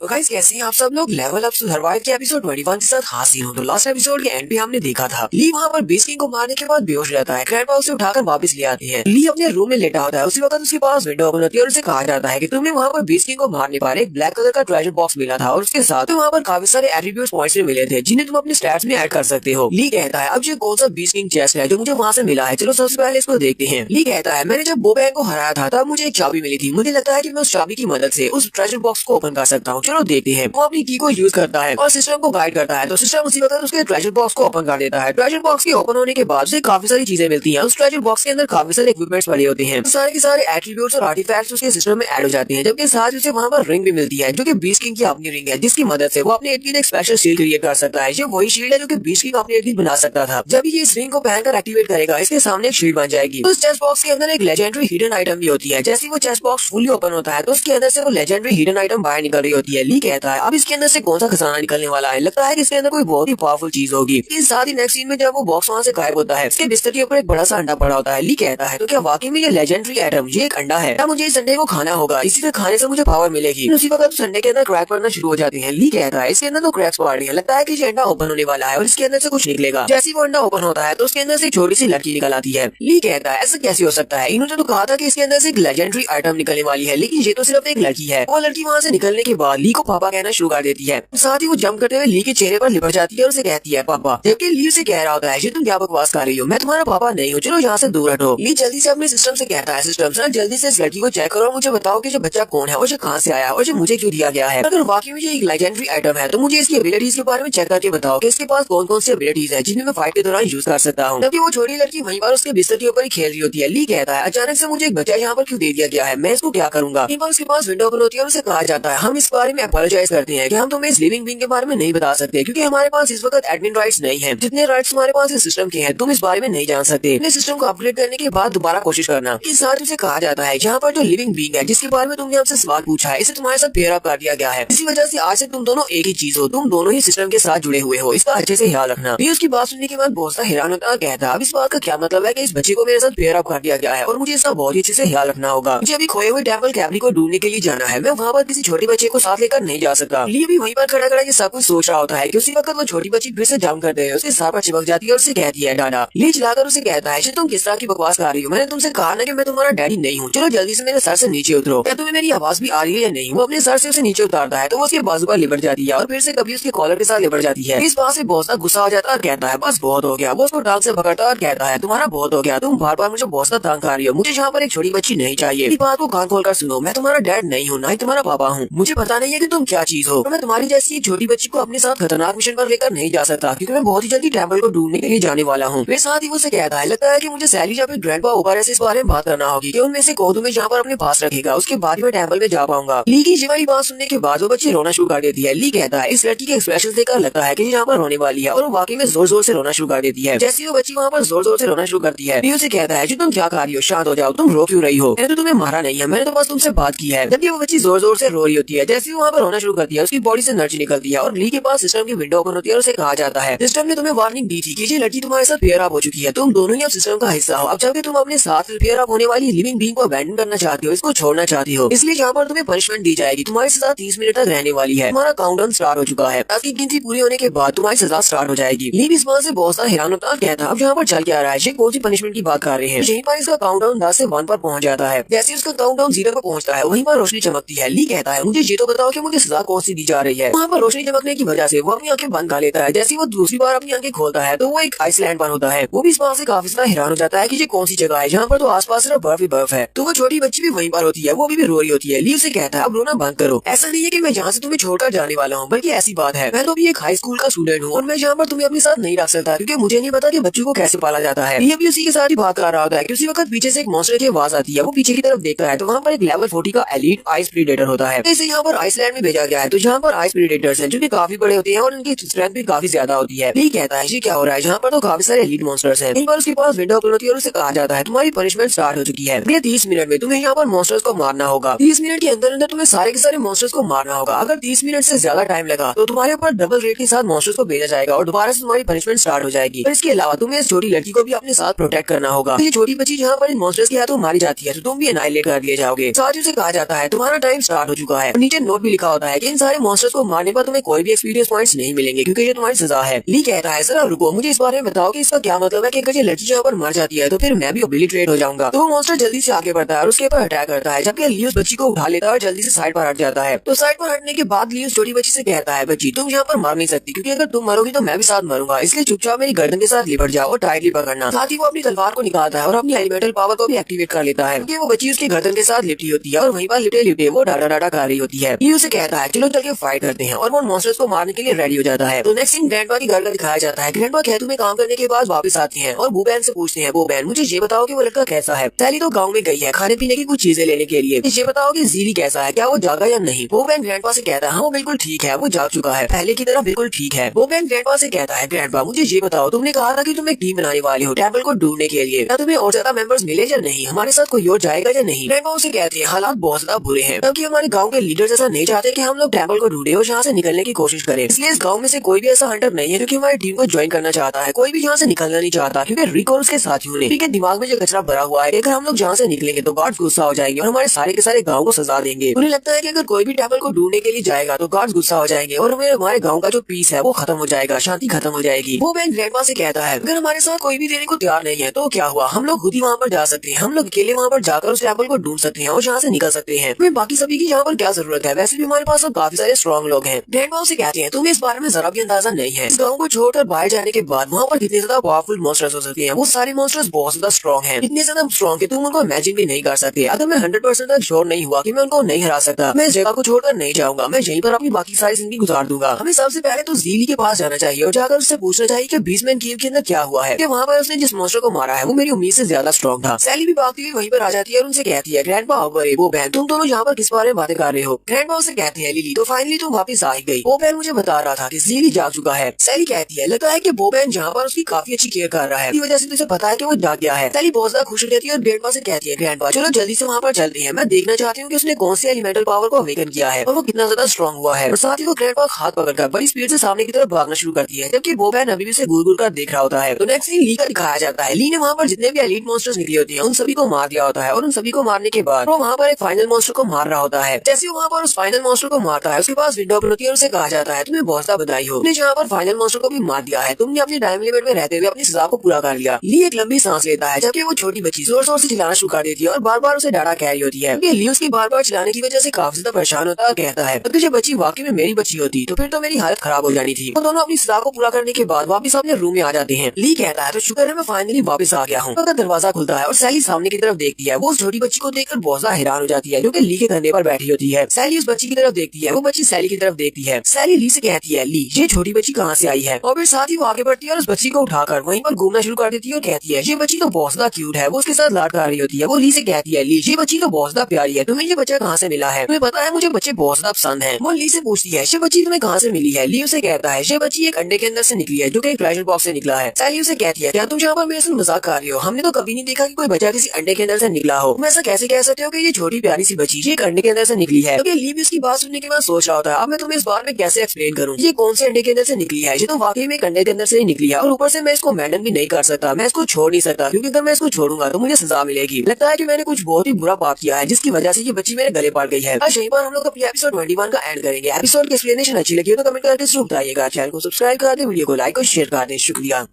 तो गाइस कैसे हैं आप सब लोग। लेवल अप सर्वाइव के एपिसोड 21 के साथ हासिल हूं। तो लास्ट एपिसोड के एंड पे हमने देखा था ली वहां पर बीस्ट किंग को मारने के बाद बेहोश रहता है। ग्रैंडपा उसे उठाकर वापस ले आती है। ली अपने रूम में लेटा होता है। उसी वक्त उसके पास विंडो ओपन होती है और उसे कहा जाता है कि तुम्हें वहां पर बीस्ट किंग को मारने पर एक ब्लैक कलर का ट्रेजर बॉक्स मिला था और उसके साथ वहां पर काफी सारे एट्रीब्यूट पॉइंट्स भी मिले थे जिन्हें तुम अपने स्टैट्स में ऐड कर सकते हो। ली कहता है अब ये कौन सा बीस्ट किंग चेस्ट है जो मुझे वहां से मिला है, चलो सबसे पहले इसको देखते हैं। ली कहता है मैंने जब बोबैंग को हराया था तब मुझे एक चाबी मिली थी, मुझे लगता है कि मैं उस चाबी की मदद से उस ट्रेजर बॉक्स को ओपन कर सकता हूँ, चलो देखते हैं। वो अपनी की को यूज करता है और सिस्टम को गाइड करता है। तो सिस्टम उसी वक्त उसके ट्रेजर बॉक्स को ओपन कर देता है। ट्रेजर बॉक्स के ओपन होने के बाद उसे काफी सारी चीजें मिलती हैं। उस ट्रेजर बॉक्स के अंदर काफी सारे इक्विपमेंट्स पड़े होते हैं। तो सारे के सारे एट्रीब्यूट्स और आर्टिफैक्ट्स उसके सिस्टम में ऐड हो जाते हैं। जबकि साथ ही उसे वहां पर रिंग भी मिलती है जो कि बीस्ट किंग की अपनी रिंग है, जिसकी मदद से वो अपने एटलीस्ट एक स्पेशल शील्ड क्रिएट कर सकता है। ये वही शील्ड है जो कि बीस्ट किंग अपने एटलीस्ट बना सकता था। जब ये इस रिंग को पहनकर एक्टिवेट करेगा इसके सामने एक शील्ड बन जाएगी। तो इस चेस्ट बॉक्स के अंदर एक लेजेंडरी हिडन आइटम भी होती है। जैसे वो चेस्ट बॉक्स फुली ओपन होता है तो उसके अंदर से वो लेजेंडरी हिडन आइटम बाहर निकल रही होती है। ली कहता है अब इसके अंदर से कौन सा खजाना निकलने वाला है, लगता है कि इसके अंदर कोई बहुत ही पावरफुल चीज होगी। इस साथ ही नेक्स्ट सीन में जब वो बॉक्स वहां से गायब होता है उसके बिस्तर के ऊपर एक बड़ा सा अंडा पड़ा होता है। ली कहता है तो क्या वाकई में ये लेजेंडरी आइटम ये एक अंडा है, मुझे इस अंडे को खाना होगा, इसी तरह खाने से मुझे पावर मिलेगी। उसी वक्त उस अंडे के अंदर क्रैक पड़ना शुरू हो जाती है। ली कहता है इसके अंदर तो क्रैक्स पड़ रही है, लगता है कि ये अंडा ओपन होने वाला है और इसके अंदर से कुछ निकलेगा। जैसे ही वो अंडा ओपन होता है तो उसके अंदर से एक छोटी सी लड़की निकल आती है। ली कहता है ऐसा कैसे हो सकता है, इन्होंने तो कहा था कि इसके अंदर से एक लेजेंडरी आइटम निकलने वाली है, लेकिन ये तो सिर्फ एक लड़की है। वो लड़की वहाँ से निकलने के बाद ली को पापा कहना शुरू कर देती है। साथ ही वो जंप करते हुए ली के चेहरे पर लिपट जाती है और उसे कहती है पापा, जबकि ली उसे कह रहा होता है ये तुम क्या बकवास कर रही हो, मैं तुम्हारा पापा नहीं हूँ, चलो यहाँ से दूर हटो। ली जल्दी से अपने सिस्टम से कहता है सिस्टम सर जल्दी से इस लड़की को चेक करो और मुझे बताओ कि जो बच्चा कौन है और ये कहाँ से आया और ये मुझे क्यों दिया गया है। अगर वाकई में ये एक लेजेंडरी आइटम है तो मुझे इसकी एबिलिटीज के बारे में चेक करके बताओ कि इसके पास कौन कौन सी एबिलिटीज है जिन्हें मैं फाइट के दौरान यूज कर सकता हूँ। तभी वो छोटी लड़की वहीं पर उसके बिस्तर के ऊपर ही खेल रही होती है। ली कहता है अचानक से मुझे एक बच्चा यहाँ पर क्यों दे दिया गया है, मैं इसको क्या करूंगा। उसके पास विंडो ओपन होती है और उसे कहा जाता है हम इस बारे में अपोलोजाइज करते हैं कि हम तुम्हें इस लिविंग बीइंग के बारे में नहीं बता सकते क्योंकि हमारे पास इस वक्त एडमिन राइट्स नहीं है। जितने राइट्स तुम्हारे पास इस सिस्टम के हैं तुम इस बारे में नहीं जान सकते। अपने सिस्टम को अपग्रेड करने के बाद दोबारा कोशिश करना। इस साथ उसे कहा जाता है यहाँ पर जो लिविंग बीइंग है जिसके बारे में तुमने हमसे सवाल पूछा है इसे तुम्हारे साथ पेयर अप कर दिया गया है। इसी वजह से आज से तुम दोनों एक ही चीज हो, तुम दोनों ही सिस्टम के साथ जुड़े हुए हो, इसका अच्छे से ख्याल रखना। भी उसकी बात सुनने के बाद बहुत सा हैरान होता है, कहता अब इस बात का क्या मतलब है कि इस बच्चे को मेरे साथ पेयर अप कर दिया गया है और मुझे इसका बहुत ही अच्छे से ख्याल रखना होगा। मुझे अभी खोए हुए टेम्पल कैबरी को ढूंढने के लिए जाना है, मैं वहाँ पर किसी छोटे बच्चे को साथ लेकर नहीं जा सकता। ली भी वहीं पर खड़ा खड़ा ये सब कुछ सोच रहा होता है कि उसी वक्त वो छोटी बच्ची फिर से जंप करते हैं, उसके सर पर चिपक जाती है और उसे कहती है डाडा। ली चिल्लाकर उसे कहता है तुम किस तरह की बकवास कर रही हो, मैंने तुमसे कहा ना कि मैं तुम्हारा डैडी नहीं हूँ, चलो जल्दी से मेरे सर से नीचे उतरो, क्या तुम्हें मेरी आवाज भी आ रही है या नहीं। वो अपने सर से उसे नीचे उतारता है तो वो उसके बाजू पर लिपट जाती है और फिर से कभी उसके कॉलर के साथ लिपट जाती है। इस बात से बहुत सा गुस्सा हो जाता है और कहता है बस बहुत हो गया। वो उसको टांग से पकड़ता है और कहता है तुम्हारा बहुत हो गया, तुम बार बार मुझे बहुत सा तंग कर रही हो, मुझे यहाँ पर एक छोटी बच्ची नहीं चाहिए। इस बात को कान खोलकर सुनो, मैं तुम्हारा डैड नहीं हूँ ना ही तुम्हारा पापा हूँ, मुझे पता नहीं है कि तुम क्या चीज हो। तो मैं तुम्हारी जैसी एक छोटी बच्ची को अपने साथ खतरनाक मिशन पर लेकर नहीं जा सकता क्योंकि मैं बहुत ही जल्दी टेम्पल को ढूंढने के लिए जाने वाला हूँ। फिर साथ ही वो कहता है लगता है कि मुझे सैली या फिर ग्रैंडपा ऊपर से इस बारे में बात करना होगी कि उनमें से कौन तुम्हें यहाँ पर अपने पास रखेगा, उसके बाद मैं टेम्पल में जा पाऊंगा। ली की ये वाली बात सुनने के बाद वो बच्ची रोना शुरू कर देती है। ली कहता है इस लड़की के एक्सप्रेशन देखकर लगता है कि यहाँ पर रोने वाली है और वो वाकई में जोर जोर से रोना शुरू कर देती है। जैसे वो बच्ची वहाँ पर जोर जोर से रोना शुरू करती है उसे कहता है तुम क्या कर रही हो, शांत हो जाओ, तुम रो क्यों रही हो, मैंने तो तुम्हें मारा नहीं है, मैंने तो बस तुमसे बात की है। जबकि वो बच्ची जोर जोर से रो रही होती है। जैसे वहाँ पर रोना शुरू करती है उसकी बॉडी से एनर्जी निकलती है और ली के पास सिस्टम की विंडो ओपन होती है और उसे कहा जाता है सिस्टम ने तुम्हें वार्निंग दी थी कि ये लड़की तुम्हारे साथ पेयर अप हो चुकी है, तुम दोनों ही अब सिस्टम का हिस्सा हो। अब जबकि तुम अपने साथ पेयर अप होने वाली लिविंग बीइंग को अबैंडन करना चाहती हो, इसको छोड़ना चाहती हो, इसलिए यहाँ पर तुम्हें पनिशमेंट दी जाएगी। तुम्हारी सजा 30 मिनट तक रहने वाली है, तुम्हारा काउंटडाउन स्टार्ट हो चुका है, आपकी गिनती पूरी होने के बाद तुम्हारी सजा स्टार्ट हो जाएगी। ली इस बात से बहुत सारा हैरान होता है, कहता अब यहाँ पर चल क्या रहा है, ये कौन सी पनिशमेंट की बात कर रहे हैं। यहीं पर इसका काउंटडाउन 10 से 1 पर पहुंच जाता है। जैसे उसका काउंटडाउन 0 पर पहुंचता है वहीं पर रोशनी चमकती है। ली कहता है मुझे ये तो बताओ कि मुझे सजा कौन सी दी जा रही है। वहाँ पर रोशनी चमकने की वजह से वो अपनी आंखें बंद कर लेता है। जैसे वो दूसरी बार अपनी आंखें खोलता है तो वो एक आइसलैंड पर होता है। वो भी इस बात से काफी ज्यादा हैरान हो जाता है कि ये कौन सी जगह है जहाँ पर तो आसपास सिर्फ बर्फ ही बर्फ है। तो वो छोटी बच्ची भी वहीं पर होती है, वो भी रो रही होती है। ली उसे कहता है अब रोना बंद करो, ऐसा नहीं है कि मैं यहाँ से तुम्हें छोड़कर जाने वाला हूँ, बल्कि ऐसी बात है मैं तो भी एक हाई स्कूल का स्टूडेंट हूँ और मैं यहाँ पर तुम्हें अपने साथ नहीं रख सकता क्योंकि मुझे नहीं पता कि बच्चों को कैसे पाला जाता है। ये भी उसी के साथ ही बात कर रहा होता है कि उसी वक्त पीछे से एक मॉन्स्टर की आवाज आती है। वो पीछे की तरफ देखता है तो वहाँ पर एक लेवल 40 का एलीट आइस प्रीडेटर होता है। इसे यहाँ पर आइसलैंड में भेजा गया है तो जहाँ पर आइस प्रीडेटर्स हैं जो कि काफी बड़े होते हैं और उनकी स्ट्रेंथ भी काफी ज्यादा होती है। ली कहता है ये क्या हो रहा है, जहाँ पर तो काफी सारे एलीट मॉन्स्टर्स हैं। इन पर उसके पास विंडो ओपन होती है और उसे कहा जाता है तुम्हारी पनिशमेंट स्टार्ट हो चुकी है, अगले 30 मिनट में तुम्हें यहाँ पर मॉन्स्टर्स को मारना होगा। 30 मिनट के अंदर अंदर तुम्हें सारे के सारे मॉन्स्टर्स को मारना होगा। अगर 30 मिनट से ज्यादा टाइम लगा तो तुम्हारे ऊपर डबल रेट के साथ मॉन्स्टर्स को भेजा जाएगा और दोबारा से तुम्हारी पनिशमेंट स्टार्ट हो जाएगी। और इसके अलावा तुम्हें इस छोटी लड़की को भी अपने साथ प्रोटेक्ट करना होगा। ये छोटी बच्ची जहाँ पर इन मॉन्स्टर्स के हाथों मारी जाती है तो तुम भी एनाइलेट कर दिए जाओगे। साथ ही उसे कहा जाता है तुम्हारा टाइम स्टार्ट हो चुका है। नीचे नोट भी लिखा होता है कि इन सारे मॉन्स्टर्स को मारने पर तुम्हें कोई भी एक्सपीरियंस पॉइंट्स नहीं मिलेंगे क्योंकि ये तुम्हारी सजा है। ली कहता है सर रुको, मुझे इस बारे में बताओ कि इसका क्या मतलब है कि अगर ये लड़की यहाँ पर मर जाती है तो फिर मैं भी ओबिलिटरेट हो जाऊंगा। तो वो मॉन्स्टर जल्दी से आगे बढ़ता है और उसके ऊपर अटैक करता है, जबकि ली उस बच्ची को उठा लेता है और जल्दी से साइड पर हट जाता है। तो साइड पर हटने के बाद ली उस छोटी बच्ची से कहता है बच्ची तुम यहाँ पर मर नहीं सकती क्योंकि अगर तुम मरोगी तो मैं भी साथ मरूंगा, इसलिए चुपचाप मेरी गर्दन के साथ लिपट जाओ और टाइटली पकड़ना। साथ ही वो अपनी तलवार को निकालता है और अपनी एलिमेंटल पावर को भी एक्टिवेट कर लेता है क्योंकि वो बच्ची उसकी गर्दन के साथ लिपटी होती है और वहीं पर लिपटे लिपटे वो डाटा डाटा कर रही होती है। ये उसे कहता है चलो चल के फाइट करते हैं और वो मॉन्स्टर्स को मारने के लिए रेडी हो जाता है। तो नेक्स्ट सीन ग्रैंडपा की घर का दिखाया जाता है। ग्रैंडपा खेतों में काम करने के बाद वापस आते हैं और बूबैन से पूछते हैं बूबैन मुझे ये बताओ कि वो लड़का कैसा है। सैली तो गाँव में गई है खाने पीने की कुछ चीजें लेने के लिए, ये बताओ कि ज़ीली कैसा है, क्या वो जागा या नहीं। बूबैन ग्रैंडपा से कहता है हाँ वो बिल्कुल ठीक है, वो जाग चुका है, पहले की तरह बिल्कुल ठीक है। बूबैन ग्रैंडपा से कहता है ग्रैंडपा मुझे ये बताओ तुमने कहा था कि तुम एक टीम बनाने वाले हो टेम्पल को ढूंढने के लिए, क्या तुम्हें और ज्यादा मेंबर्स मिले या नहीं, हमारे साथ कोई और जाएगा या नहीं। ग्रैंडपा उसे कहते हैं हालात बहुत ज्यादा बुरे हैं क्योंकि हमारे गाँव के लीडर जैसा नहीं चाहते कि हम लोग टेम्पल को ढूंढे और यहाँ से निकलने की कोशिश करें, इसलिए इस गाँव में से कोई भी ऐसा हंटर नहीं है जो कि हमारी टीम को ज्वाइन करना चाहता है। कोई भी यहाँ से निकलना नहीं चाहता क्योंकि रिक और उसके साथियों ने के दिमाग में जो कचरा भरा हुआ है अगर हम लोग जहाँ से निकलेंगे तो गार्ड्स गुस्सा हो जाएंगे और हमारे सारे के सारे गाँव को सजा देंगे। उन्हें लगता है कि अगर कोई भी टेम्पल को ढूंढने के लिए जाएगा तो गार्ड्स गुस्सा हो जाएंगे और हमारे गाँव का जो पीस है वो खत्म हो जाएगा, शांति खत्म हो जाएगी। वो बैंक ग्रैंडपा से कहता है अगर हमारे साथ कोई भी देने को तैयार नहीं है तो क्या हुआ, हम लोग खुद ही वहाँ पर जा सकते हैं, हम लोग अकेले वहाँ पर जाकर उस टेम्पल को ढूंढ सकते हैं और यहाँ से निकल सकते हैं। हमें बाकी सभी की यहाँ पर क्या जरूरत है, वैसे भी हमारे पास काफी सारे स्ट्रॉन्ग लोग हैं। ग्रैंडपा से कहते हैं तुम्हें इस बारे में जरा भी अंदाजा नहीं है, इस गाँव को छोड़कर बाहर जाने के बाद वहाँ पर कितने ज्यादा पावरफुल मॉन्स्टर्स हो सकते हैं। वो सारे मॉन्स्टर्स बहुत ज्यादा स्ट्रॉन्ग हैं, इतने ज्यादा स्ट्रॉन्ग कि तुम उनको इमेजिन भी नहीं कर सकते। अगर मैं 100% तक श्योर नहीं हुआ कि मैं उनको नहीं हरा सकता मैं इस जगह को छोड़कर नहीं जाऊंगा, मैं यहीं पर अपनी बाकी सारी जिंदगी गुजार दूंगा। हमें सबसे पहले तो ज़ीली के पास जाना चाहिए और जाकर उससे पूछना चाहिए कि बेसमेंट केव के अंदर क्या हुआ है, कि वहाँ पर उसने जिस मॉन्स्टर को मारा है वो मेरी उम्मीद से ज्यादा स्ट्रॉन्ग था। सैली भी भागती हुई वहीं पर आ जाती है और उनसे कहती है ग्रैंडपा वो बहन तुम दोनों यहाँ पर किस बारे में बातें कर रहे हो। ग्रैंडपा उसे कहते हैं लिली तो फाइनली तुम वापस आ गई, वो बहन मुझे बता रहा था कि ज़ीली जाग चुका है। सैली कहती है लगता है कि वो बहन जहाँ पर उसकी काफी अच्छी केयर कर रहा है, इस वजह से तुझे पता है कि वो जाग गया है। सैली बहुत ज्यादा खुश हो जाती है और ग्रैंडपा से कहती है ग्रैंडपा चलो जल्दी से वहाँ पर चलते हैं, मैं देखना चाहती हूँ कि उसने कौन से एलिमेंटल पावर को अवेकन किया है और वो कितना ज्यादा स्ट्रॉन्ग हुआ है। और साथ ही वो ग्रैंडपा हाथ पकड़कर बड़ी स्पीड से सामने की तरफ भागना शुरू करती है जबकि वो बहन अभी भी उसे घूर घूर कर देख रहा होता है। तो नेक्स्ट सीन ली का दिखाया जाता है। ली ने वहाँ पर जितने भी एलीट मॉन्स्टर्स निकले होते हैं उन सभी को मार दिया होता है और उन सभी को मारने के बाद वो वहाँ पर एक फाइनल मॉन्स्टर को मार रहा होता है। जैसे वो वहाँ पर उस फाइनल मॉन्स्टर को मारता है उसके पास विंडो ओपन होती है और उसे कहा जाता है तुम्हें बहुत ज्यादा बधाई हो, तुमने जहाँ पर फाइनल मॉन्स्टर को भी मार दिया है, तुमने अपने टाइम लिमिट में रहते हुए अपनी सजा को पूरा कर लिया। ली एक लंबी सांस लेता है जबकि वो छोटी बच्ची जोर जोर से चिल्लाना शुरू कर देती है और बार बार उसे डांटा कह रही होती है। ली उसकी बार बार चिल्लाने की वजह से काफी ज्यादा परेशान होता है और कहता है अगर ये बच्ची वाकई में मेरी बच्ची होती तो फिर तो मेरी हालत खराब हो जानी थी। वो दोनों अपनी सजा को पूरा करने के बाद वापस अपने रूम में आ जाते हैं। ली कहता है तो शुक्र है मैं फाइनली वापस आ गया हूँ। तो दरवाजा खुलता है और सैली सामने की तरफ देखती है। वो उस छोटी बच्ची को देखकर बहुत ज्यादा हैरान हो जाती है जो कि ली के कंधे पर बैठी होती है। सैली उस बच्ची की तरफ देखती है, वो बच्ची सैली की तरफ देखती है। सैली ली से कहती है ली ये छोटी बच्ची कहाँ से आई है, और फिर साथ ही वो आगे बढ़ती है और उस बच्ची को उठाकर वहीं पर घूमना शुरू कर देती है और कहती है ये बच्ची तो बहुत ज्यादा क्यूट है। वो उसके साथ लाड कर रही होती है। वो ली से कहती है ली ये बच्ची तो बहुत ज्यादा प्यारी है, तुम्हें ये बच्चा कहाँ से मिला है, तुम्हें पता है मुझे बच्चे बहुत ज्यादा पसंद है। वो ली से पूछती है ये बच्ची तुम्हें कहाँ से मिली है। ली उसे कहता है ये बच्ची एक अंडे के अंदर से निकली है जो कि एक ट्रेजर बॉक्स से निकला है। सैली उसे कहती है क्या तुम यहाँ पर मेरे से मजाक कर रही हो, हमने तो कभी नहीं देखा कि कोई बच्चा किसी अंडे के अंदर से निकला हो, तुम ऐसा कैसे कह सकते हो कि ये छोटी प्यारी सी बच्ची ये एक अंडे के अंदर से निकली है। क्योंकि ली भी उसकी बात सुनने के बाद सोच रहा होता है अब मैं तुम्हें इस बारे में कैसे एक्सप्लेन करूँ, ये कौन से अंडे के अंदर से निकली है, ये तो वाकई में एक अंडे के अंदर से ही निकली है और ऊपर से मैं इसको मेंटेन भी नहीं कर सकता, मैं इसको छोड़ नहीं सकता क्योंकि अगर मैं इसको छोड़ूंगा तो मुझे सजा मिलेगी। लगता है कि मैंने कुछ बहुत ही बुरा पाप किया है जिसकी वजह से ये बच्ची मेरे गले पड़ गई है। आज यहीं पर हम लोग अपनी एपिसोड 21 का एंड करेंगे। एपिसोड की एक्सप्लेनेशन अच्छी लगी हो तो कमेंट करके जरूर बताइएगा। चैनल को सब्सक्राइब कर दें, वीडियो को लाइक और शेयर कर दें। शुक्रिया।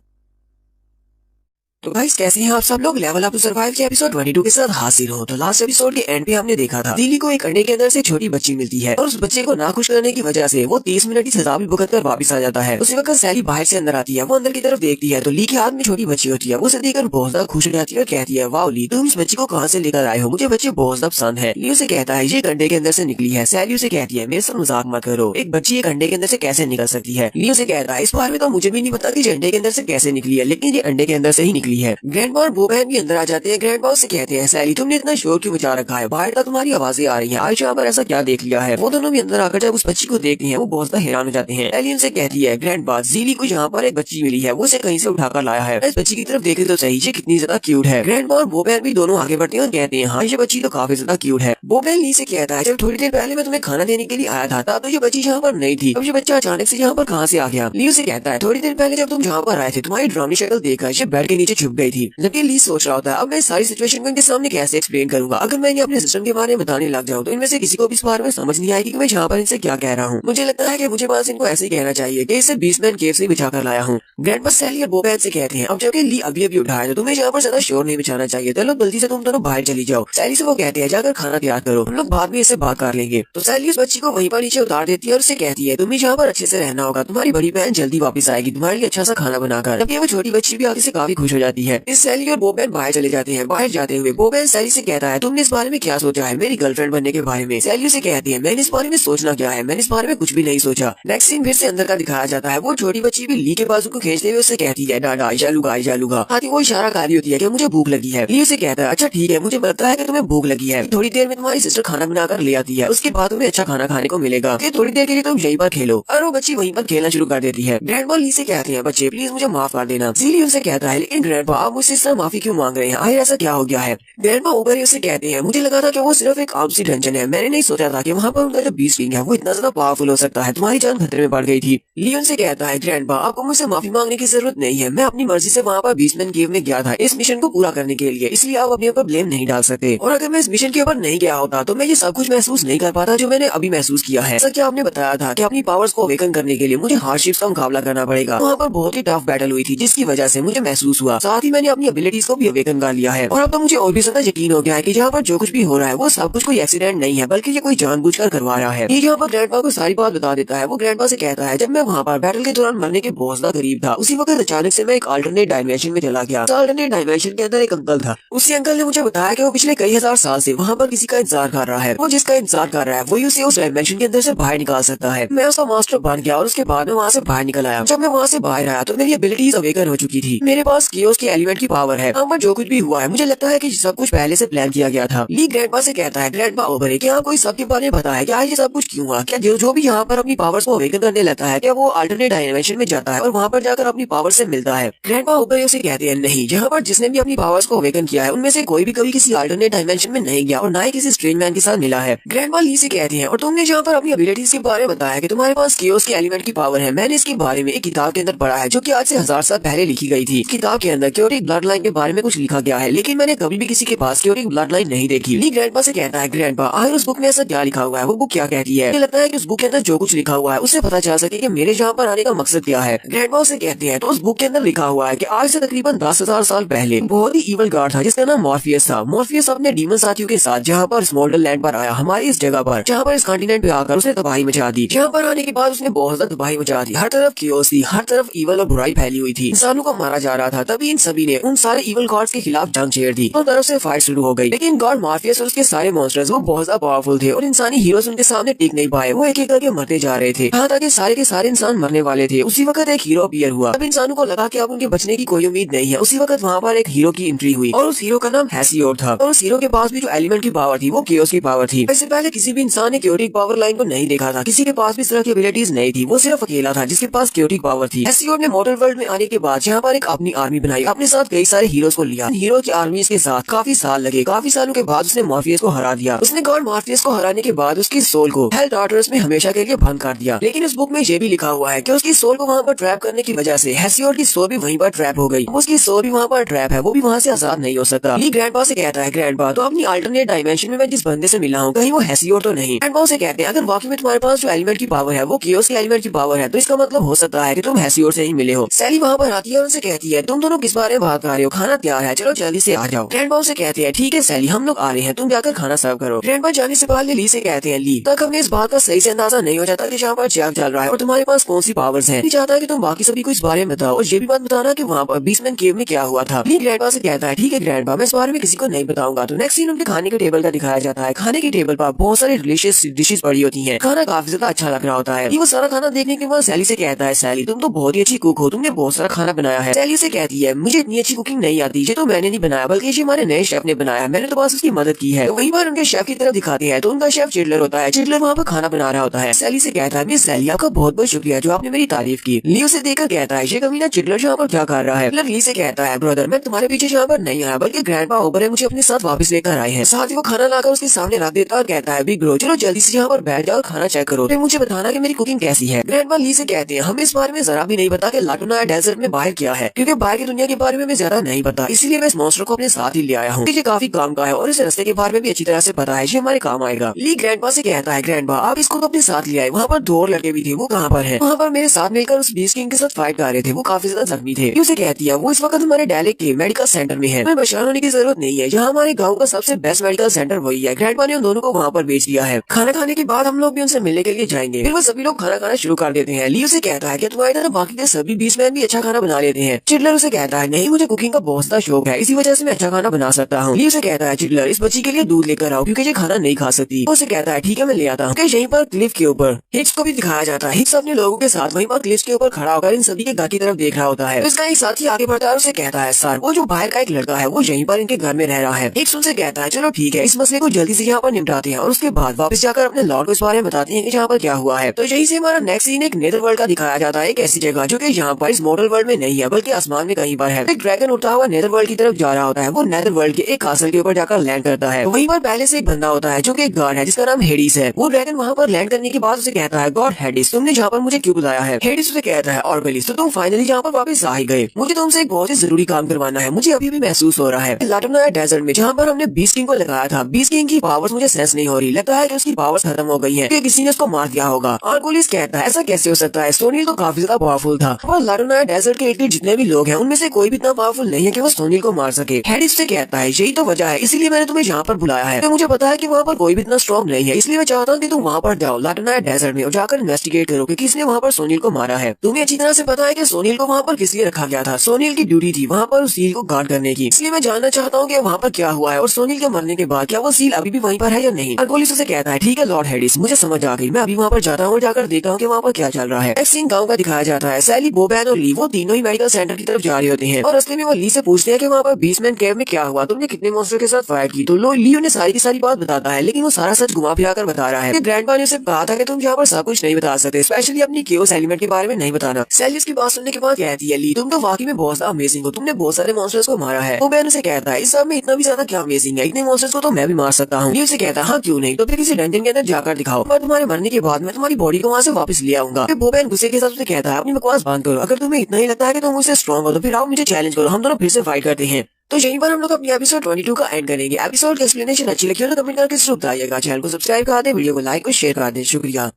तो गाइस कैसे हैं आप सब लोग, लेवल अप टू सर्वाइव के एपिसोड 22 के साथ हाजिर हो। तो लास्ट एपिसोड के एंड पे हमने देखा था दिल्ली को एक अंडे के अंदर से छोटी बच्ची मिलती है और उस बच्चे को नाखुश करने की वजह से वो 30 मिनट की सजा भी भुगत कर वापस आ जाता है। उसी वक्त सैली बाहर से अंदर आती है, वो अंदर की तरफ देखती है तो ली के हाथ में छोटी बच्ची होती है। वो उसे देखकर बहुत ज्यादा खुश हो जाती है और कहती है वाओ ली तुम इस बच्ची को कहाँ से लेकर आए हो, मुझे बच्चे बहुत ज्यादा पसंद है। ली उसे कहता है ये अंडे के अंदर से निकली है। सैली उसे कहती है मेरे साथ मजाक मत करो, एक बच्ची एक अंडे के अंदर से कैसे निकल सकती है। ली उसे कहता है इस बारे में तो मुझे भी नहीं पता कि अंडे के अंदर से कैसे निकली है, लेकिन ये अंडे के अंदर से ही निकली है। ग्रैंडपा वो बहन भी अंदर आ जाते हैं। ग्रैंडपा से कहते हैं सैली तुमने इतना शोर क्यों मचा रखा है, बाहर तक तुम्हारी आवाजें आ रही हैं, आज यहाँ पर ऐसा क्या देख लिया है। वो दोनों भी अंदर आकर जब उस बच्ची को देखते हैं वो बहुत ज्यादा हैरान हो जाते हैं। सैली उनसे कहती है ग्रैंडपा ज़ीली को यहाँ पर एक बच्ची मिली है, वो उसे कहीं से उठाकर लाया है, इस बच्ची की तरफ देखे तो सही ये कितनी ज्यादा क्यूट है। ग्रैंडपा और वो बहन भी दोनों आगे बढ़ते हैं और कहते हैं हाँ ये बच्ची तो काफी ज्यादा क्यूट है। वो बहन ली से कहता है जब थोड़ी देर पहले मैं तुम्हें खाना देने के लिए आया था तब तो ये बच्ची यहाँ पर नहीं थी, अब ये बच्चा अचानक से यहाँ पर कहाँ से आ गया। ली से कहता है थोड़ी देर पहले जब तुम यहाँ पर आए थे तुम्हारी ड्रामी शक्ल देखकर ये बेड के नीचे छुप गई थी। जबकि ली सोच रहा होता है अब मैं सारी सिचुएशन को इनके सामने कैसे एक्सप्लेन करूंगा। अगर मैं इन्हें अपने सिस्टम के बारे में बताने लग जाऊं तो इनमें से किसी को भी इस बारे में समझ नहीं आएगी कि मैं यहाँ पर इनसे क्या कह रहा हूँ। मुझे लगता है कि मुझे बस इनको ऐसे ही कहना चाहिए कि इसे बीस्टमैन केव से बिछा कर लाया हूँ। ग्रैंडपा सैली और बोबैन से कहते हैं अब जबकि ली अभी अभी उठा है तो तुम्हें यहाँ पर ज्यादा शोर नहीं बिछाना चाहिए, चलो जल्दी से तुम दोनों बाहर चली जाओ। सैली से वो कहते हैं जाकर खाना तैयार करो, हम लोग बाद में इसे बात कर लेंगे। तो सैली उस बच्ची को वहीं पर नीचे उतार देती है और उसे कहती है तुम्हें यहाँ पर अच्छे से रहना होगा, तुम्हारी बड़ी बहन जल्दी वापस आएगी तुम्हारे लिए अच्छा सा खाना बनाकर। जबकि वो छोटी बच्ची भी आगे से काफी खुश हो जाती है। इस सैली और बोबैन बाहर चले जाते हैं। बाहर जाते हुए बोबैन सैली से कहता है तुमने इस बारे में क्या सोचा है मेरी गर्लफ्रेंड बनने के बारे में। सैली से कहती है मैंने इस बारे में सोचना क्या है, मैंने इस बारे में कुछ भी नहीं सोचा। नेक्स्ट सीन फिर से अंदर का दिखाया जाता है। वो छोटी बच्ची भी ली के बाजू को खींचते हुए उससे कहती है डाडा आइजा लूगा। हाथी वो इशारा कर रही होती है कि मुझे भूख लगी है। ली उसे कहता है अच्छा ठीक है, मुझे लगता है कि तुम्हें भूख लगी है, थोड़ी देर में तुम्हारी सिस्टर खाना बनाकर ले आती है, उसके बाद तुम्हें अच्छा खाना खाने को मिलेगा, कि थोड़ी देर के लिए तुम यहीं पर खेलो। और वो बच्ची वहीं पर खेलना शुरू कर देती है। ग्रैंडपा ली से कहते हैं बच्चे प्लीज मुझे माफ कर देना। ली उनसे कहता है लेकिन ग्रैंडपा आप मुझसे इस तरह माफी क्यों मांग रहे हैं, आखिर ऐसा क्या हो गया है। ग्रैंडपा ऊपर ही उसे कहते हैं मुझे लगा था कि वो सिर्फ एक आपसी टेंशन है, मैंने नहीं सोचा था कि वहाँ पर उनका जो बीस्ट किंग है वो इतना ज्यादा पावरफुल हो सकता है, तुम्हारी जान खतरे में पड़ गई थी। ली उनसे कहता है ग्रैंडपा आपको मुझसे माफी मांगने की जरूरत नहीं है, मैं अपनी मर्जी से वहाँ पर बीस्टमैन केव में गया था इस मिशन को पूरा करने के लिए, इसलिए आप अपने ऊपर ब्लेम नहीं डाल सकते। और अगर मैं इस मिशन के ऊपर नहीं गया होता तो मैं ये सब कुछ महसूस नहीं कर पाता जो मैंने अभी महसूस किया है। सर क्या आपने बताया था कि अपनी पावर्स को अवेकन करने के लिए मुझे हार्डशिप्स का मुकाबला करना पड़ेगा, वहाँ पर बहुत ही टफ बैटल हुई थी जिसकी वजह से मुझे महसूस हुआ, साथ ही मैंने अपनी एबिलिटीज को भी अवेकन कर लिया है। और अब तो मुझे और भी ज्यादा यकीन हो गया है कि जहाँ पर जो कुछ भी हो रहा है वो सब कुछ कोई एक्सीडेंट नहीं है बल्कि ये कोई जानबूझकर करवा रहा है। ये यहाँ पर ग्रैंडपा को सारी बात बता देता है। वो ग्रैंडपा से कहता है जब मैं वहाँ पर बैटल के दौरान मरने के बहुत ज्यादा करीब था उसी वक्त अचानक से मैं एक अल्टरनेट डायमेंशन में चला गया। अल्टरनेट डायमेंशन के अंदर एक अंकल था, उसी अंकल ने मुझे बताया कि वो पिछले कई हजार साल से वहाँ पर किसी का इंतजार कर रहा है, वो जिसका इंतजार कर रहा है वही उसे उस डायमेंशन के अंदर से बाहर निकाल सकता है। मैं उसका मास्टर बन गया और उसके बाद में वहाँ से बाहर निकल आया। जब मैं वहाँ से बाहर आया तो मेरी एबिलिटीज अवेकन हो चुकी थी, मेरे पास कियोस के एलिमेंट की पावर है। अब जो कुछ भी हुआ है मुझे लगता है कि सब कुछ पहले से प्लान किया गया था। ली ग्रैंडपा से कहता है ग्रैंडपा ओवर है क्या आपको इस सब के बारे में पता है क्या ये सब कुछ क्यों हुआ, क्या जो भी यहाँ पर अपनी पावर्स को अवेकन करने लगता है क्या वो अल्टरनेट डायमेंशन में जाता है और वहाँ पर जाकर अपनी पावर से मिलता है। ग्रैंडपा ओवर उसे कहते हैं नहीं, जहाँ पर जिसने भी अपनी पावर्स को अवेकन किया है उनमें से कोई भी कभी किसी अल्टरनेट डायमेंशन में नहीं गया और ना ही किसी स्ट्रेंज मैन के साथ मिला है। ग्रैंडपा ली से कहते हैं और तुमने जहाँ पर अपनी एबिलिटीज के बारे में बताया कि तुम्हारे पास कियोस के एलिमेंट की पावर है, मैंने इसके बारे में एक किताब के अंदर पढ़ा है जो कि आज से 1000 साल पहले लिखी गई थी। किताब के अंदर क्योरिक ब्लड लाइन के बारे में कुछ लिखा गया है लेकिन मैंने कभी भी किसी के पास क्योरिक ब्लड लाइन नहीं देखी। ली ग्रैंडपा से कहता है ग्रैंडपा आखिर उस बुक में ऐसा क्या लिखा हुआ है, वो बुक क्या कहती है। मुझे लगता है कि उस बुक के अंदर जो कुछ लिखा हुआ है उससे पता चल सके कि मेरे यहाँ पर आने का मकसद क्या है। ग्रैंडपा से कहते हैं तो उस बुक के अंदर लिखा हुआ है कि आज से तकरीबन 10,000 साल पहले बहुत ही इवल गॉड था जिसका नाम मॉर्फियस था। मॉर्फियस अपने डीमन साथियों के साथ जहाँ पर स्मॉल्डर लैंड पर आया, हमारी इस जगह पर जहाँ पर इस कॉन्टिनेंट पे आकर उसने तबाही मचा दी। यहाँ पर आने के बाद उसने बहुत ज्यादा तबाही मचा दी, हर तरफ कियोस थी, हर तरफ इवल और बुराई फैली हुई थी, इंसानों को मारा जा रहा था। तभी इन सभी ने उन सारे इवल गॉड्स के खिलाफ जंग छेड़ दी, दोनों तरफ से फाइट शुरू हो गई। लेकिन गॉड मॉर्फियस और उसके सारे मॉन्स्टर्स वो बहुत ज्यादा पावरफुल थे और इंसानी हीरोज उनके सामने टिक नहीं पाए, वो एक एक करके मरते जा रहे थे, यहाँ तक सारे के सारे इंसान मरने वाले थे। उसी वक्त एक हीरो अपीयर हुआ, अब इंसानों को लगा कि अब उनके बचने की कोई उम्मीद नहीं है। उसी वक्त वहाँ पर एक हीरो की एंट्री हुई और उस हीरो का नाम हेसियोड था और उस हीरो के पास भी जो एलिमेंट की पावर थी वो कियोस की पावर थी। इससे पहले किसी भी इंसान ने क्योरिक पावर लाइन को नहीं देखा था, किसी के पास भी इस तरह की एबिलिटीज नहीं थी, वो सिर्फ अकेला था जिसके पास क्योरिक पावर थी। हेसियोड ने मॉडल वर्ल्ड में आने के बाद यहाँ पर एक अपनी आर्मी बनाई, अपने साथ कई सारे हीरोज को लिया। हीरो की आर्मी के साथ काफी साल लगे, काफी सालों के बाद उसने मॉर्फियस को हरा दिया। उसने गॉड मॉर्फियस को हराने के बाद उसकी सोल को हेल टार्टरस में हमेशा के लिए बंद कर दिया। लेकिन उस बुक में ये भी लिखा हुआ है कि उसकी सोल को वहाँ पर ट्रैप करने की वजह से हेसियोड की सोल भी वहीं पर ट्रैप हो गई। उसकी सोल भी वहाँ पर ट्रैप है, वो भी वहाँ से आजाद नहीं हो सकता। ली ग्रैंडपा से कहता है ग्रैंडपा तो अपनी अल्टरनेट डायमेंशन में मैं जिस बंदे से मिला हूँ कहीं वो हेसियोड तो नहीं। ग्रैंडपा से कहते हैं अगर वाकई में तुम्हारे पास जो एलिमेंट की पावर है वो कियोस के एलिमेंट की पावर है तो इसका मतलब हो सकता है कि तुम हेसियोड से ही मिले हो। सैली वहाँ पर आती है और उनसे कहती है तुम दोनों किस बारे में बात कर रहे हो, खाना तैयार है, चलो जल्दी से आ जाओ। ग्रैंडपा से कहते हैं ठीक है सैली हम लोग आ रहे हैं, तुम जाकर खाना सर्व करो। ग्रैंडपा जाने से पहले ली से कहते हैं ली तक हमें इस बात का सही से अंदाजा नहीं हो जाता कि यहाँ पर क्या चल रहा है और तुम्हारे पास कौन सी पावर्स हैं। ली चाहता है कि तुम बाकी सभी को इस बारे में बताओ और ये भी बात बताना कि वहाँ पर बीस्टमैन केव में क्या हुआ था। ली ग्रैंडपा से कहता है ठीक है ग्रैंडपा मैं इस बारे में किसी को नहीं बताऊंगा। तो नेक्स्ट सीन उनके खाने के टेबल का दिखाया जाता है। खाने की टेबल पर बहुत सारे डिलीशियस डिशेस पड़ी होती हैं, खाना काफी ज्यादा अच्छा लग रहा होता है। वो सारा खाना देखने के बाद सैली से कहता है सैली तुम तो बहुत ही अच्छी कुक हो, तुमने बहुत सारा खाना बनाया है। सैली से कहती है मुझे इतनी अच्छी कुकिंग नहीं आती, ये तो मैंने नहीं बनाया बल्कि ये हमारे नए शेफ ने बनाया, मैंने तो बस उसकी मदद की है। तो वहीं पर उनके शेफ की तरफ दिखाते हैं तो उनका शेफ चिडलर होता है, चिडलर वहाँ पर खाना बना रहा होता है। सैली से कहता है मिस सैली आपका बहुत बहुत शुक्रिया जो आपने मेरी तारीफ की। ली उसे देखकर कहता है ये कमीना चिडलर यहाँ पर क्या कर रहा है। ली से कहता है ब्रदर मैं तुम्हारे पीछे यहाँ पर नहीं आया बल्कि ग्रैंडपा ओवर है मुझे अपने साथ वापस लेकर आए हैं। साथ ही वो खाना लाकर उसके सामने रख देता और कहता है बिग ब्रो चलो जल्दी से यहाँ पर बैठ जाओ खाना चेक करो, फिर मुझे बताना कि मेरी कुकिंग कैसी है। ग्रैंडपा ली से कहते हैं हमें इस बारे में जरा भी नहीं पता कि लाटोना डेजर्ट में बाहर क्या है क्योंकि बाहर की दुनिया के बारे में ज्यादा नहीं पता, इसलिए मैं इस मॉन्स्टर को अपने साथ ही ले आया हूँ। ये काफी काम का है और इस रास्ते के बारे में भी अच्छी तरह से पता है, ये हमारे काम आएगा। ली ग्रैंडपा से कहता है, ग्रैंडपा आप इसको तो अपने साथ ले आए, वहाँ पर 2 और लड़के भी थे, वो कहाँ पर है? वहाँ पर मेरे साथ मिलकर उस बीस्ट किंग के साथ फाइट कर रहे थे, वो काफी ज्यादा जख्मी थे। उसे कहती है वो इस वक्त हमारे डेली के मेडिकल सेंटर में है, परेशान होने की जरूरत नहीं है, जहाँ हमारे गाँव का सबसे बेस्ट मेडिकल सेंटर वही है। ग्रैंडपा ने उन दोनों को वहाँ पर भेज दिया है। खाना खाने के बाद हम लोग भी उनसे मिलने के लिए जाएंगे। फिर वो सभी लोग खाना खाना शुरू कर देते हैं। ली उसे कहता है कि तुम्हारी तरह बाकी के सभी बीस्टमैन भी अच्छा खाना बना लेते हैं। चिडलर उसे कहता है नहीं, मुझे कुकिंग का बहुत ज्यादा शौक है, इसी वजह से मैं अच्छा खाना बना सकता हूँ। ली उसे कहता है चिडलर इस बच्ची के लिए दूध लेकर आओ क्योंकि ये खाना नहीं खा सकती। उसे कहता है ठीक है मैं ले आता हूँ। यहीं पर क्लिफ के ऊपर हिक्स को भी दिखाया जाता है। हिक्स अपने लोगों के साथ वहीं पर क्लिफ के ऊपर खड़ा होकर इन सभी के घर की तरफ देख रहा होता है। इसका एक साथी आगे बढ़ता है और उसे कहता है सर वो जो बाहर का एक लड़का है वो यहीं पर इनके घर में रह रहा है। हिक्स उनसे कहता है चलो ठीक है, इस मसले को जल्दी से यहाँ पर निपटाते हैं और उसके बाद वापस जाकर अपने लॉर्ड को इस बारे में बताते हैं कि यहाँ पर क्या हुआ है। तो यहीं से हमारा नेक्स्ट सीन एक नेदर वर्ल्ड का दिखाया जाता है, एक ऐसी जगह जो कि यहाँ पर इस मॉडल वर्ल्ड में नहीं है बल्कि आसमान में कहीं पर है। एक ड्रैगन उड़ता हुआ नेदर वर्ल्ड की तरफ जा रहा होता है। वो नेदर वर्ल्ड के एक कासल के ऊपर जाकर लैंड करता है। वहीं पर पहले से एक बंदा होता है जो कि एक गार्ड है जिसका नाम हेडिस है। वो ड्रैगन वहाँ पर लैंड करने के बाद उसे कहता है गॉड हेडिस तुमने यहाँ पर मुझे क्यों बुलाया है? हेडिस उसे कहता है ऑर्बेलिस तो तुम फाइनली यहाँ पर वापस आ ही गए, मुझे तुमसे एक बहुत ही जरूरी काम करवाना है। मुझे अभी भी महसूस हो रहा है लाटोनाया डेजर्ट में जहाँ पर हमने बीस्ट किंग को लगाया था, बीस्ट किंग की पावर्स मुझे सेंस नहीं हो रही, लगता है कि उसकी पावर्स खत्म हो गई है, कि किसी ने उसको मार दिया होगा। आर्गोलिस कहता है ऐसा कैसे हो सकता है, सोनील तो काफी ज्यादा पावरफुल था और लाटोनाया डेजर्ट के इर्द जितने भी लोग हैं उनमें से कोई भी इतना पावरफुल नहीं है कि वो सोनील को मार सके। हेडिस से कहता है यही तो वजह है, इसीलिए मैंने तुम्हें यहाँ पर बुलाया है। तो मुझे पता है कि वहाँ पर कोई भी इतना स्ट्रॉन्ग नहीं है, इसलिए मैं चाहता हूँ कि तुम वहाँ पर जाओ लाटोनाया डेजर्ट में और जाकर इन्वेस्टिगेट करो कि किसने वहाँ पर सोनील को मारा है। तुम्हें अच्छी तरह से पता है कि सोनील को वहाँ पर किस लिए रखा गया था। सोनील की ड्यूटी थी वहाँ पर उस सील को गार्ड करने की, इसलिए मैं जानना चाहता हूँ कि वहाँ पर क्या हुआ है और सोनील के मरने के बाद क्या वो सील अभी भी वहीं पर है या नहीं। आर्गोलिस उसे कहता है ठीक है लॉर्ड हेडिस मुझे समझ आ गई, मैं अभी वहाँ पर जाता हूँ और जाकर देखता हूँ कि वहाँ पर क्या चल रहा है। एक सीन गाँव का दिखाया जाता है। सैली, बोबैन और ली वो तीनों ही मेडिकल सेंटर की तरफ जा रहे होते हैं और रास्ते में वो ली से पूछते हैं कि वहाँ पर बीस्टमैन केव में क्या हुआ, तुमने कितने मॉन्स्टर के साथ फाइट की। तो ली उन्हें सारी की सारी बात बताता है, लेकिन वो सारा सच घुमा फिरा कर बता रहा है। ग्रैंडपा ने उसे कहा था कि तुम यहाँ पर सब कुछ नहीं बता सकते, स्पेशली अपनी केओस एलिमेंट के बारे में नहीं बताना। सैली उसकी बात सुनने के बाद कहती है ली तुम तो वाकई में बहुत ज्यादा अमेजिंग हो, तुमने बहुत सारे मॉन्स्टर्स को मारा है। बोबैन उसे कहता है इस सब में इतना भी ज्यादा क्या अमेजिंग है, इतने मॉन्स्टर्स को तो मैं भी मार सकता हूँ। ली उसे कहता है हाँ क्यों नहीं, तो फिर किसी डंजन के अंदर जाकर दिखाओ, पर तुम्हारे मरने के बाद मैं तुम्हारी बॉडी को वहाँ से वापस ले आऊंगा। फिर बोबैन गुस्से के साथ उसे कहता है अपनी बकवास बंद करो, अगर तुम्हें इतना ही लगता है कि तुम मुझसे स्ट्रॉन्ग हो तो फिर आओ मुझे चैलेंज करो, हम दोनों फिर से फाइट करते हैं। तो यहीं पर हम लोग अपनी एपिसोड 22 का एंड करेंगे। एपिसोड की एक्सप्लेनेशन अच्छी लगी हो तो कमेंट करके जरूर बताइएगा। चैनल को सब्सक्राइब कर दें, वीडियो को लाइक और शेयर कर दें। शुक्रिया।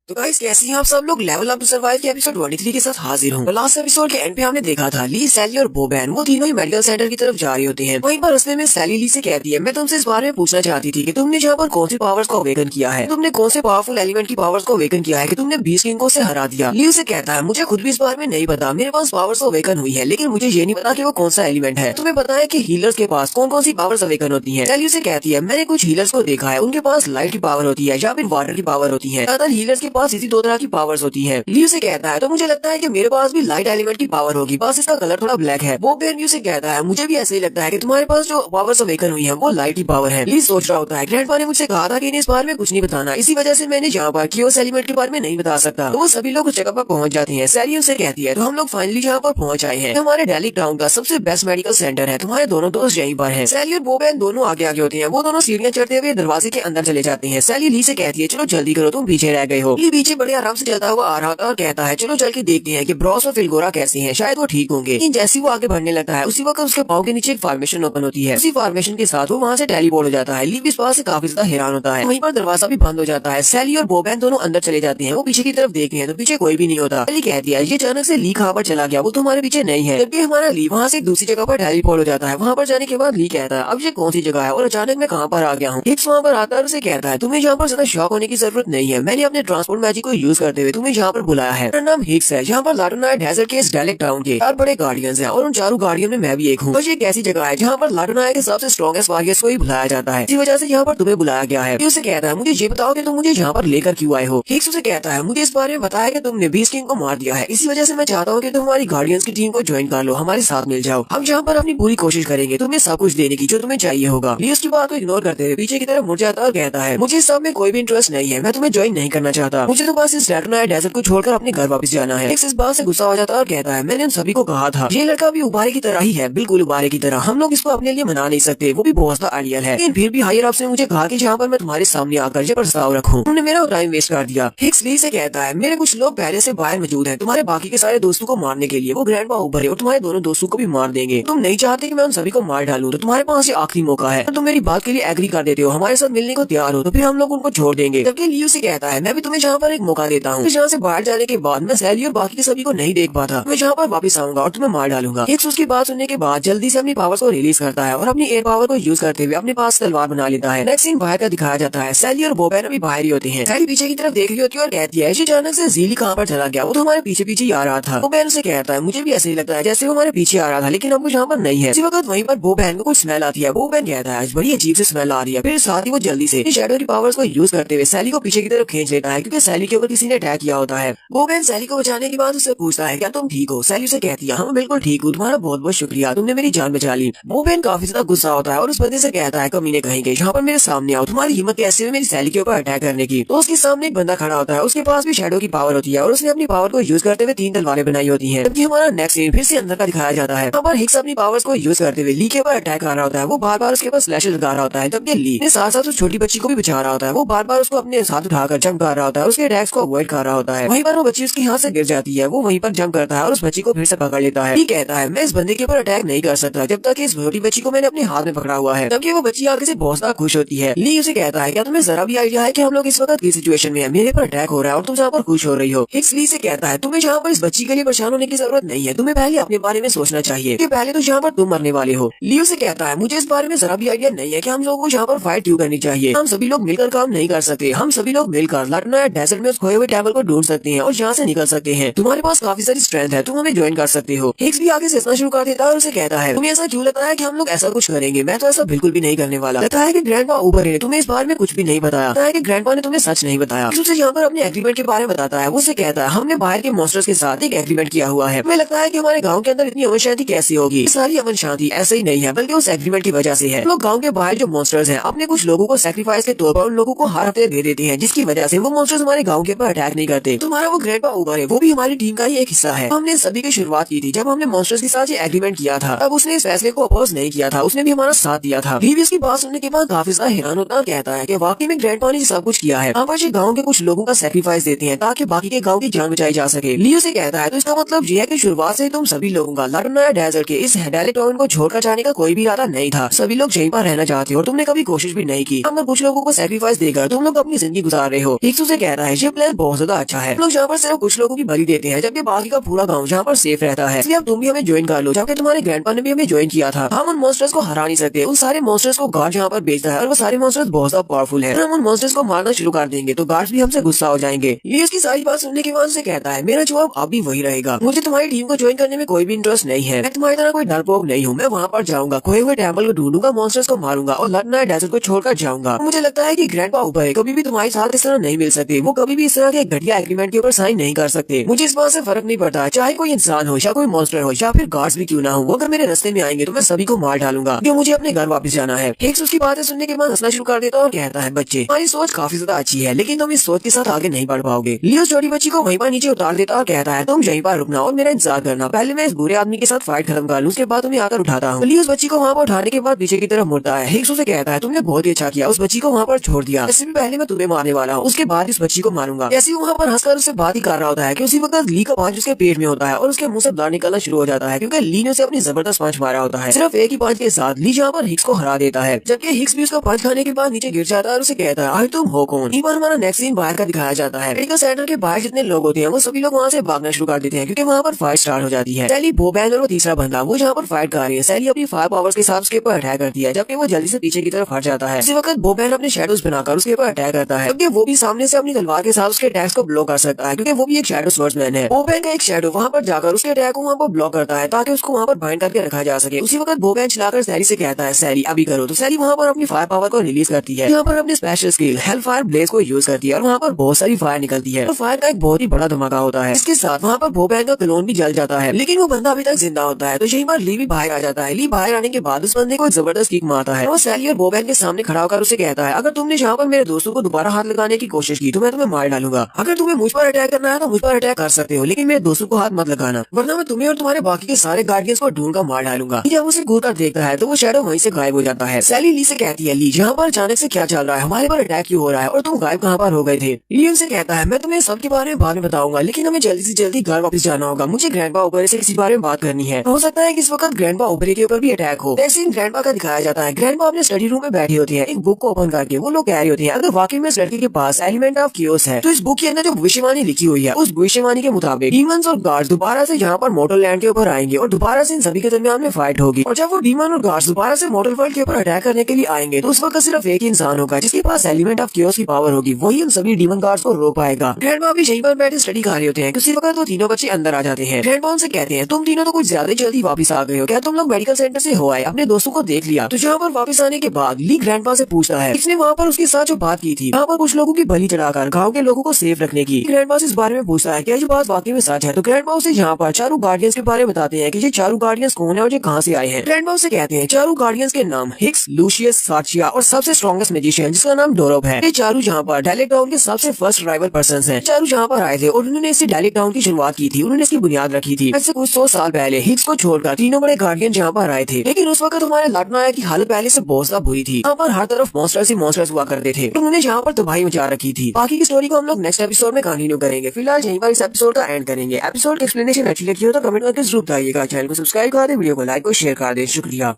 तो गाइस कैसे हैं आप सब लोग? लेवल अप टू सर्वाइव के एपिसोड 23 के साथ हाजिर हूँ। तो लास्ट एपिसोड के एंड पे हमने देखा था ली, सैली और बोबैन वो तीनों ही मेडिकल सेंटर की तरफ जा रहे होते हैं। वहीं पर रास्ते में सैली ली से कहती है मैं तुमसे इस बारे में पूछना चाहती थी कि तुमने यहाँ पर कौन सी पावर्स को अवेकन किया है, तुमने कौन से पावरफुल एलिमेंट की पावर्स को अवेकन किया है कि तुमने बीस्ट किंग को से हरा दिया। ली उसे कहता है मुझे खुद भी इस बारे में नहीं पता, मेरे पास पावर्स अवेकन हुई है लेकिन मुझे ये नहीं पता कि वो कौन सा एलिमेंट है। तुम्हें पता है कि हीलर्स के पास कौन कौन सी पावर्स अवेकन होती है? सैली उसे कहती है मैंने कुछ हीलर्स को देखा है, उनके पास लाइट की पावर होती है या फिर वाटर की पावर होती है। ज्यादातर हीलर्स के पास इसी 2 तरह की पावर्स होती है। ली उसे कहता है तो मुझे लगता है कि मेरे पास भी लाइट एलिमेंट की पावर होगी, बस इसका कलर थोड़ा ब्लैक है। बोबैन उसे कहता है मुझे भी ऐसे ही लगता है कि तुम्हारे पास जो पावर्स अवेकन हुई है वो लाइट की पावर है। ली सोच रहा होता है ग्रैंडपा ने मुझसे कहा था कि इन्हें इस बारे में कुछ नहीं बताना, इसी वजह से मैंने यहाँ पर कियोस एलिमेंट के बारे में नहीं बता सकता। तो वो सभी लोग उस जगह पर पहुंच जाते हैं। सैली उसे कहती है तो हम लोग फाइनली यहाँ पर पहुंच आए हैं, हमारे डेली टाउन का सबसे बेस्ट मेडिकल सेंटर है, तुम्हारे दोनों दोस्त यहीं पर हैं। सैली और बोबैन दोनों आगे आगे होते हैं, वो दोनों सीढ़ियां चढ़ते हुए दरवाजे के अंदर चले जाते हैं। सैली ली से कहती है चलो जल्दी करो तुम पीछे रह गए हो। ली पीछे बड़े आराम से चलता हुआ आ रहा था और कहता है चलो चल के देखते हैं कि ब्रॉस और फिलगोरा कैसे हैं, शायद वो ठीक होंगे। लेकिन जैसे वो आगे बढ़ने लगता है उसी वक्त उसके पाँव के नीचे एक फॉर्मेशन ओपन होती है। उसी फॉर्मेशन के साथ वो वहाँ से टेलीपोर्ट हो जाता है। ली इस बात से काफी ज्यादा हैरान होता है। वहीं पर दरवाजा भी बंद हो जाता है। सैली और बोबैन दोनों अंदर चले जाते हैं। वो पीछे की तरफ देखते हैं तो पीछे कोई भी नहीं होता। सैली कहती है ये अचानक से ली कहाँ पर चला गया, वो तो हमारे पीछे नहीं है। जबकि हमारा ली वहाँ से दूसरी जगह पर टेलीपोर्ट हो जाता है। वहाँ पर जाने के बाद ली कहता है अब ये कौन सी जगह है और अचानक मैं कहाँ पर आ गया हूँ। हिक्स वहाँ पर आता है और उसे कहता है तुम्हें यहाँ पर ज्यादा शॉक होने की जरूरत नहीं है, मैंने अपने ट्रांसपोर्ट मैजिक को यूज करते हुए तुम्हें यहाँ पर बुलाया है। मेरा नाम हिक्स है। यहाँ पर लाटोनाया डेजर्ट के इस डेलिक टाउन के 4 बड़े गार्डियंस हैं और उन 4 गार्डियन में मैं भी एक हूँ। ये एक ऐसी जगह है जहाँ पर लाटोनाया के सबसे स्ट्रॉन्गेस्ट वॉरियर्स को ही बुलाया जाता है, इसी वजह से यहाँ पर तुम्हें बुलाया गया है। उसे कहता है मुझे ये बताओ कि तुम मुझे यहाँ पर लेकर क्यों आए हो। हिक्स उसे कहता है मुझे इस बारे में बताया कि तुमने बीस्ट किंग को मार दिया है, इसी वजह से मैं चाहता हूँ कि तुम हमारी गार्डियंस की टीम को ज्वाइन कर लो, हमारे साथ मिल जाओ। हम यहाँ पर अपनी पूरी कोशिश करेंगे तुम्हें सब कुछ देने की जो तुम्हें चाहिए होगा। ली उसकी बात को इग्नोर करते हुए पीछे की तरफ मुड़ जाता और कहता है मुझे इस सब में कोई भी इंटरेस्ट नहीं है, मैं तुम्हें ज्वाइन नहीं करना चाहता। सकता, मुझे तो बस इस लैटरनाइट डेजर्ट को छोड़कर अपने घर वापस जाना है। हिक्स इस बात से गुस्सा हो जाता है और कहता है मैंने उन सभी को कहा था ये लड़का भी उबारे की तरह ही है, बिल्कुल उबारे की तरह। हम लोग इसको अपने लिए मना नहीं सकते, वो भी बहुत ज्यादा आइडियल है। लेकिन फिर भी हायर अप ने मुझे कहा कि जहाँ पर मैं तुम्हारे सामने आकर ये प्रस्ताव रखूं, उन्होंने मेरा टाइम वेस्ट कर दिया। हिक्स ली से कहता है मेरे कुछ लोग पहले से बाहर मौजूद हैं तुम्हारे बाकी के सारे दोस्तों को मारने के लिए। वो ग्रैंडपा ऊपर है और तुम्हारे दोनों दोस्तों को भी मार देंगे। तुम नहीं चाहते कि मैं उन सभी को मार डालूं, तो तुम्हारे पास ये आखिरी मौका है। तुम मेरी बात के लिए एग्री कर देते हो, हमारे साथ मिलने को तैयार हो, तो फिर हम लोग उनको छोड़ देंगे। जबकि लियो से कहता है मैं भी तुम्हें जहाँ पर एक मौका देता हूँ, जहाँ से बाहर जाने के बाद मैं सैली और बाकी के सभी को नहीं देख पाता, मैं जहाँ पर वापस आऊंगा और तुम्हें मार डालूंगा। हिक्स उसकी बात सुनने के बाद जल्दी से अपनी पावर्स को रिलीज करता है और अपनी एयर पावर को यूज करते हुए अपने पास तलवार बना लेता है। नेक्स्ट सीन बाहर का दिखाया जाता है। सैली और बोबैन अभी बाहर ही होते हैं। सैली पीछे की तरफ देख रही होती है और कहती है अचानक से ज़ीली कहाँ पर चला गया, वो तो हमारे पीछे पीछे ही आ रहा था। बोबैन से कहता है मुझे भी ऐसे ही लगता है जैसे वो हमारे पीछे आ रहा था, लेकिन अब वो यहाँ पर नहीं है। इसी वक्त वहीं पर बोबैन को कुछ स्मेल आती है। बोबैन कहता है बड़ी अजीब से स्मेल आ रही है। फिर साथ ही वो जल्दी से शैडो की पावर्स को यूज करते हुए सैली को पीछे की तरफ खींच लेता है, क्योंकि सैली के ऊपर किसी ने अटैक किया होता है। बोबैन सैली को बचाने के बाद उससे पूछता है क्या तुम ठीक हो। सैली उसे कहती है हाँ बिल्कुल ठीक हूँ, तुम्हारा बहुत बहुत शुक्रिया, तुमने मेरी जान बचा ली। बोबैन काफी ज्यादा गुस्सा होता है और उस बंदे से कहता है कमीने कहेंगे यहाँ पर मेरे सामने आओ, तुम्हारी हिम्मत कैसे है मेरी सैली के ऊपर अटैक करने की। तो उसके सामने एक बंदा खड़ा होता है, उसके पास भी शैडो की पावर होती है और उसने अपनी पावर को यूज करते हुए 3 तलवारें बनाई होती है। जबकि हमारा नेक्स्ट सीन फिर से अंदर का दिखाया जाता है। यहाँ पर हिक्स अपनी पावर्स को यूज करते हुए ली के ऊपर अटैक कर रहा होता है। वो बार बार उसके ऊपर स्लैशेस लगा रहा होता है, जबकि ली ने साथ साथ उस छोटी बच्ची को भी बचा रहा होता है। वो बार बार उसको अपने साथ उठाकर जंप कर रहा होता है, उसके अटैक्स को अवॉइड कर रहा होता है। वहीं पर वो बच्ची उसके हाथ से गिर जाती है, वो वहीं पर जंप करता है और उस बच्ची को फिर से पकड़ लेता है। ली कहता है मैं इस बंदे के ऊपर अटैक नहीं कर सकता जब तक इस छोटी बच्ची को मैंने अपने हाथ में पकड़ा हुआ है। जबकि वो बच्ची आगे से बहुत ज्यादा खुश होती है। ली उसे कहता है क्या तुम्हें जरा भी आइडिया है कि हम लोग इस वक्त किस सिचुएशन में है, मेरे पर अटैक हो रहा है और तुम जहाँ पर खुश हो रही हो। हिक्स ली से कहता है तुम्हें जहाँ पर इस बच्ची के लिए परेशान होने की जरूरत नहीं है, तुम्हें पहले अपने बारे में सोचना चाहिए कि पहले तो जहाँ पर तुम मरने वाले हो। लियो से कहता है मुझे इस बारे में जरा भी आइडिया नहीं है कि हम लोगों को यहाँ पर फाइट क्यों करनी चाहिए। हम सभी लोग मिलकर काम नहीं कर सकते, हम सभी लोग मिलकर लैटरनाइट डेजर्ट में उस खोए हुए टेबल को ढूंढ सकते हैं और यहाँ से निकल सकते हैं। तुम्हारे पास काफी सारी स्ट्रेंथ है, तुम हमें ज्वाइन कर सकते हो। हिक्स भी आगे से हंसना शुरू कर देता है और उसे कहता है तुम्हें ऐसा क्यों लगता है कि हम लोग ऐसा कुछ करेंगे, मैं तो ऐसा बिल्कुल भी नहीं करने वाला। लगता है कि ग्रैंडपा ऊपर है, तुम्हें इस बारे में कुछ भी नहीं बताया। लगता है कि ग्रैंडपा ने तुम्हें सच नहीं बताया। उसे यहाँ पर अपने एग्रीमेंट के बारे में बताता है। वो उसे कहता है हमने बाहर के मॉन्स्टर्स के साथ एक एग्रीमेंट किया हुआ है। हमें लगता है कि हमारे गाँव के अंदर इतनी अमन शांति कैसी होगी। सारी अमन शांति ऐसे ही नहीं है, बल्कि उस एग्रीमेंट की वजह से है। लोग गाँव के बाहर जो मॉन्स्टर्स हैं अपने कुछ लोगों को सैक्रिफाइस के तौर पर उन लोगों को हर हफ्ते दे देते हैं, जिसकी वजह से वो मॉन्स्टर्स हमारे गाँव के ऊपर अटैक नहीं करते। तुम्हारा वो ग्रैंडपा ऊपर है, वो भी हमारी टीम का ही एक हिस्सा है। हमने सभी की शुरुआत की थी जब हमने मॉन्स्टर्स के साथ ये एग्रीमेंट किया था, तब उसने इस फैसले को अपोज नहीं किया था, उसने भी हमारा साथ दिया था। लीवियस की बात सुनने के बाद काफी ज्यादा हैरान होता है, कहता है कि वाकई में ग्रैंडपा ने सब कुछ किया है। यहाँ पर गाँव के कुछ लोगों का सैक्रिफाइस देते हैं ताकि बाकी के गाँव की जान बचाई जा सके। लियो से कहता है तो इसका मतलब ये है कि शुरुआत से तुम सभी लोगों का लैटरनाइट डेजर्ट के इस हेडेले टाउन को छोड़कर जाने का कोई भी इरादा नहीं था। सभी लोग यहीं पर रहना चाहते हो और तुमने कभी कोशिश भी नहीं की। हम कुछ लोगों को सैक्रिफाइस देकर तुम लोग अपनी जिंदगी गुजार रहे हो। हिक्स उसे कहता है ये प्लान बहुत ज्यादा अच्छा है। लोग यहाँ पर सिर्फ कुछ लोगों की बलि देते हैं, जबकि बाकी का पूरा गाँव यहाँ पर सेफ रहता है। इसलिए अब तुम भी हमें ज्वाइन कर लो, जबकि तुम्हारे ग्रैंडपा ने भी हमें ज्वाइन किया था। हम उन मॉन्स्टर्स को हरा नहीं सकते। उन सारे मॉन्स्टर्स को गार्ड यहाँ पर बेचता है और वो सारे मॉन्स्टर्स बहुत ज्यादा पावरफुल है। हम उन मॉन्स्टर्स को मारना शुरू कर देंगे तो गार्ड्स भी हमसे गुस्सा हो जाएंगे। ये इसकी सारी बात सुनने के बाद उसे कहता है मेरा जवाब अब भी वही रहेगा, मुझे तुम्हारी टीम को ज्वाइन करने में कोई भी इंटरेस्ट नहीं है। मैं तुम्हारी तरह कोई डरपोक नहीं हूँ। मैं वहाँ पर जाऊंगा, खोए हुए टेम्पल को ढूंढूंगा, मॉन्स्टर्स को मारूंगा और लैटरनाइट डेजर्ट को छोड़कर जाऊंगा। मुझे लगता है कि ग्रैंडपा ऊपर है, कभी भी तुम्हारे साथ इस तरह नहीं मिल सकते। वो कभी भी इस तरह के घटिया एग्रीमेंट के ऊपर साइन नहीं कर सकते। मुझे इस बात से फर्क नहीं पड़ता चाहे कोई इंसान हो या कोई मॉन्स्टर हो या फिर गार्ड्स भी क्यों ना हो, वो अगर मेरे रास्ते में आएंगे तो मैं सभी को मार डालूंगा, क्यों मुझे अपने घर वापस जाना है। हिक्स उसकी बातें सुनने के बाद हंसना शुरू कर देता और कहता है बच्चे हमारी सोच काफी ज्यादा अच्छी है, लेकिन तुम इस सोच के साथ आगे नहीं बढ़ पाओगे। लियो छोटी बच्ची को वहीं पर नीचे उतार देता और कहता है तुम यहीं पर रुकना और मेरा इंतजार करना, पहले मैं इस बुरे आदमी के साथ फाइट खत्म कर लूं, उसके बाद तुम्हें आकर उठाता हूँ। लियो उस बच्ची को वहाँ पर उठाने के बाद पीछे की तरफ मुड़ता है। हिक्स उसे कहता है तुमने बहुत ही अच्छा किया, उस बच्ची को वहाँ पर छोड़ दिया। इससे भी पहले मैं तुम्हें मारने वाला हूँ, उसके बाद इस बच्ची को मारूंगा। ऐसे वहाँ पर हंसकर उससे बात ही कर रहा होता है कि उसी वक्त ली का पांच उसके पेट में होता है और उसके मुंह से ब्लड निकलना शुरू हो जाता है, क्योंकि ली ने उसे अपनी जबरदस्त पंच मारा होता है। सिर्फ एक ही पंच के साथ ली यहाँ पर हिक्स को हरा देता है, जबकि हिक्स भी उसका पंच खाने के बाद नीचे गिर जाता है और उसे कहता है आखिर तुम हो कौन। इस बार हमारा नेक्स्ट सीन बाहर का दिखाया जाता है। मेडिकल सेंटर के बाहर जितने लोग होते हैं वो सभी लोग वहाँ से भागना शुरू कर देते हैं, क्योंकि वहाँ पर फाइट स्टार्ट हो जाती है। सैली, बोबैन और वो तीसरा बंदा वो जहाँ पर फाइट कर रही है। सैली अपनी फायर पावर्स के साथ उसके ऊपर अटैक करती है, जबकि वो जल्दी से पीछे की तरफ हट जाता है। इसी वक्त बोबैन अपने शैडोज बनाकर उसके ऊपर अटैक करता है, जबकि वो भी सामने से अपनी तलवार के साथ उसके अटैक्स को ब्लॉक कर सकता है, क्योंकि वो भी एक शैडो स्वॉर्ड्समैन है। बोबैन का एक शैडो वहाँ पर जाकर उसके अटैक को वहाँ पर ब्लॉक करता है ताकि उसको वहाँ पर बाइंड करके रखा जा सके। उसी वक्त बोबैन चलाकर सैली से कहता है सैली अभी करो, तो सैली वहाँ पर अपनी फायर पावर को रिलीज करती है। यहाँ पर अपनी special skill hell fire blaze को यूज करती है और वहाँ पर बहुत सारी फायर निकलती है और फायर का एक बहुत ही बड़ा धमाका होता है। इसके साथ वहाँ पर बोबैन का क्लोन भी जल जाता है, लेकिन वो बंदा अभी तक जिंदा होता है। तो यही बार ली भी बाहर आ जाता है। ली बाहर आने के बाद उस बंदे को एक जबरदस्त किक मारता है। वो सैली और बोबैन के सामने खड़ा होकर उसे कहता है अगर तुमने यहाँ पर मेरे दोस्तों को दोबारा हाथ लगाने की कोशिश की तो मैं मैं तुम्हें मार डालूंगा। अगर तुम्हें मुझ पर अटैक करना है तो मुझ पर अटैक कर सकते हो, लेकिन मेरे दोस्तों को हाथ मत लगाना, वरना मैं तुम्हें और तुम्हारे बाकी के सारे गार्डियंस को ढूंढ कर मार डालूंगा। जब उसे घूर कर देखता है तो वो शैडो वहीं से गायब हो जाता है। सैली ली से कहती है, ली यहाँ पर अचानक से क्या चल रहा है, हमारे पर अटैक क्यों हो रहा है और तुम गायब कहाँ पर हो गए थे। ली उनसे कहता है, मैं तुम्हें सबके बारे में बाद में बताऊंगा, लेकिन हमें जल्दी से जल्दी घर वापस जाना होगा। मुझे ग्रैंडपा ओबरे से किसी बारे में बात करनी है। हो सकता है कि इस वक्त ग्रैंडपा ओबरे के ऊपर भी अटैक हो। नेक्स्ट सीन ग्रैंडपा का दिखाया जाता है। ग्रैंडपा अपने स्टडी रूम में बैठी होती है, एक बुक को ओपन करके। वो लोग कह रहे होते हैं अगर वाकई में इस लड़के के पास एलिमेंट ऑफ कियोस है तो इस बुक के अंदर जो भविष्यवाणी लिखी हुई है उस भविष्यवाणी के मुताबिक डीमंस और गार्ड्स दोबारा से यहाँ पर मॉर्टल लैंड के ऊपर आएंगे और दोबारा से इन सभी के दरमियान में फाइट होगी। और जब वो डीमन और गार्ड्स दोबारा से मॉर्टल वर्ल्ड के ऊपर अटैक करने के लिए आएंगे तो उस वक्त सिर्फ एक ही इंसान होगा जिसके पास एलिमेंट ऑफ कियोस की पावर होगी, वही उन सभी डीमन गार्ड्स को रोक पाएगा। ग्रैंडपा भी यहीं पर बैठे स्टडी कर रहे होते हैं। उसी वक्त वो तीनों बच्चे अंदर आ जाते हैं। ग्रैंडपा उनसे कहते हैं, तुम तीनों तो कुछ ज्यादा जल्दी वापस आ गए हो, क्या तुम लोग मेडिकल सेंटर से हो आए, अपने दोस्तों को देख लिया। तो यहाँ पर वापस आने के बाद ली ग्रैंडपा से पूछता है इसने वहाँ पर उसके साथ जो बात की थी, वहाँ पर कुछ लोगों की बलि चढ़ाकर गाँव के लोगों को सेफ रखने की। ग्रैंडपा से इस बारे में पूछता है क्या ये बात वाकई में सच है। तो ग्रैंडपा उसे यहाँ पर चारों गार्डियंस के बारे में बताते हैं कि ये चारों गार्डियंस कौन है और ये कहाँ से आए हैं। ग्रैंडपा उसे कहते हैं चारों गार्डियंस के नाम हिक्स, लूशियस, सार्चिया और सबसे स्ट्रॉन्गेस्ट मैजिशियन जिसका नाम डोरब है। ये चारों यहाँ पर डायलेक्ट टाउन के सबसे फर्स्ट राइवल पर्सन हैं। चारों यहाँ पर आए थे और उन्होंने इसी डायलेक्ट टाउन की शुरुआत की थी, उन्होंने इसकी बुनियाद रखी थी। ऐसे कुछ 100 साल पहले हिक्स को छोड़कर तीनों बड़े गार्डियन यहाँ पर आए थे, लेकिन उस वक्त हमारे लटनाया की हालत पहले से बहुत ज्यादा बुरी थी। यहाँ पर हर तरफ मॉन्स्टर्स ही मॉन्स्टर्स हुआ करते थे, उन्होंने यहाँ पर तबाही मचा रखी थी। बाकी की स्टोरी को हम लोग नेक्स्ट एपिसोड में कंटिन्यू करेंगे। फिलहाल यहीं पर इस एपिसोड का एंड करेंगे। एपिसोड की एक्सप्लेनेशन अच्छी लगी हो तो कमेंट करके जरूर बताइएगा। चैनल को सब्सक्राइब कर दे, वीडियो को लाइक और शेयर कर दे। शुक्रिया।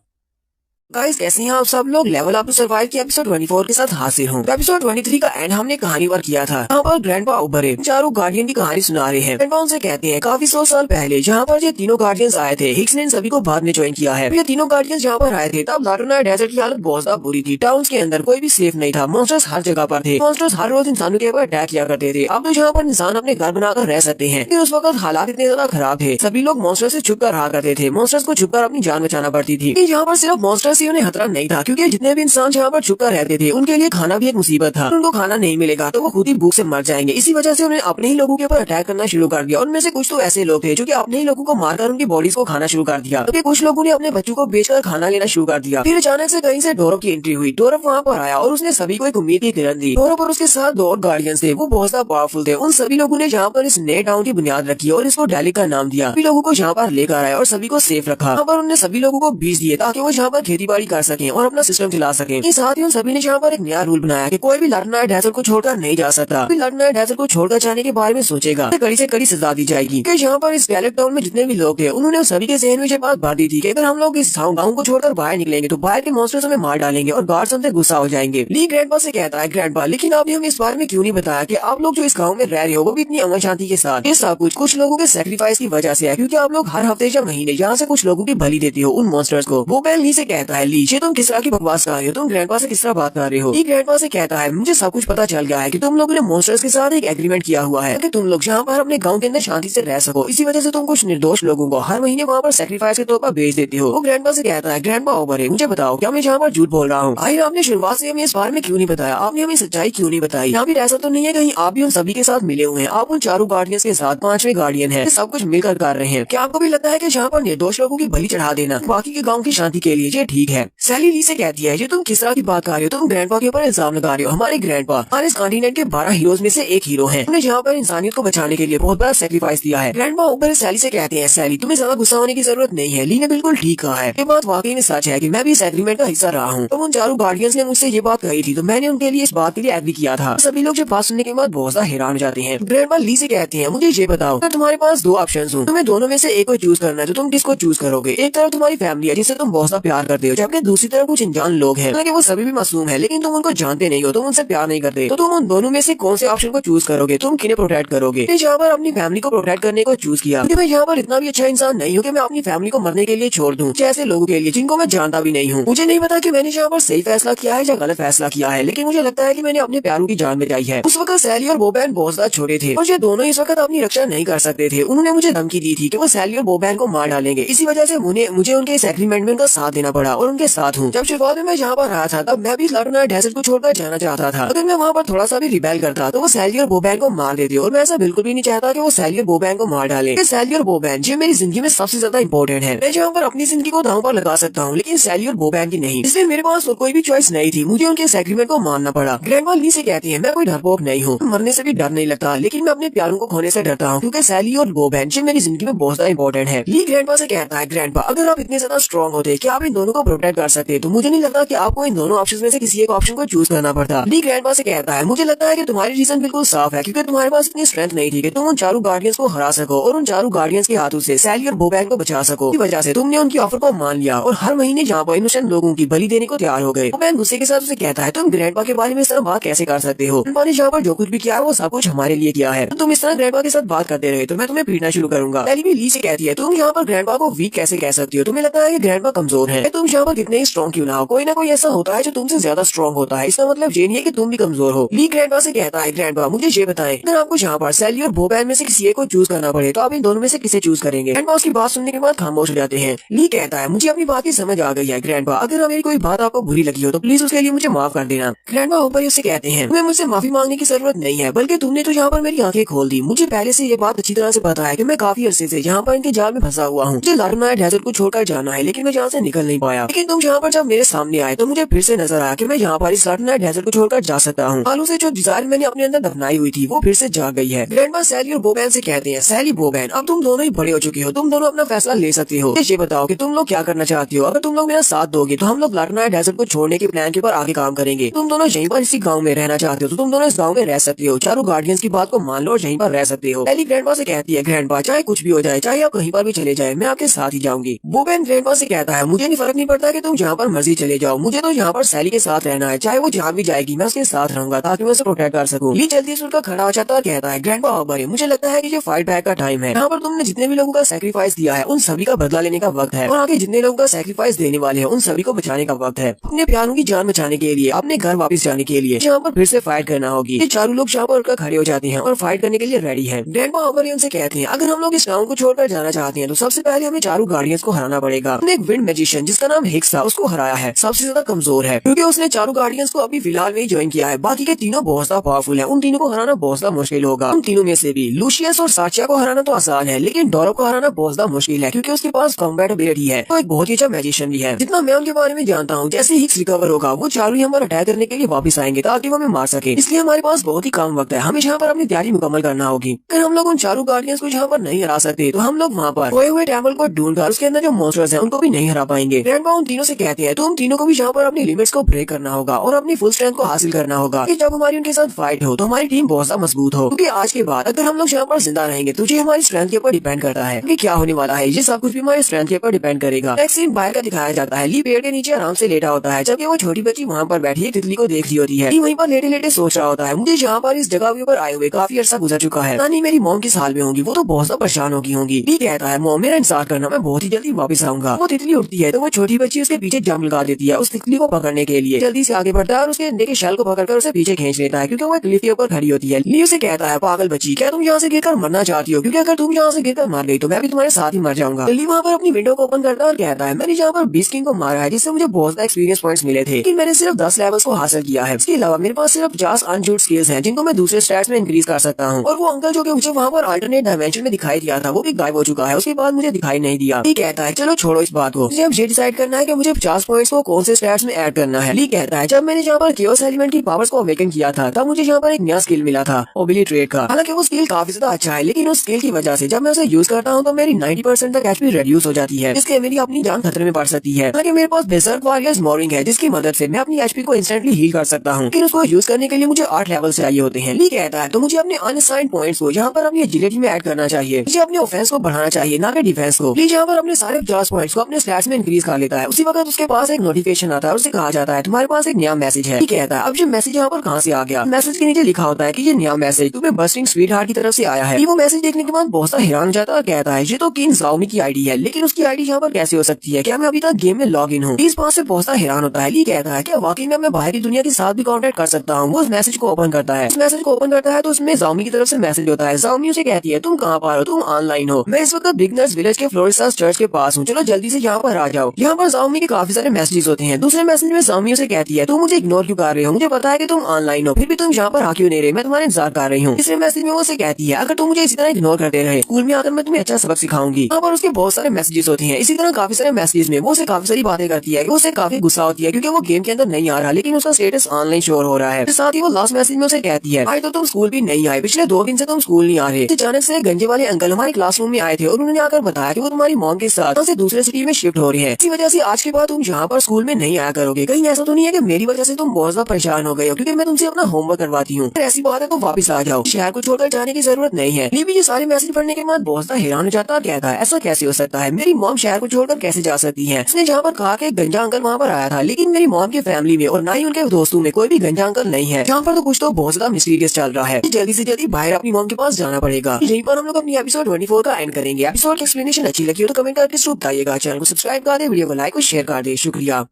गाइस कैसे हैं आप सब लोग। लेवल अप टू सर्वाइव की एपिसोड 24 के साथ हाजिर हूँ। एपिसोड 23 का एंड हमने कहानी पर किया था। यहाँ पर ग्रैंडपा उभरे चारों गार्डियन की कहानी सुना रहे हैं। ग्रैंडपा उनसे कहते हैं काफी 100 साल पहले जहाँ पर ये तीनों गार्डियंस आए थे, हिक्स ने इन सभी को बाद में ज्वाइन किया है। ये तीनों गार्डियंस जहाँ पर आए थे तब लाटोनाया डेजर्ट की हालत बहुत ज्यादा बुरी थी। टाउन के अंदर कोई भी सेफ नहीं था, मॉन्स्टर्स हर जगह पर थे। मॉन्स्टर्स हर रोज इंसानों के ऊपर अटैक किया करते थे। अब तो यहाँ पर इंसान अपने घर बनाकर रह सकते हैं, लेकिन उस वक्त हालात इतने ज्यादा खराब थे। सभी लोग मॉन्स्टर्स से छुप कर रहा करते थे, मॉन्स्टर्स को छुप कर अपनी जान बचाना पड़ती थी। यहाँ पर सिर्फ मॉन्स्टर्स ही उन्हें खतरा नहीं था, क्योंकि जितने भी इंसान यहाँ पर छुपकर रहते थे उनके लिए खाना भी एक मुसीबत था। उनको खाना नहीं मिलेगा तो वो खुद ही भूख से मर जाएंगे। इसी वजह से उन्हें अपने ही लोगों के ऊपर अटैक करना शुरू कर दिया। उनमें से कुछ तो ऐसे लोग थे जो कि अपने ही लोगों को मारकर उनकी बॉडीज को खाना शुरू कर दिया, तो कुछ लोगों ने अपने बच्चों को बेचकर खाना लेना शुरू कर दिया। फिर अचानक से कहीं से डोरब की एंट्री हुई। डोरब वहाँ पर आया और उसने सभी को एक उम्मीद की किरण दी। डोरब और उसके साथ दो और गार्डियंस थे, वो बहुत ज्यादा पावरफुल थे। उन सभी लोगों ने यहाँ पर इस नए टाउन की बुनियाद रखी और इसको डेलिक का नाम दिया। सभी लोगों को यहाँ पर लेकर आया और सभी को सेफ रखा। यहाँ पर उन्होंने सभी लोगों को बीज दिए ताकि वो यहाँ पर खेती बाड़ी कर सके और अपना सिस्टम चला सके। साथ ही उन सभी ने यहाँ पर एक नया रूल बनाया कि कोई भी लाटोनाया डेजर्ट को छोड़कर नहीं जा सकता। लाटोनाया डेजर्ट को छोड़कर जाने के बारे में सोचेगा तो कड़ी से कड़ी सजा दी जाएगी। कि यहाँ पर इस डायलेक्ट टाउन में जितने भी लोग थे उन्होंने सभी के जहन में ये बात भर दी थी कि अगर हम लोग इस गाँव को छोड़कर बाहर निकलेंगे तो बाहर के मॉन्स्टर्स हमें मार डालेंगे और गार्ड्स हमसे गुस्सा हो जाएंगे। ली ग्रैंडपा से कहता है, ग्रैंडपा लेकिन आपने हमें इस बारे में क्यों नहीं बताया कि आप लोग जो इस गाँव में रह रहे हो वो भी इतनी अमन शांति के साथ। ये सब कुछ लोगों के सेक्रीफाइस की वजह से है, क्योंकि आप लोग हर हफ्ते या महीने यहाँ से कुछ लोगों की बलि देते हो उन मॉन्स्टर्स को। वो बैल ली से कहता है, ली तुम किस तरह की बकवास कर रहे हो, तुम ग्रैंडपा से किस तरह बात कर रहे हो। ग्रैंडपा से कहता है, मुझे सब कुछ पता चल गया है कि तुम लोगों ने मॉन्स्टर्स के साथ एक एग्रीमेंट किया हुआ है कि तुम लोग यहाँ पर अपने गांव के अंदर शांति से रह सको। इसी वजह से तुम कुछ निर्दोष लोगों को हर महीने वहाँ पर सेक्रीफाइस के तौर पर भेज देते हो। वो ग्रैंडपा से कहता है, ग्रैंडपा ओबरे मुझे बताओ क्या मैं यहाँ पर झूठ बोल रहा हूँ। आखिर आपने शुरुआत से हमें इस बारे में क्यों नहीं बताया, आपने हमें सच्चाई क्यों नहीं बताई। यहाँ भी ऐसा तो नहीं है कहीं आप भी उन सभी के साथ मिले हुए हैं, आप उन चारों गार्डियंस के साथ 5वें गार्डियन है, सब कुछ मिलकर कर रहे हैं। क्या आपको भी लगता है कि यहाँ पर निर्दोष लोगों की बलि चढ़ा देना बाकी के गाँव की शांति के लिए ये ठीक है। सैली ली से कहती है, ये तुम किस तरह की बात कर रहे हो, तुम ग्रैंडपा के ऊपर इल्जाम लगा रहे हो। हमारे ग्रैंडपा हमारे इस कॉन्टिनेंट के 12 हीरोज में से एक हीरो हैं। उन्होंने यहाँ पर इंसानियत को बचाने के लिए बहुत बड़ा सेक्रीफाइस दिया है। ग्रैंडपा ऊपर सैली से कहते हैं, सैली तुम्हें ज्यादा गुस्सा होने की जरूरत नहीं है, ली ने बिल्कुल ठीक कहा है। ये बात वाकई में सच है कि मैं भी इस एग्रीमेंट का हिस्सा रहा हूँ। तो उन चारों गार्डियंस ने मुझसे ये बात कही थी तो मैंने उनके लिए इस बात के लिए एग्री किया था। सभी लोग जब बात सुनने के बाद बहुत ज्यादा हैरान हो जाते हैं। ग्रैंडपा ली से कहते हैं, मुझे ये बताओ अगर तुम्हारे पास 2 ऑप्शन हो, तुम्हें दोनों में से एक को चूज करना है तो तुम किसको चूज करोगे। एक तरफ तुम्हारी फैमिली है जिससे तुम बहुत ज्यादा प्यार करते हो, जबकि दूसरी तरफ कुछ अनजान लोग हैं, वो सभी भी मासूम है लेकिन तुम उनको जानते नहीं हो, तुम उनसे प्यार नहीं करते। तो तुम उन दोनों में से कौन से ऑप्शन को चूज करोगे, तुम किन्हें प्रोटेक्ट करोगे। यहाँ पर अपनी फैमिली को प्रोटेक्ट करने को चूज किया, क्योंकि मैं यहाँ पर इतना भी अच्छा इंसान नहीं हूँ कि मैं अपनी फैमिली को मरने के लिए छोड़ दूं, जैसे लोगों के लिए जिनको मैं जानता भी नहीं हूँ। मुझे नहीं पता कि मैंने यहाँ पर सही फैसला किया है या गलत फैसला किया है, लेकिन मुझे लगता है कि मैंने अपने प्यारों की जान बचाई है। उस वक्त सैली और बोबैन बहुत ज्यादा छोटे थे और ये दोनों इस वक्त अपनी रक्षा नहीं कर सकते थे। उन्होंने मुझे धमकी दी थी कि वो सैली और बोबैन को मार डालेंगे। इसी वजह से मुझे उनके इस एग्रीमेंट में उनका साथ देना पड़ा और उनके साथ हूँ। जब शुरुआत में मैं यहाँ पर आया था तब मैं भी लाटोनाइट डेजर्ट को छोड़कर जाना चाहता था। अगर मैं वहाँ पर थोड़ा सा भी रिबेल करता तो वो सैली और बोबैन को मार देती और मैं ऐसा बिल्कुल भी नहीं चाहता कि वो सैली और बोबैन को मार डाले। सैली और बोबैन जो मेरी जिंदगी में सबसे ज्यादा इंपॉर्टेंट है। मैं यहाँ पर अपनी जिंदगी को दांव पर लगा सकता हूँ लेकिन सैली और बोबैन की नहीं। इसलिए मेरे पास कोई भी चॉइस नहीं थी, मुझे उनके इस एग्रीमेंट को मानना पड़ा। ग्रैंडमा ली से कहती है मैं कोई डरपोक नहीं हूँ, मरने से भी डर नहीं लगता, लेकिन मैं अपने प्यारों को खोने से डरता हूँ क्योंकि सैली और बोबैन जो मेरी जिंदगी में बहुत ज्यादा इंपॉर्टेंट है। ली ग्रैंडपा से कहता है ग्रैंडपा अगर आप इतने ज्यादा स्ट्रॉन्ग होते कि आप इन दोनों को प्रोटेक्ट कर सकते तो मुझे नहीं लगता कि आपको इन दोनों ऑप्शन में से किसी एक ऑप्शन को चूज करना पड़ता। ली ग्रैंडपा से कहता है मुझे लगता है कि तुम्हारी रीजन बिल्कुल साफ है क्योंकि तुम्हारे पास इतनी स्ट्रेंथ नहीं थी कि तुम उन चारों गार्डियंस को हरा सको और उन चारों गार्डियंस के हाथों से सैली और बोबैन को बचा सको। इस वजह से तुमने उनकी ऑफर को मान लिया और हर महीने जहाँ पर इनोसेंट लोगों की बलि देने को तैयार हो गए। बोबैन गुस्से के साथ उसे कहता है तुम ग्रैंडपा के बारे में इस तरह बात कैसे कर सकते हो? ग्रैंडपा ने जहाँ पर जो कुछ भी किया है वो सब कुछ हमारे लिए किया है। तुम इस तरह ग्रैंडपा के साथ बात करते रहे तो मैं तुम्हें पीटना शुरू करूंगा। सैली भी ली से कहती है तुम यहाँ पर ग्रैंडपा को वीक कैसे कह सकती हो? तुम्हें लगता है कि ग्रैंडपा कमजोर है? तुम यहाँ पर कितने ही स्ट्रॉन्ग क्यों ना हो, कोई ना कोई ऐसा होता है जो तुमसे ज्यादा स्ट्रॉन्ग होता है। इसका मतलब ये नहीं है कि तुम भी कमजोर हो। ली ग्रैंडपा से कहता है ग्रैंडपा मुझे ये बताएं अगर आपको यहाँ पर सैली और बोबैन में से किसी एक को चूज करना पड़े तो आप इन दोनों में से किसे चूज करेंगे? ग्रैंडपा उसकी बात सुनने के बाद खामोश हो जाते हैं। ली कहता है मुझे अपनी बात की समझ आ गई है ग्रैंडपा, अगर मेरी कोई बात आपको बुरी लगी हो तो प्लीज उसके लिए मुझे माफ कर देना। ग्रैंडपा ऊपर उससे कहते हैं तुम्हें मुझसे माफी मांगने की जरूरत नहीं है, बल्कि तुमने तो यहाँ पर मेरी आंखें खोल दी। मुझे पहले से ये बात अच्छी तरह से पता है कि मैं काफी अरसे से यहाँ पर इनके जाल में फंसा हुआ हूँ। मुझे लाटोनाइट डेजर्ट को छोड़कर जाना है लेकिन मैं यहाँ से निकल नहीं पाया। लेकिन तुम यहाँ पर जब मेरे सामने आए तो मुझे फिर से नजर आया कि मैं यहाँ पर इस लाटोनाइट डेजर्ट को छोड़कर जा सकता हूँ। सालों से जो डिजायर मैंने अपने अंदर दफनाई हुई थी वो फिर से जाग गई है। ग्रैंडपा सैली और बोबैन से कहते हैं सैली बोबैन अब तुम दोनों ही बड़े हो चुके हो, तुम दोनों अपना फैसला ले सकते हो। ये बताओ कि तुम लोग क्या करना चाहते हो? अगर तुम लोग मेरा साथ दोगे तो हम लोग लाटोनाइट डेजर्ट को छोड़ने के प्लान के ऊपर आगे काम करेंगे। तुम दोनों यहीं पर इसी गाँव में रहना चाहते हो तो तुम दोनों इस गाँव में रह सकते हो, चारों गार्डियंस की बात को मान लो और यहीं पर रह सकते हो। सैली ग्रैंडपा से कहती है ग्रैंडपा चाहे कुछ भी हो जाए, चाहे आप कहीं पर भी चले जाए, मैं आपके साथ ही जाऊंगी। बोबैन ग्रैंडपा से कहता है मुझे नहीं फर्क नहीं पड़ता कि तुम जहाँ पर मर्जी चले जाओ, मुझे तो यहाँ पर सैली के साथ रहना है, चाहे वो जहाँ भी जाएगी मैं उसके साथ रहूंगा ताकि मैं उसे प्रोटेक्ट कर सकूं। ली जल्दी से उनका खड़ा हो जाता है और कहता है ग्रैंडपा अकबर मुझे लगता है कि ये फाइट बैक का टाइम है। यहाँ पर तुमने जितने भी लोगों का सैक्रिफाइस दिया है उन सभी का बदला लेने का वक्त है और आगे जितने लोगों का सैक्रिफाइस देने वाले हैं उन सभी को बचाने का वक्त है। अपने प्यारों की जान बचाने के लिए, अपने घर वापस जाने के लिए यहाँ पर फिर से फाइट करना होगी। ये चारों लोग यहाँ पर उठकर खड़े हो जाते हैं और फाइट करने के लिए रेडी है। ग्रैंडपा अकबर उनसे कहते हैं अगर हम लोग इस टाउन को छोड़कर जाना चाहते हैं तो सबसे पहले हमें चारों गार्डियंस को हराना पड़ेगा। एक विंड मैजिशियन जिसका नाम हिक्स था उसको हराया है, सबसे ज्यादा कमजोर है क्योंकि उसने चारों गार्डियंस को अभी फिलहाल में ही ज्वाइन किया है। बाकी के तीनों बहुत ज्यादा पावरफुल है, उन तीनों को हराना बहुत ज्यादा मुश्किल होगा। उन तीनों में से भी लूशियस और साचिया को हराना तो आसान है लेकिन डोरो को हराना बहुत ज्यादा मुश्किल है क्योंकि उसके पास कॉम्बैट एबिलिटी है, तो एक बहुत ही अच्छा मैजिशियन भी है। जितना मैं उनके बारे में जानता हूँ जैसे हिक्स रिकवर होगा वो चारों ही हमारा अटैक करने के लिए वापस आएंगे ताकि वो हमें मार सके। इसलिए हमारे पास बहुत ही कम वक्त है, हमें यहाँ पर अपनी तैयारी मुकम्मल करना होगी। अगर हम लोग उन चारों गार्डियंस को यहाँ पर नहीं हरा सकते तो हम लोग वहाँ पर खोए हुए टेम्पल को ढूंढकर उसके अंदर जो मॉन्स्टर्स हैं उनको भी नहीं हरा पाएंगे। ग्रैंडपा उन तीनों से कहते हैं तुम तीनों को भी यहाँ पर अपनी लिमिट्स को ब्रेक करना होगा और अपनी फुल स्ट्रेंथ को हासिल करना होगा कि जब हमारी उनके साथ फाइट हो तो हमारी टीम बहुत ज्यादा मजबूत हो। क्योंकि आज के बाद अगर हम लोग यहाँ पर जिंदा रहेंगे तो ये हमारी स्ट्रेंथ के ऊपर डिपेंड करता है कि क्या होने वाला है। ये सब कुछ भी हमारी स्ट्रेंथ के ऊपर डिपेंड करेगा। एक सीन बाहर का दिखाया जाता है, ली पेड़ के नीचे आराम से लेटा होता है जबकि वो छोटी बच्ची वहाँ पर बैठी एक तितली को देख रही होती है। ली वहीं पर लेटे लेटे सोच रहा होता है मुझे यहाँ पर इस जगह के ऊपर आए हुए काफी अर्सा गुजर चुका है, नानी मेरी मॉम किस हाल में होंगी, वो तो बहुत ज्यादा परेशान होगी। ली कहता है मॉम मेरा इंतजार करना, मैं बहुत ही जल्दी वापस आऊंगा। वो तितली उठती है तो वो छोटी बच्ची उसके पीछे जंप लगा देती है उस तितली को पकड़ने के लिए। जल्दी से आगे बढ़ता है और उसके अंडे के शेल को पकड़कर उसे पीछे खींच लेता है क्योंकि वो क्लिफ के ऊपर खड़ी होती है। ली उसे कहता है पागल बच्ची क्या तुम यहाँ से गिरकर मरना चाहती हो? क्योंकि अगर तुम यहाँ से गिरकर मर गई तो मैं भी तुम्हारे साथ ही मर जाऊंगा। ली वहाँ पर अपनी विंडो को ओपन करता है और कहता है मैंने यहाँ पर बीस्ट किंग को मारा है जिससे मुझे बहुत ज्यादा एक्सपीरियंस पॉइंट्स मिले थे लेकिन मैंने सिर्फ 10 लेवल्स को हासिल किया है। इसके अलावा मेरे पास सिर्फ 50 अनजूड स्किल्स हैं जिनको मैं दूसरे स्टैट्स में इंक्रीज कर सकता हूँ। और वो अंकल जो कि मुझे वहाँ पर अल्टरनेट डायमेंशन में दिखाई दिया था वो भी गायब हो चुका है, उसके बाद मुझे दिखाई नहीं दिया। ली कहता है चलो छोड़ो इस बात को, मुझे अब ये डिसाइड करना है कि मुझे 50 पॉइंट्स को कौन से स्टैट्स में ऐड करना है। ली कहता है जब मैंने यहाँ पर केओस एलिमेंट की पावर्स को अवेकन किया था तब मुझे यहाँ पर एक नया स्किल मिला था ओबिली ट्रेड का। हालांकि वो स्किल काफी ज्यादा अच्छा है लेकिन उस स्किल की वजह से जब मैं उसे यूज करता हूँ तो मेरी 90% तक एचपी रिड्यूस हो जाती है जिससे मेरी अपनी जान खतरे में पड़ सकती है। हालांकि मेरे पास बेसर्क वॉरियर्स मॉर्निंग है जिसकी मदद से मैं अपनी एचपी को इंस्टेंटली हील कर सकता हूँ, लेकिन उसको यूज करने के लिए मुझे 8 लेवल चाहिए होते हैं। ली कहता है तो मुझे अपने अनअसाइन्ड पॉइंट्स को यहाँ पर अपनी एजिलिटी में ऐड करना चाहिए, मुझे अपने ऑफेंस को बढ़ाना चाहिए ना कि डिफेंस को। ली यहाँ पर अपने सारे 50 पॉइंट्स को अपने स्टैट्स में इंक्रीज कर लेता है। उसी वक्त उसके पास एक नोटिफिकेशन आता है और उसे कहा जाता है तुम्हारे पास एक नया मैसेज है। ली कहता है अब ये मैसेज यहाँ पर कहाँ से आ गया? मैसेज के नीचे लिखा होता है कि ये नया मैसेज तुम्हें बस्टिंग स्वीट हार्ट की तरफ से आया है। वो मैसेज देखने के बाद बहुत सा हैरान हो जाता है और कहता है ये तो किंग ज़ाओमी की आईडी है लेकिन उसकी आईडी यहाँ पर कैसे हो सकती है? क्या मैं अभी तक गेम में लॉग इन हूँ? इस बात से बहुत सा हैरान होता है। ली कहता है क्या वाकई में मैं बाहर की दुनिया के साथ भी कांटेक्ट कर सकता हूँ? वो उस मैसेज को ओपन करता है। इस मैसेज को ओपन करता है तो उसमें ज़ाओमी की तरफ से मैसेज होता है। ज़ाओमी उसे कहती है तुम कहाँ पर हो? तुम ऑनलाइन हो, मैं इस वक्त बिगनर्स विलेज के फ्लोरिसास चर्च के पास हूँ, चलो जल्दी से यहाँ पर आ जाओ। यहाँ पर साओमी के काफी सारे मैसेजेस होते हैं। दूसरे मैसेज में साओमी उसे कहती है तुम मुझे इग्नोर क्यों कर रहे हो, मुझे पता है कि तुम ऑनलाइन हो, फिर भी तुम यहाँ पर आ क्यों नहीं रहे, मैं तुम्हारा इंतजार कर रही हूँ। तीसरे मैसेज में वो उसे कहती है अगर तुम मुझे इसी तरह इग्नोर करते रहे स्कूल में आकर मैं तुम्हें अच्छा सबक सिखाऊंगी। यहाँ पर उसके बहुत सारे मैसेजेस होते हैं। इसी तरह काफी सारे मैसेजेस में वो उसे काफी सारी बातें करती है कि उसे काफी गुस्सा होती है क्योंकि वो गेम के अंदर नहीं आ रहा लेकिन उसका स्टेटस ऑनलाइन शो हो रहा है। साथ ही वो लास्ट मैसेज में उसे कहती है आज तो तुम स्कूल भी नहीं आए, पिछले 2 दिन से तुम स्कूल नहीं आ रहे। अचानक से गंजे वाले अंकल हमारे क्लासरूम में आए थे और उन्होंने आकर बताया कि वो तुम्हारी मॉम के साथ यहाँ से दूसरे सिटी में शिफ्ट हो रही है। इसी वजह से आज के बाद तुम यहाँ पर स्कूल में नहीं आया करोगे। कहीं ऐसा तो नहीं है कि मेरी वजह से तुम बहुत ज्यादा परेशान हो गए हो क्योंकि मैं तुमसे अपना होमवर्क करवाती हूँ। ऐसी बात है तो वापस आ जाओ, शहर को छोड़कर जाने की जरूरत नहीं है। ये भी ये सारे मैसेज पढ़ने के बाद बहुत ज्यादा हैरान हो जाता है। कहता है ऐसा कैसे हो सकता है, मेरी मॉम शहर को छोड़कर कैसे जा सकती है। उसने जहाँ पर कहा कि गंजा अंकल वहाँ पर आया था लेकिन मेरी मॉम की फैमिली में और ना ही उनके दोस्तों में कोई भी गंजा अंकल नहीं है। जहाँ पर तो कुछ तो बहुत ज्यादा मिस्टीरियस चल रहा है। जल्दी से जल्दी बाहर अपनी मॉम के पास जाना पड़ेगा। यहीं पर हम लोग अपनी एपिसोड 24 का एंड करेंगे। एपिसोड की एक्सप्लेनेशन अच्छी लगी हो तो कमेंट करके जरूर बताइएगा। चैनल को सब्सक्राइब कर दे, वीडियो को लाइक और शेयर कर दे। शुक्रिया।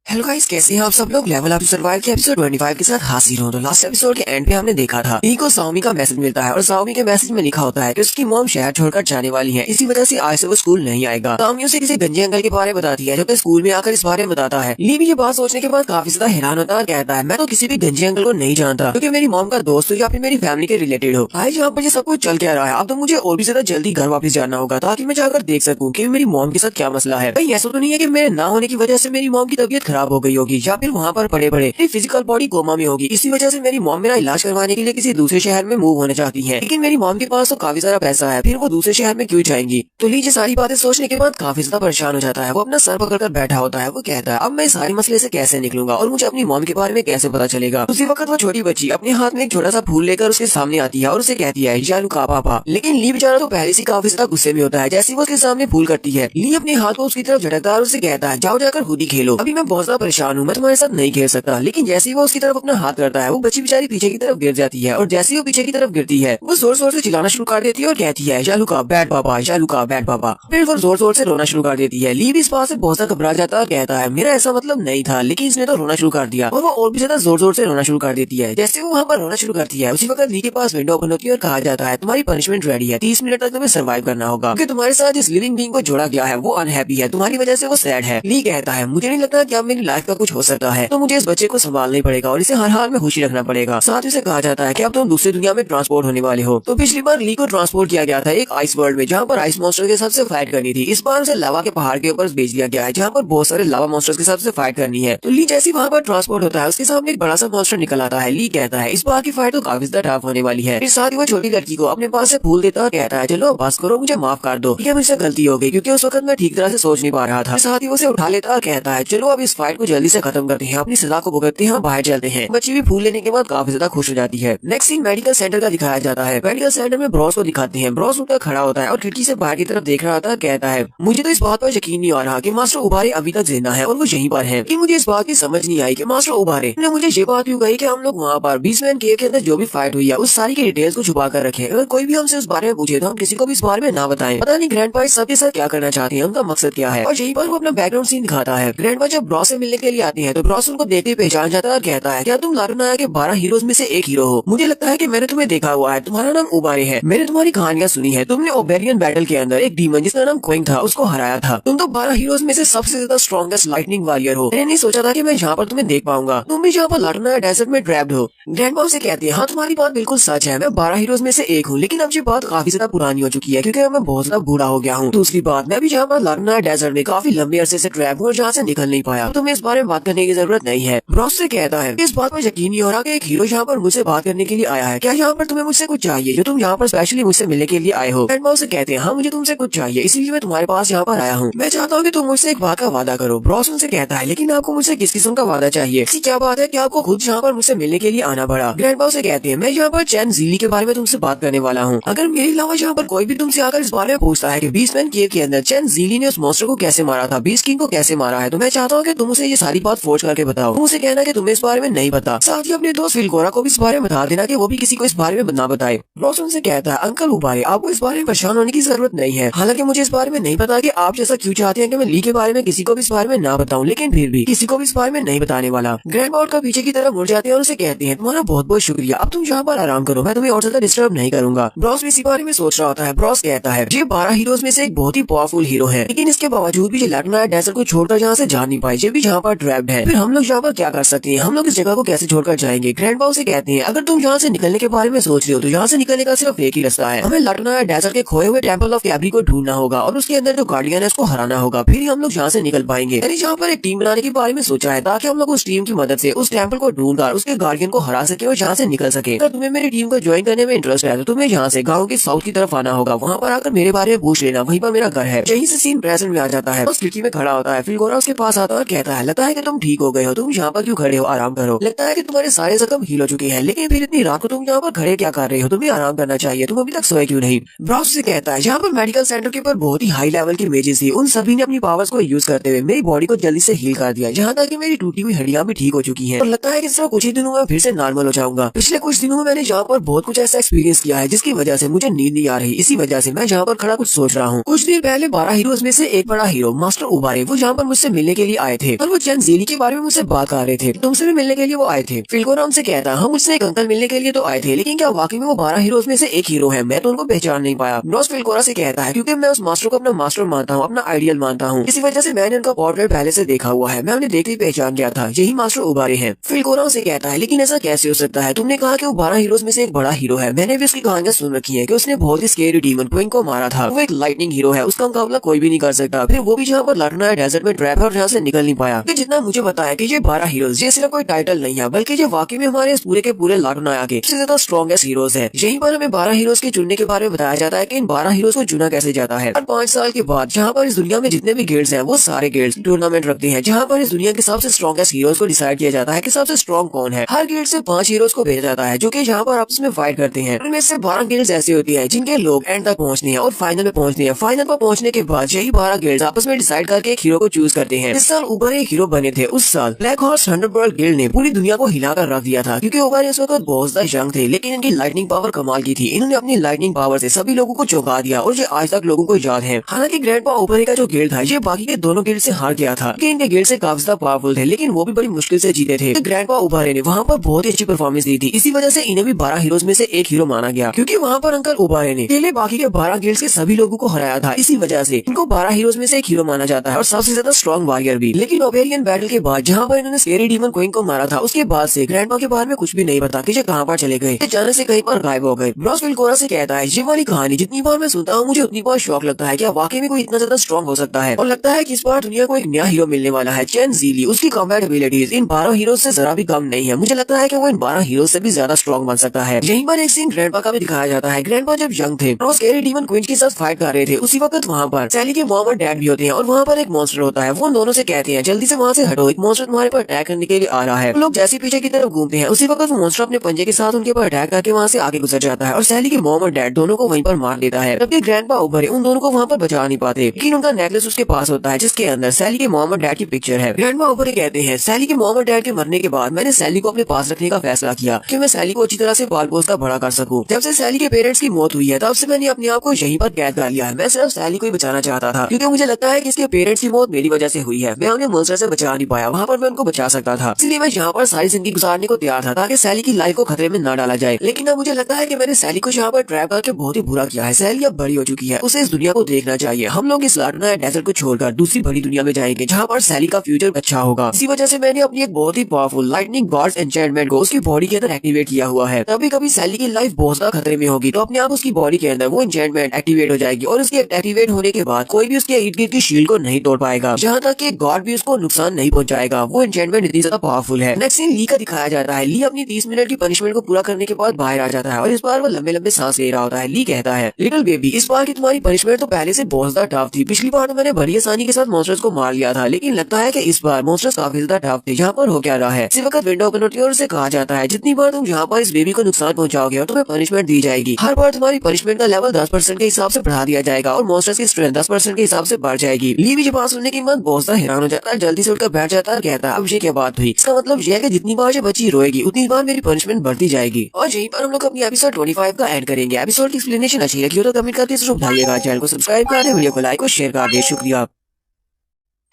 हेलो गाइस, कैसे हैं आप सब लोग। लेवल अप टू सर्वाइव के एपिसोड 25 के साथ हाजिर हूं। तो लास्ट एपिसोड के एंड पे हमने देखा था ली को साओमी का मैसेज मिलता है और साओमी के मैसेज में लिखा होता है कि उसकी मॉम शहर छोड़कर जाने वाली है, इसी वजह से आज से वो स्कूल नहीं आएगा। साओमी उसे किसी गंजे अंकल के बारे में बताती है जो कि स्कूल में आकर इस बारे में बताता है। ली भी ये बात सोचने के बाद काफी ज्यादा हैरान होता है। कहता है मैं तो किसी भी गंजे अंकल को नहीं जानता क्योंकि मेरी मॉम का दोस्त हो या फिर मेरी फैमिली के रिलेटेड हो। आज यहाँ पर ये सब कुछ चल क्या रहा है। अब तो मुझे और भी ज्यादा जल्दी घर वापस जाना होगा ताकि मैं जाकर देख सकूँ कि मेरी मॉम के साथ क्या मसला है। कहीं ऐसा तो नहीं है कि मेरे ना होने की वजह से मेरी मॉम की तबीयत खराब हो गई होगी या फिर वहाँ पर पड़े पड़े फिजिकल बॉडी कोमा में होगी, इसी वजह से मेरी मॉम मेरा इलाज करवाने के लिए किसी दूसरे शहर में मूव होना चाहती है। लेकिन मेरी मॉम के पास तो काफी सारा पैसा है, फिर वो दूसरे शहर में क्यों जाएंगी। तो लीजिए सारी बातें सोचने के बाद काफी ज्यादा परेशान हो जाता है। वो अपना सर पकड़कर बैठा होता है। वो कहता है अब मैं इस सारे मसले से कैसे निकलूंगा और मुझे अपनी मॉम के बारे में कैसे पता चलेगा। उसी वक्त वो छोटी बच्ची अपने हाथ में एक छोटा सा फूल लेकर उसके सामने आती है और उसे कहती है जालू का पापा। लेकिन ली बेचारा तो पहले से काफी ज्यादा गुस्से में होता है। जैसे वो उसके सामने फूल करती है, ली अपने हाथ को उसकी तरफ झटकता है और उसे कहता है जाओ जाकर खुद ही खेलो, अभी मैं बहुत ज्यादा परेशान हूँ, मैं तुम्हारे साथ नहीं खेल सकता। लेकिन जैसे ही वो उसकी तरफ अपना हाथ करता है वो बच्ची बेचारी पीछे की तरफ गिर जाती है और जैसे ही वो पीछे की तरफ गिरती है वो जोर जोर से चिल्लाना शुरू कर देती है और कहती है जालू का बैड पापा, जालू का बैड पापा। फिर वो जोर जोर से रोना शुरू कर देती है। ली भी इस बात से बहुत ज्यादा घबरा जाता है और कहता है मेरा ऐसा मतलब नहीं था, लेकिन इसने तो रोना शुरू कर दिया। और वो और भी ज्यादा जोर जोर से रोना शुरू कर देती है। जैसे वो वहाँ पर रोना शुरू करती है उसी वक्त ली के पास विंडो ओपन होती है और कहा जाता है तुम्हारी पनिशमेंट रेडी है, 30 मिनट तक तुम्हें सर्वाइव करना होगा क्योंकि तुम्हारे साथ जिस लिविंग बीइंग को जोड़ा गया है वो अनहैप्पी है, तुम्हारी वजह से वो सैड है। ली कहता है मुझे नहीं लगता कि अब मेरी लाइफ का कुछ हो सकता है, तो मुझे इस बच्चे को संभालना ही पड़ेगा और इसे हर हाल में खुशी रखना पड़ेगा। साथ ही से कहा जाता है कि अब तुम दूसरी दुनिया में ट्रांसपोर्ट होने वाले हो। तो पिछली बार ली को ट्रांसपोर्ट किया गया था एक आइस वर्ल्ड में जहाँ पर आइस मॉन्स्टर के साथ से फाइट करनी थी। इस बार उसे लावा के पहाड़ के ऊपर भेज दिया गया है जहाँ पर बहुत सारे लावा मॉन्स्टर्स के साथ से फाइट करनी है। तो ली जैसी वहाँ पर ट्रांसपोर्ट होता है उसके सामने एक बड़ा सा मॉन्स्टर निकल आता है। ली कहता है इस बार की फाइट तो काफी ज्यादा टफ होने वाली है। फिर साथ ही वो छोटी लड़की को अपने पास से फूल देता है, कहता है चलो बस करो, मुझे माफ कर दो, ये मुझसे गलती हो गई क्योंकि उस वक्त मैं ठीक तरह से सोच नहीं पा रहा था। साथ ही उसे उठा लेता है, कहता है चलो अब इस फाइट को जल्दी से खत्म करते हैं, अपनी सजा को भुगतते हैं, बाहर चलते हैं। बच्ची भी फूल लेने के बाद काफी ज्यादा खुश हो जाती है। नेक्स्ट सीन मेडिकल सेंटर का दिखाया जाता है। मेडिकल सेंटर में ब्रॉस को दिखाते हैं। ब्रॉस उठकर खड़ा होता है और खिड़की से बाहर की तरफ देख रहा होता है। कहता है मुझे तो इस बात पर यकीन नहीं आ रहा कि मास्टर उबारे अभी तक जिंदा है और वो यहीं पर है। मुझे इस बात की समझ नहीं आई कि मास्टर उबारे ने मुझे ये बात क्यों कही कि हम लोग वहाँ पर बीसमैन केव के अंदर जो भी फाइट हुई है उस सारी की डिटेल्स को छुपा कर रखे। अगर कोई भी हमसे उस बारे में पूछे तो हम किसी को भी इस बारे में ना बताएं। पता नहीं ग्रैंडपा इस सबके साथ क्या करना चाहते हैं, उनका मकसद क्या है। और यहीं पर वो अपना बैकग्राउंड सीन दिखाता है। ग्रैंडपा जब ब्रॉस से मिलने के लिए आती है तो ब्रॉस उनको देखते पहचान जाता है और कहता है क्या तुम लारुनाया के 12 हीरोज में से एक हीरो हो। मुझे लगता है कि मैंने तुम्हें देखा हुआ है, तुम्हारा नाम उबारे है, मैंने तुम्हारी कहानियां सुनी है। तुमने ओबेरियन बैटल के अंदर एक डीमन जिसका नाम क्विंग था उसको हराया था। तुम तो 12 हीरोज में से सबसे ज्यादा स्ट्रॉन्गेस्ट लाइटनिंग वॉरियर हो। मैंने नहीं सोचा था कि मैं यहाँ पर तुम्हें देख पाऊंगा। तुम भी यहाँ पर लारुनाया डेजर्ट में ट्रैप्ड हो। ग्रैंडपा से कहती है हाँ तुम्हारी बात बिल्कुल सच है, मैं 12 हीरोज में से एक हूँ, लेकिन अब ये बात काफी ज्यादा पुरानी हो चुकी है क्योंकि मैं बहुत ज्यादा बूढ़ा हो गया हूँ। दूसरी बात मैं भी यहाँ पर लारुनाया डेजर्ट में काफी लंबे अरसे से ट्रैप हूँ और जहाँ से निकल नहीं पाया। तुम्हें इस बारे में बात करने की जरूरत नहीं है। ब्रॉस से कहता है इस बात पर यकीन नहीं हो रहा कि एक हीरो यहाँ पर मुझसे बात करने के लिए आया है। क्या यहाँ पर तुम्हें मुझसे कुछ चाहिए जो तुम यहाँ पर स्पेशली मुझसे मिलने के लिए आए हो। ग्रैंडपा से कहते हैं हाँ मुझे तुमसे कुछ चाहिए, इसीलिए मैं तुम्हारे पास यहाँ पर आया हूँ। मैं चाहता हूँ कि तुम मुझसे एक बात का वादा करो। ब्रॉस उनसे कहता है लेकिन आपको मुझसे किस किस्म का वादा चाहिए, ऐसी क्या बात है कि आपको खुद यहाँ पर मुझसे मिलने के लिए आना पड़ा। ग्रैंडपा से कहते हैं मैं यहाँ पर चैन ज़ीली के बारे में तुमसे बात करने वाला हूँ। अगर मेरे अलावा यहाँ पर कोई भी तुमसे आकर इस बारे में पूछता है कि बीस्टमैन केव के अंदर चैन ज़ीली ने उस मॉन्स्टर को कैसे मारा था, बीस्ट किंग को कैसे मारा है, तो मैं चाहता हूँ कि तुम तुम उसे ये सारी बात फोर्स करके बताओ। तुम उसे कहना कि तुम्हें इस बारे में नहीं पता। साथ ही अपने दोस्त फिलकोरा को भी इस बारे में बता देना कि वो भी किसी को इस बारे में ना बताए। रॉस उनसे कहता है, अंकल उबारे, आपको इस बारे में परेशान होने की जरूरत नहीं है। हालांकि मुझे इस बारे में नहीं पता कि आप जैसा क्यों चाहते हैं कि मैं ली के बारे में किसी को भी इस बारे में ना बताऊं, लेकिन फिर भी किसी को भी इस बारे में नहीं बताने वाला। ग्रैंडपा का पीछे की तरफ मुड़ जाते हैं और उसे कहते हैं, तुम्हारा बहुत बहुत शुक्रिया, अब तुम यहाँ पर आराम करो, मैं तुम्हें और ज्यादा डिस्टर्ब नहीं करूंगा। ब्रॉस भी इसी बारे में सोच रहा होता है। ब्रॉस कहता है, ये 12 हीरोज में से एक बहुत ही पावरफुल हीरो है, लेकिन इसके बावजूद भी ये लाटना डेजर्ट को छोड़कर यहाँ से जा नहीं पाए, ये भी यहाँ पर ट्रैप्ड है। फिर हम लोग यहाँ पर क्या कर सकते हैं, हम लोग इस जगह को कैसे छोड़कर जाएंगे। ग्रैंडपा उसे कहते हैं, अगर तुम यहाँ से निकलने के बारे में सोच रहे हो तो यहाँ से निकलने का सिर्फ एक ही रास्ता है, हमें लाटना डेजर्ट के खोए हुए टेम्पल ऑफ कैबरी को ढूंढना होगा और उसके अंदर जो गार्डियन है उसको हराना होगा, फिर ही हम लोग यहाँ से निकल पाएंगे। मैंने यहाँ पर एक टीम बनाने के बारे में सोचा है ताकि हम लोग उस टीम की मदद से उस टेम्पल को ढूंढकर उसके गार्डियन को हरा सके और यहाँ से निकल सके। अगर तुम्हें मेरी टीम को ज्वाइन करने में इंटरेस्ट है तो तुम्हें यहाँ से गाँव के साउथ की तरफ आना होगा, वहाँ पर आकर मेरे बारे में पूछ लेना, वहीं पर मेरा घर है। यहीं से सीन प्रेजेंट में आ जाता है। उस खिड़की में खड़ा होता है। फिलकोरा उसके पास आता है और कहता है, लगता है कि तुम ठीक हो गए हो, तुम यहाँ पर क्यों खड़े हो, आराम करो। लगता है कि तुम्हारे सारे जख्म हील हो चुके हैं, लेकिन फिर इतनी रात को तुम यहाँ पर खड़े क्या कर रहे हो, तुम्हें आराम करना चाहिए, तुम अभी तक सोए क्यों नहीं। ब्रॉस से कहता है, यहाँ पर मेडिकल सेंटर के ऊपर बहुत ही हाई लेवल की इमेजेस थी, उन सभी ने अपनी पावर्स को यूज करते हुए मेरी बॉडी को जल्दी से हील कर दिया, यहाँ तक कि मेरी टूटी हुई हड्डियां भी ठीक हो चुकी हैं और लगता है कि सिर्फ कुछ ही दिनों में फिर से नॉर्मल हो जाऊंगा। पिछले कुछ दिनों में मैंने यहाँ पर बहुत कुछ ऐसा एक्सपीरियंस किया है जिसकी वजह से मुझे नींद नहीं आ रही, इसी वजह से मैं यहाँ पर खड़ा कुछ सोच रहा हूँ। कुछ दिन पहले 12 हीरोज में से एक बड़ा हीरो मास्टर उबारे वो यहाँ पर मुझसे मिलने के लिए आए थे और वो चैन ज़ेली के बारे में मुझसे बात कर रहे थे। तुमसे भी मिलने के लिए वो आए थे। फिलकोरा उनसे कहता, हम मुझसे एक अंकल मिलने के लिए तो आए थे, लेकिन क्या वाकई में वो 12 हीरोज में से एक हीरो है, मैं तो उनको पहचान नहीं पाया। ब्रॉस फिलकोरा से कहता है, क्योंकि मैं उस मास्टर को अपना मास्टर मानता हूँ, अपना आइडियल मानता हूँ, इसी वजह से मैंने उनका पोर्ट्रेट पहले से देखा हुआ है, मैं उन्हें देखते ही पहचान गया था, यही मास्टर उबारे हैं। फिलकोरा से कहता है, लेकिन ऐसा कैसे हो सकता है, तुमने कहा कि वो 12 हीरोज में से एक बड़ा हीरो है, मैंने भी उसकी कहानियां सुन रखी है कि उसने बहुत ही स्केरी डीमन क्वीन को मारा था, वो एक लाइटनिंग हीरो है, उसका मुकाबला कोई भी नहीं कर सकता, फिर वो भी जहाँ पर लाटना डेजर्ट में ट्रैप है और यहाँ से निकल नहीं पाया। जितना मुझे पता है कि ये 12 हीरोज ये सिर्फ कोई टाइटल नहीं है, बल्कि ये वाकई में हमारे इस पूरे के पूरे लाटनाया के सबसे ज्यादा स्ट्रॉन्गेस्ट हीरोज है। यहीं पर हमें 12 हीरोज के चुनने के बारे में बताया जाता है कि इन 12 हीरोज को चुना कैसे जाता है। और 5 साल के बाद जहाँ पर इस दुनिया में जितने भी गिल्ड्स हैं वो सारे गिल्ड्स टूर्नामेंट रखते हैं, जहाँ पर इस दुनिया के सबसे स्ट्रॉन्गेस्ट हीरोज को डिसाइड किया जाता है कि सबसे स्ट्रॉन्ग कौन है। हर गिल्ड से 5 हीरोज को भेजा जाता है जो कि यहाँ पर आपस में फाइट करते हैं। उनमें से 12 गिल्ड्स ऐसी होती है जिनके लोग एंड तक पहुँचने हैं और फाइनल में पहुँचने हैं। फाइनल पर पहुँचने के बाद यही 12 गिल्ड्स आपस में डिसाइड करके एक हीरो को चूज करते हैं। इस साल उबर एक हीरो बने थे। उस साल ब्लैक हॉर्स थंडरबर्ड गिल्ड ने पूरी दुनिया को हिलाकर रख दिया था, क्योंकि उबर इस वक्त बहुत ज्यादा यंग थे, लेकिन इनकी लाइटनिंग पावर कमाल की थी। इन्होंने अपनी लाइटनिंग पावर से सभी लोगों को चौंका दिया और ये आज तक लोगों को याद है। हालांकि ग्रैंडपा उबर का जो गिल्ड था ये बाकी के दोनों गिल्ड से हार गया था, इनके गिल्ड से काफी ज्यादा पावरफुल थे, लेकिन वो भी बड़ी मुश्किल से जीते थे। ग्रैंडपा उबारे ने वहाँ पर बहुत ही अच्छी परफॉर्मेंस दी थी, इसी वजह से इन्हें भी 12 हीरोज में से एक हीरो माना गया, क्योंकि वहाँ पर अंकल उबारे ने अकेले बाकी के 12 गिल्ड्स के सभी लोगों को हराया था। इसी वजह से इनको 12 हीरोज में से एक हीरो माना जाता है और सबसे ज्यादा स्ट्रॉन्ग वॉरियर भी। लेकिन ओबेरियन बैटल के बाद जहाँ पर इन्होंने स्केरी डीमन क्वीन को मारा था, उसके बाद से ग्रैंडपा के बारे में कुछ भी नहीं पता कि ये कहाँ पर चले गए, जाने से कहीं पर गायब हो गए। ब्रॉस फिलकोरा से कहता है, ये वाली कहानी जितनी बार मैं सुनता हूँ मुझे उतनी बार शौक लगता है, क्या वाकई में कोई इतना ज्यादा स्ट्रॉन्ग हो सकता है। और लगता है कि इस बार दुनिया को एक नया हीरो मिलने वाला है, चैन ज़ेली। उसकी कॉम्बैट एबिलिटीज इन 12 हीरोज से जरा भी कम नहीं है, मुझे लगता है कि वो इन 12 हीरोज से भी ज्यादा स्ट्रॉन्ग बन सकता है। यहीं पर एक सीन ग्रैंडपा का भी दिखाया जाता है। ग्रैंडपा जब यंग थे और स्केरी डीमन क्वीन के साथ फाइट कर रहे थे, उसी वक्त वहाँ पर सैली के मॉम और डैड भी होते हैं और वहाँ पर एक मॉन्स्टर होता है। वो उन दोनों से कहते हैं, जल्दी से वहाँ से हटो, एक मॉन्स्टर तुम्हारे पर अटैक करने के लिए आ रहा है। लोग जैसे पीछे की तरफ घूमते हैं, उसी वक्त वो मॉन्स्टर अपने पंजे के साथ उनके पर अटैक करके वहाँ से आगे गुजर जाता है और सैली के मॉम और डैड दोनों को वहीं पर मार देता है। जबकि ग्रैंडपा उभरे उन दोनों को वहाँ पर बचा नहीं पाते, लेकिन उनका नेकलेस उसके पास होता है जिसके अंदर सैली के मॉम और डैड की पिक्चर है। ग्रैंडपा उभरे कहते हैं, सैली के मॉम और डैड के मरने के बाद मैंने सैली को अपने पास रखने का फैसला किया कि मैं सैली को अच्छी तरह से पाल पोस कर बड़ा कर सकूं। जब से सैली के पेरेंट्स की मौत हुई है तब से मैंने अपने आप को यहीं पर कैद कर लिया है। मैं सिर्फ सैली को ही बचाना चाहता था, क्योंकि मुझे लगता है कि इसके पेरेंट्स की मौत मेरी वजह से हुई है। मैं उन्हें मॉन्स्टर से बचा नहीं पाया, वहाँ पर मैं उनको बचा सकता था, इसलिए मैं यहाँ पर सारी जिंदगी गुजारने को तैयार था ताकि सैली की लाइफ को खतरे में न डाला जाए। लेकिन अब मुझे लगता है कि मैंने सैली को यहाँ पर ट्रैप करके बहुत ही बुरा किया है। सैली अब बड़ी हो चुकी है, उसे इस दुनिया को देखना चाहिए। हम लोग इस लाटना डेजर्ट को छोड़कर दूसरी बड़ी दुनिया में जाएंगे जहाँ पर सैली का फ्यूचर अच्छा होगा। इसी वजह से मैंने अपनी एक बहुत ही पावरफुल लाइटनिंग गॉड्स एन्चेंटमेंट को उसकी बॉडी के अंदर एक्टिवेट किया हुआ है। कभी कभी सैली की लाइफ बहुत ज्यादा खतरे में होगी तो अपने आप उसकी बॉडी के अंदर वो एन्चेंटमेंट एक्टिवेट हो जाएगी और उसके एक्टिवेट होने के बाद कोई भी उसके इर्द गिर्द की शील्ड को नहीं तोड़ पाएगा, जहाँ तक कि गॉड भी उसको नुकसान नहीं पहुंचाएगा। वो एन्चेंटमेंट इतनी ज्यादा पावरफुल है। नेक्स्ट सीन ली का दिखाया जाता है। ली अपनी 30 मिनट की पनिशमेंट को पूरा करने के बाद बाहर आ जाता है और इस बार वो लंबे लंबे सांस ले रहा होता है। ली कहता है, लिटिल बेबी, इस बार की तुम्हारी पनिशमेंट तो पहले से बहुत ज्यादा टफ थी। पिछली बार तो मैंने बड़ी आसानी के साथ मॉन्स्टर्स को मार लिया था, लेकिन लगता है कि इस बार मॉन्स्टर्स काफी ज्यादा टफ थे। यहाँ पर हो क्या रहा है, इसी वक्त विंडो ओपन होती है और उसे कहा जाता है, जितनी बार तुम यहाँ पर इस बेबी को नुकसान पहुंचाओगे और तुम्हें पनिशमेंट दी जाएगी, हर बार तुम्हारी पनिशमेंट का लेवल 10% के हिसाब से बढ़ा दिया जाएगा और मॉन्स्टर्स की स्ट्रेंथ 10% के हिसाब से बढ़ जाएगी। ली भी बात सुनने के बाद बहुत ज्यादा हैरान हो जाता है। जल्दी से उठकर बैठ जाता है और कहता है अब ये क्या बात हुई। इसका मतलब यह है कि जितनी बार ये बच्ची रोएगी उतनी बार मेरी पनिशमेंट बढ़ती जाएगी। और यहीं पर हम लोग अपनी एपिसोड 25 का एंड करेंगे। एपिसोड की एक्सप्लेनेशन अच्छी लगी हो तो कमेंट करके जरूर बताइएगा। चैनल को सब्सक्राइब कर दे, वीडियो को लाइक और शेयर कर दे। शुक्रिया।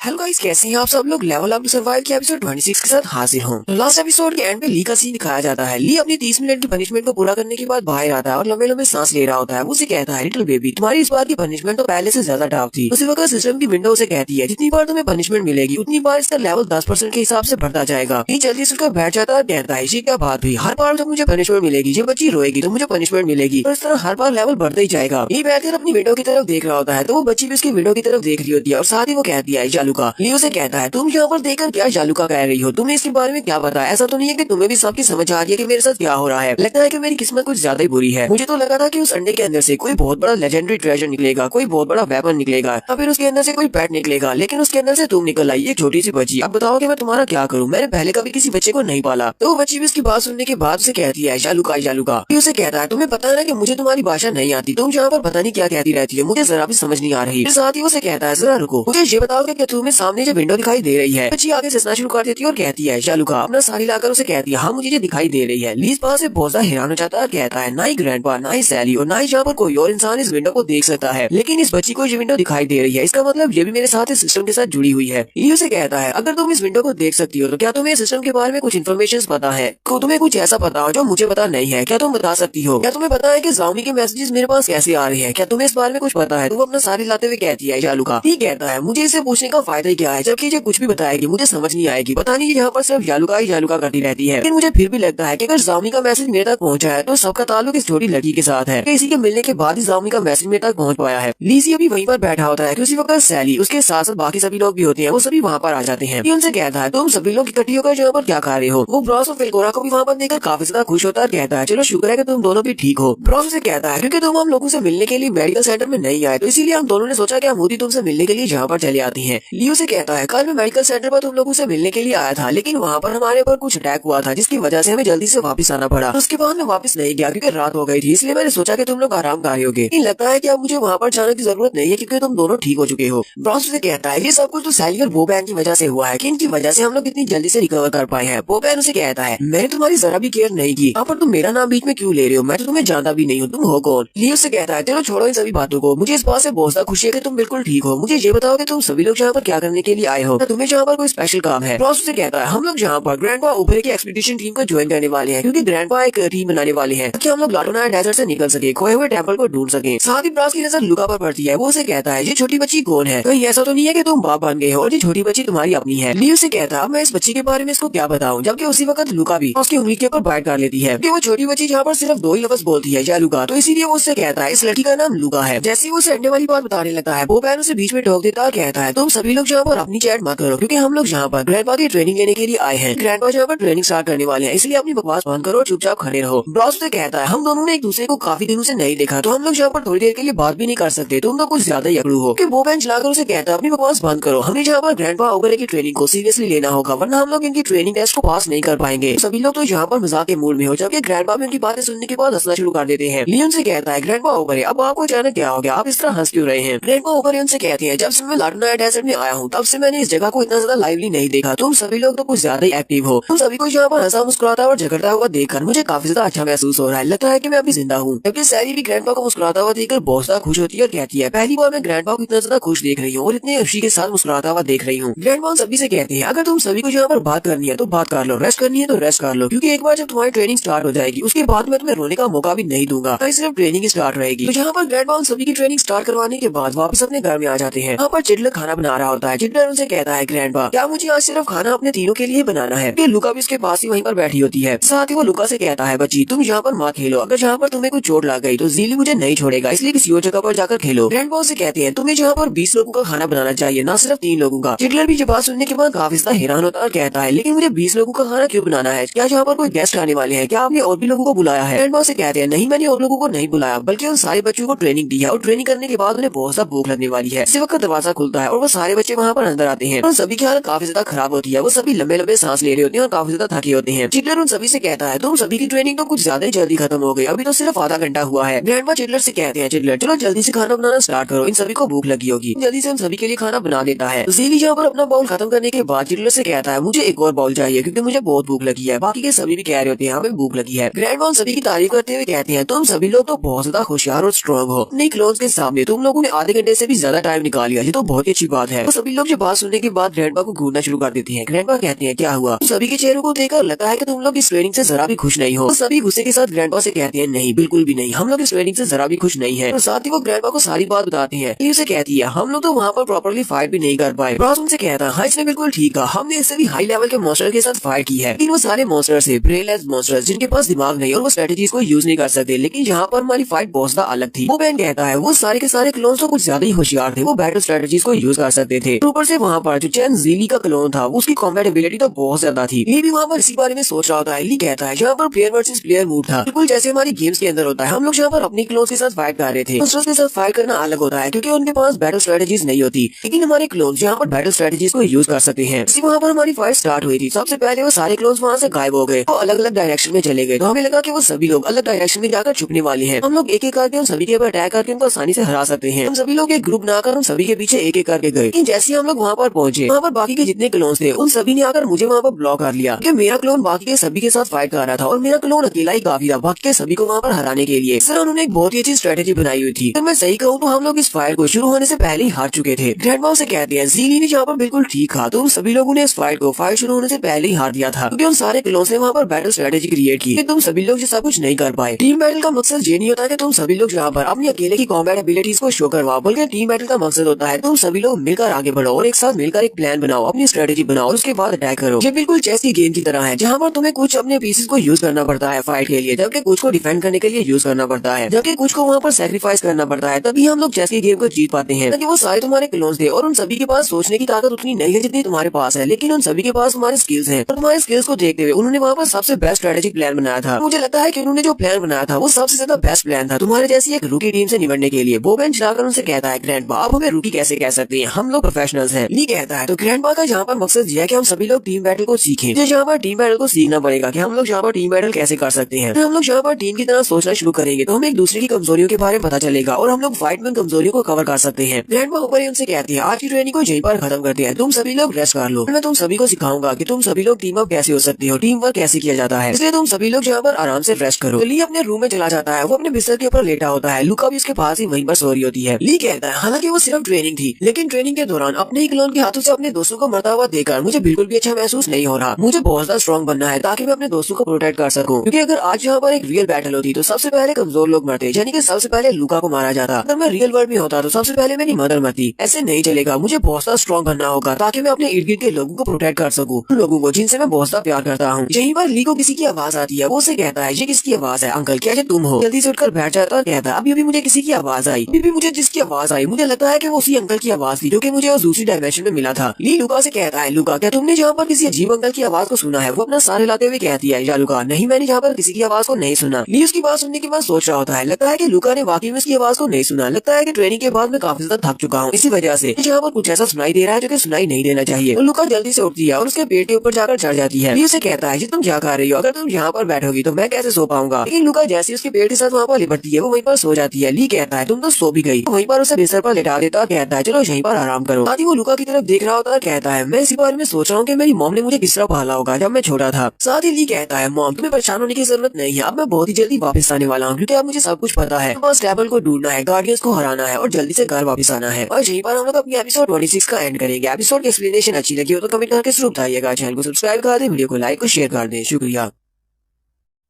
हेलो गाइस, कैसे हैं आप सब लोग। लेवल अप टू सर्वाइव के एपिसोड 26 के साथ हाजिर हूँ। लास्ट एपिसोड के एंड पे ली का सीन दिखाया जाता है। ली अपनी 30 मिनट की पनिशमेंट को पूरा करने के बाद बाहर आता है और लंबे लंबे सांस ले रहा होता है। उसे कहता है लिटिल बेबी, तुम्हारी इस बार की पनिशमेंट तो पहले से ज्यादा टफ थी। उसी वक्त सिस्टम की विंडो उसे कहती है जितनी बार तुम्हें पनिशमेंट मिलेगी उतनी बार इसका लेवल 10% के हिसाब से बढ़ता जाएगा। ली जल्दी से उसका बैठ जाता है और कहता है ये क्या बात हुई, हर बार जब मुझे पनिशमेंट मिलेगी ये बच्ची रोएगी तो मुझे पनिशमेंट मिलेगी और इस तरह हर बार लेवल बढ़ता ही जाएगा। ली बैठकर अपनी विंडो की तरफ देख रहा होता है तो वो बच्ची भी उसकी विंडो की तरफ देख रही होती है और साथ ही वो कहती है जालू का। ली उसे कहता है तुम यहाँ पर देखकर क्या जालू का कह रही हो, तुम्हें इसके बारे में क्या पता है। ऐसा तो नहीं है कि तुम्हें भी सबकी समझ आ रही है कि मेरे साथ क्या हो रहा है। लगता है कि मेरी किस्मत कुछ ज्यादा ही बुरी है। मुझे तो लगा था कि उस अंडे के अंदर से कोई बहुत बड़ा लेजेंडरी ट्रेजर निकलेगा, कोई बहुत बड़ा वेपन निकलेगा या फिर उसके अंदर से कोई पेट निकलेगा, लेकिन उसके अंदर से तुम निकल आई, एक छोटी सी बच्ची। अब बताओ कि मैं तुम्हारा क्या करूँ, मैंने पहले कभी किसी बच्चे को नहीं पाला। तो वो बच्ची भी उसकी बात सुनने के बाद उसे कहती है जालू का। उसे कहता है तुम्हें पता है ना कि मुझे तुम्हारी भाषा नहीं आती, तुम यहाँ पर पता नहीं क्या कहती रहती है, मुझे जरा भी समझ नहीं आ रही। साथ ही उसे कहता है जरा रुको, मुझे ये बताओ कि क्या तुम्हें सामने जो विंडो दिखाई दे रही है। बच्ची आगे हंसना शुरू कर देती है और कहती है जालू का अपना साड़ी लाकर उसे कहती है हाँ मुझे ये दिखाई दे रही है। लीज पास से बहुत ज्यादा हैरान हो जाता है, कहता है ना ही ग्रैंडपा, ना ही सैली और ना ही जहाँ पर कोई और इंसान इस विंडो को देख सकता है, लेकिन इस बच्ची को ये विंडो दिखाई दे रही है, इसका मतलब ये भी मेरे साथ इस सिस्टम के साथ जुड़ी हुई है। ली उसे कहता है अगर तुम इस विंडो को देख सकती हो तो क्या तुम्हें इस सिस्टम के बारे में कुछ इन्फॉर्मेशन पता है, तुम्हें कुछ ऐसा पता हो जो मुझे पता नहीं है, क्या तुम बता सकती हो। क्या तुम्हें पता है कि ज़ाओमी के मैसेजेस मेरे पास कैसे आ रहे हैं, क्या तुम्हें इस बारे में कुछ पता है। तो वो अपना साड़ी लाते हुए कहती है जालू का। ठीक कहता है मुझे इसे पूछने का फायदा ही क्या है, जबकि ये कुछ भी बताएगी मुझे समझ नहीं आएगी। पता नहीं यहाँ पर सिर्फ जालू का करती रहती है। लेकिन मुझे फिर भी लगता है कि अगर ज़ाओमी का मैसेज मेरे तक पहुंचा है तो सबका ताल्लुक इस छोटी लड़की के साथ है। इसी के मिलने के बाद ही ज़ाओमी का मैसेज मेरे तक पहुंच पाया है। लीजी अभी वहीं पर बैठा होता है कि उसी वक्त सैली उसके साथ साथ बाकी सभी लोग भी होते हैं, वो सभी वहाँ पर आ जाते हैं। उनसे कहता है तुम सभी लोग इकट्ठी होकर यहाँ पर क्या कर रहे हो। वो ब्रॉस और फिलकोरा को भी वहाँ पर देखकर काफी ज्यादा खुश होता है, कहता है चलो शुक्र है कि तुम दोनों भी ठीक हो। ब्रॉस से कहता है क्योंकि तुम हम लोगों से मिलने के लिए मेडिकल सेंटर में नहीं आए तो इसीलिए हम दोनों ने सोचा कि हम मोदी तुमसे मिलने के लिए यहाँ पर चले आती हैं। लियो से कहता है कल मैं मेडिकल सेंटर पर तुम लोगों से मिलने के लिए आया था, लेकिन वहाँ पर हमारे ऊपर कुछ अटैक हुआ था जिसकी वजह से हमें जल्दी से वापस आना पड़ा। उसके बाद मैं वापस नहीं गया क्योंकि रात हो गई थी, इसलिए मैंने सोचा कि तुम लोग आराम कर रहे होगे। लेकिन लगता है कि अब मुझे वहाँ पर जाने की जरूरत नहीं है क्योंकि तुम दोनों ठीक हो चुके हो। ब्रॉस से कहता है ये सब कुछ तो सैली और बोबैन की वजह से हुआ है कि इनकी वजह से हम लोग इतनी जल्दी से रिकवर कर पाए हैं। बोबैन उसे कहता है मैंने तुम्हारी जरा भी केयर नहीं की, यहाँ पर तुम मेरा नाम बीच में क्यों ले रहे हो, मैं तो तुम्हें जानता भी नहीं हूँ, तुम हो कौन। लियो से कहता है चलो छोड़ो इन सभी बातों को, मुझे इस बात से बहुत ज्यादा खुशी है कि तुम बिल्कुल ठीक हो। मुझे ये बताओ कि तुम सभी लोग यहाँ पर क्या करने के लिए आए हो, तुम्हें यहाँ पर कोई स्पेशल काम है। ब्रॉस से कहता है हम लोग यहाँ पर ग्रैंडपा ऊपर की एक्सपीडिशन टीम को ज्वाइन करने वाले हैं क्योंकि ग्रैंडपा एक टीम बनाने वाले हैं ताकि हम लोग लाटोनाया डेजर्ट से निकल सके, खोए हुए टेम्पल को ढूंढ सके। साथ ही ब्रॉस की नजर लुका पर पड़ती है, वो उसे कहता है ये छोटी बच्ची कौन है, कहीं ऐसा तो नहीं है कि तुम बाप बन गए हो और ये छोटी बच्ची तुम्हारी अपनी है। लियो से कहता है मैं इस बच्ची के बारे में इसको क्या बताऊं, जबकि उसी वक्त लुका भी उसकी उंगली के ऊपर बाइट कर लेती है कि वो छोटी बच्ची यहाँ पर सिर्फ 2 ही लफ्ज बोलती है या लुका, तो इसीलिए वो उससे कहता है इस लड़की का नाम लुका है। जैसे वो अंडे वाली बात बताने लगता है वो पैन उसे बीच में टोक देता है, कहता है तुम सभी लोग यहाँ पर अपनी चैट मत करो क्योंकि हम लोग यहाँ पर ग्रैंडपा की ट्रेनिंग लेने के लिए आए हैं। ग्रैंडपा यहाँ पर ट्रेनिंग स्टार्ट करने वाले हैं, इसलिए अपनी बकवास बंद करो और चुपचाप खड़े रहो। ब्रॉस से कहता है हम दोनों ने एक दूसरे को काफी दिनों से नहीं देखा तो हम लोग यहाँ पर थोड़ी देर के लिए बात भी नहीं कर सकते, तुम तो कुछ ज्यादा ही अकड़ू हो। कि वो बेंच लाकर उसे कहता है अपनी बकवास बंद करो, हमें यहाँ पर ग्रैंडपा ओगरे की ट्रेनिंग को सीरियसली लेना होगा वरना हम लोग इनकी ट्रेनिंग टेस्ट को पास नहीं कर पाएंगे। तो सभी लोग तो यहाँ पर मजाक के मूड में हो, जबकि ग्रैंडपा में उनकी बातें सुनने के बाद हंसना शुरू कर देते हैं। लियोन से कहता है ग्रैंडपा ओगरे अब आपको अचानक क्या हो गया, आप इस तरह हंस क्यों रहे हैं। ग्रैंडपा ओगरे उनसे कहती है जब से मैं लाटोनाया डेजर्ट में आया हूँ तब से मैंने इस जगह को इतना ज्यादा लाइवली नहीं देखा, तुम सभी लोग तो कुछ ज्यादा ही एक्टिव हो। तुम सभी को यहाँ पर हंसा मुस्कुराता और झगड़ता हुआ देखकर मुझे काफी ज्यादा अच्छा महसूस हो रहा है, लगता है कि मैं अभी जिंदा हूँ। जबकि सैली भी ग्रैंडपा को मुस्कुराता हुआ देखकर बहुत ज्यादा खुश होती है और कहती है पहली बार मैं ग्रैंडपा को इतना ज्यादा खुश देख रही हूँ और इतने खुशी के साथ मुस्कुराता हुआ देख रही हूँ। ग्रैंडपा सभी से कहते हैं अगर तुम सभी को यहाँ पर बात करनी है तो बात कर लो, रेस्ट करनी है तो रेस्ट कर लो, क्योंकि एक बार जब तुम्हारी ट्रेनिंग स्टार्ट हो जाएगी उसके बाद मैं तुम्हें रोने का मौका भी नहीं दूंगा, तो सिर्फ ट्रेनिंग स्टार्ट रहेगी। तो यहाँ पर ग्रैंडपा सभी की ट्रेनिंग स्टार्ट करवाने के बाद वापस अपने घर में आ जाते हैं। यहाँ पर चिडलर खाना बना रहा होता है। चिडलर उनसे कहता है ग्रैंडपा क्या मुझे आज सिर्फ खाना अपने तीनों के लिए बनाना है। लुका भी उसके पास ही वहीं पर बैठी होती है। साथ ही वो लुका से कहता है बच्ची तुम यहाँ पर मत खेलो, अगर यहाँ पर तुम्हें कुछ चोट लग गई तो जीली मुझे नहीं छोड़ेगा, इसलिए किसी और जगह पर जाकर खेलो। ग्रैंडपा से कहते हैं तुम्हें यहाँ पर 20 लोगों का खाना बनाना चाहिए, ना सिर्फ 3 लोगों का। चिडलर भी ये बात सुनने के बाद काफी ज्यादा हैरान होता है और कहता है लेकिन मुझे 20 लोगों का खाना क्यों बनाना है, क्या यहाँ पर कोई गेस्ट आने वाले हैं, क्या आपने और भी लोगों को बुलाया है। ग्रैंडपा से कहते हैं नहीं मैंने और लोगों को नहीं बुलाया, बल्कि उन सारे बच्चों को ट्रेनिंग दी है और ट्रेनिंग करने के बाद उन्हें बहुत ज्यादा भूख लगने वाली है। इसी वक्त दरवाजा खुलता है और वो सारे बच्चे वहाँ पर अंदर आते हैं और सभी की हालत काफी ज्यादा खराब होती है। वो सभी लंबे लंबे सांस ले रहे होते हैं और काफी ज्यादा थके होते हैं। चिडलर उन सभी से कहता है तुम सभी की ट्रेनिंग तो कुछ ज्यादा ही जल्दी खत्म हो गई, अभी तो सिर्फ आधा घंटा हुआ है। ग्रैंडपा चिडलर से कहते हैं चिडलर चलो जल्दी से खाना बनाना स्टार्ट करो, इन सभी को भूख लगी होगी। जल्दी से उन सभी के लिए खाना बना देता है। ज़ीली यहाँ पर अपना बाउल खत्म करने के बाद चिडलर से कहता है मुझे एक और बाउल चाहिए क्योंकि मुझे बहुत भूख लगी है। बाकी के सभी भी कह रहे होते हैं हमें भूख लगी है। ग्रैंडपा उन सभी की तारीफ करते हुए कहते हैं तुम सभी लोग तो बहुत ज्यादा होशियार और स्ट्रॉन्ग हो। अपने क्लोन्स के सामने तुम लोगों ने आधे घंटे से भी ज्यादा टाइम निकाल लिया, ये तो बहुत ही अच्छी बात है। तो सभी लोग ये बात सुनने के बाद ग्रैंडपा को घूरना शुरू कर देते हैं। ग्रैंडपा कहते हैं क्या हुआ? सभी के चेहरों को देखकर लगता है कि तुम लोग इस ट्रेनिंग से जरा भी खुश नहीं हो। तो सभी गुस्से के साथ ग्रैंडपा से कहते हैं नहीं बिल्कुल भी नहीं, हम लोग इस ट्रेनिंग से जरा भी खुश नहीं है। तो साथ ही वो ग्रैंडपा को सारी बात बताते हैं। उसे कहती है हम लोग तो वहाँ पर प्रॉपरली फाइट भी नहीं कर पाए। ब्रॉस उनसे कहता है हाँ इसने बिल्कुल ठीक कहा, हमने इससे भी हाई लेवल के मॉन्स्टर के साथ फाइट की है, लेकिन वो सारे मॉन्स्टर से ब्रेनलेस मॉन्स्टर जिनके पास दिमाग नहीं और वो स्ट्रेटेजीज को यूज नहीं कर सकते। लेकिन यहाँ पर हमारी फाइट बहुत ज्यादा अलग थी। वो बैन कहता है वो सारे के सारे क्लोन्स तो कुछ ज्यादा ही होशियार थे, वो बैटल स्ट्रेटेजीज को यूज कर सकते थे। ऊपर से वहाँ पर जो चैन ज़ीली का क्लोन था उसकी कॉम्बैट एबिलिटी तो बहुत ज्यादा थी। ली भी वहाँ पर इसी बारे में सोच रहा होता है। ली कहता है यहाँ पर प्लेयर वर्सेस प्लेयर मूड था, बिल्कुल जैसे हमारी गेम्स के अंदर होता है। हम लोग यहाँ पर अपनी क्लोन्स के साथ फाइट कर रहे थे। मॉन्स्टर्स के साथ फाइट करना अलग होता है क्योंकि उनके पास बैटल स्ट्रेटेजीज नहीं होती, लेकिन हमारे क्लोन्स यहाँ पर बैटल स्ट्रेटेजीज को यूज कर सकते हैं। इसी वहाँ पर हमारी फाइट स्टार्ट हुई थी। सबसे पहले वो सारे क्लोन्स वहाँ से गायब हो गए, वो अलग अलग डायरेक्शन में चले गए। तो हमें लगा कि वो सभी लोग अलग डायरेक्शन में जाकर छुपने वाले हैं। हम लोग एक एक करके उन सभी के ऊपर अटैक करके उनको आसानी से हरा सकते हैं। हम सभी लोग एक ग्रुप बनाकर उन सभी के पीछे एक एक करके गए। लेकिन जैसे हम लोग वहाँ पर पहुंचे, वहाँ पर बाकी के जितने क्लोन्स थे उन सभी ने आकर मुझे वहाँ पर ब्लॉक कर लिया कि मेरा क्लोन बाकी के सभी के साथ फाइट कर रहा था और मेरा क्लोन अकेला ही काफी था बाकी के सभी को वहाँ पर हराने के लिए। सर उन्होंने एक बहुत ही अच्छी स्ट्रेटेजी बनाई हुई थी। तो मैं सही कहूँ तो हम लोग इस फाइट को शुरू होने से पहले ही हार चुके थे। ग्रैंडपा से कहते हैं ज़ीली ने यहाँ पर बिल्कुल ठीक कहा, तो सभी लोगों ने इस फाइट को फाइट शुरू होने से पहले ही हार दिया था क्योंकि उन सारे क्लोन्स ने वहाँ पर बैटल स्ट्रेटेजी क्रिएट की। तुम सभी लोग ये सब कुछ नहीं कर पाए। टीम बैटल का मकसद ये नहीं होता कि तुम सभी लोग यहाँ पर अपनी अकेले की कॉम्बैट एबिलिटीज को शो करवाओ, बल्कि टीम बैटल का मकसद होता है तुम सभी लोग मिलकर आगे बढ़ो और एक साथ मिलकर एक प्लान बनाओ, अपनी स्ट्रेटेजी बनाओ और उसके बाद अटैक करो। ये बिल्कुल चेस की गेम की तरह है जहाँ पर तुम्हें कुछ अपने पीसेस को यूज करना पड़ता है फाइट के लिए, जबकि कुछ को डिफेंड करने के लिए यूज करना पड़ता है, जबकि कुछ को वहाँ पर सैक्रिफाइस करना पड़ता है। तभी हम लोग चेस की गेम को जीत पाते हैं। ताकि वो सारे तुम्हारे क्लोन्स थे और उन सभी के पास सोचने की ताकत उतनी नहीं है जितनी तुम्हारे पास है, लेकिन उन सभी के पास तुम्हारे स्किल्स हैं। और तुम्हारे स्किल्स को देखते हुए उन्होंने वहाँ पर सबसे बेस्ट स्ट्रेटेजिक प्लान बनाया था। मुझे लगता है कि उन्होंने जो प्लान बनाया था वो सबसे ज्यादा बेस्ट प्लान था तुम्हारे जैसी एक रूकी टीम से निपटने के लिए। वो बेंच लाकर उनसे कहता है ग्रैंडपा आप हमें रूकी कैसे कह सकते हैं, हम लोग प्रोफेशनल्स हैं। ली कहता है तो ग्रैंडपा का यहाँ पर मकसद यह है कि हम सभी लोग टीम बैटल को सीखें। मुझे यहाँ पर टीम बैटल को सीखना पड़ेगा कि हम लोग यहाँ पर टीम बैटल कैसे कर सकते हैं। हम लोग यहाँ पर टीम की तरह सोचना शुरू करेंगे तो हमें एक दूसरे की कमजोरियों के बारे में पता चलेगा और हम लोग फाइट में कमजोरियों को कवर कर सकते हैं। ग्रैंडपा ऊपर ही उनसे कहती है आज की ट्रेनिंग को यहीं पर खत्म करते हैं, तुम सभी लोग रेस्ट कर लो। मैं तुम सभी को सिखाऊंगा कि तुम सभी लोग टीम अप कैसे हो सकते हो, टीम वर्क कैसे किया जाता है, इसलिए तुम सभी लोग यहाँ पर आराम से रेस्ट करो। ली अपने रूम में चला जाता है, वो अपने बिस्तर के ऊपर लेटा होता है। लुका भी उसके पास ही वहीं पर सो रही होती है। ली कहता है हालांकि वो सिर्फ ट्रेनिंग थी, लेकिन ट्रेनिंग के दौरान अपने ही क्लोन के हाथों से अपने दोस्तों को मरता हुआ देखकर मुझे बिल्कुल भी अच्छा महसूस नहीं हो रहा। मुझे बहुत ज्यादा स्ट्रॉन्ग बनना है ताकि मैं अपने दोस्तों को प्रोटेक्ट कर सकूं, क्योंकि अगर आज यहाँ पर एक रियल बैटल होती तो सबसे पहले कमजोर लोग मरते, यानी कि सबसे पहले लुका को मारा जाता। अगर मैं रियल वर्ल्ड में होता तो सबसे पहले मेरी मदर मरती। ऐसे नहीं चलेगा, मुझे बहुत ज्यादा स्ट्रॉन्ग बनना होगा ताकि मैं अपने इर्द गिर्द के लोगों को प्रोटेक्ट कर सकूं, उन लोगों को जिनसे मैं बहुत ज्यादा प्यार करता हूँ। यहीं पर ली को किसी की आवाज आती है, वो उसे कहता है ये किसकी आवाज है अंकल, क्या ये तुम हो? जल्दी से उठकर बैठ जाता है और कहता है अभी अभी मुझे किसी की आवाज आई, अभी मुझे जिसकी आवाज आई मुझे लगता है कि वो उसी अंकल की आवाज थी जो कि मुझे उस दूसरी डायमेंशन में मिला था। ली लुका से कहता है लुका क्या तुमने जहाँ पर किसी अजीब अंकल की आवाज को सुना है? वो अपना सारे लाते हुए कहती है या लुका नहीं, मैंने जहाँ पर किसी की आवाज को नहीं सुना। ली उसकी बात सुनने के बाद सोच रहा होता है, लगता है कि लुका ने वाकई में उसकी आवाज को नहीं सुना। लगता है कि ट्रेनिंग के बाद मैं काफी ज्यादा थक चुका हूँ, इसी वजह से यहाँ पर कुछ ऐसा सुनाई दे रहा है जो कि सुनाई नहीं देना चाहिए। तो लुका जल्दी से उठती है और उसके पेट के ऊपर जाकर चढ़ जाती है। ली उसे कहता है तुम क्या कर रही हो, अगर तुम यहाँ पर बैठोगी तो मैं कैसे सो पाऊंगा। लेकिन लुका जैसे उसके पेट के साथ वहाँ पर लिपटती है वो वहीं पर सो जाती है। ली कहता है तुम तो सो भी गई, वहीं पर उसे बिस्तर पर लेटा देता और कहता है चलो यहीं पर आराम करो। साथ ही वो लुका की तरफ देख रहा होता है, कहता है मैं इसी बारे में सोच रहा हूँ कि मेरी मॉम ने मुझे किस तरह पाला होगा जब मैं छोटा था। साथ ही ली कहता है मॉम तुम्हें परेशान होने की जरूरत नहीं है, अब मैं बहुत ही जल्दी वापस आने वाला हूँ क्योंकि अब मुझे सब कुछ पता है। बस टेबल को ढूंढना है, गार्डियंस को हराना है और जल्दी से घर वापस आना है। और यहीं पर हम लोग अपनी एपिसोड 26 का एंड करेंगे। एपिसोड की एक्सप्लेनेशन अच्छी लगी हो तो कमेंट करके जरूर बताइएगा। चैनल को सब्सक्राइब कर दें, वीडियो को लाइक और शेयर कर दें। शुक्रिया।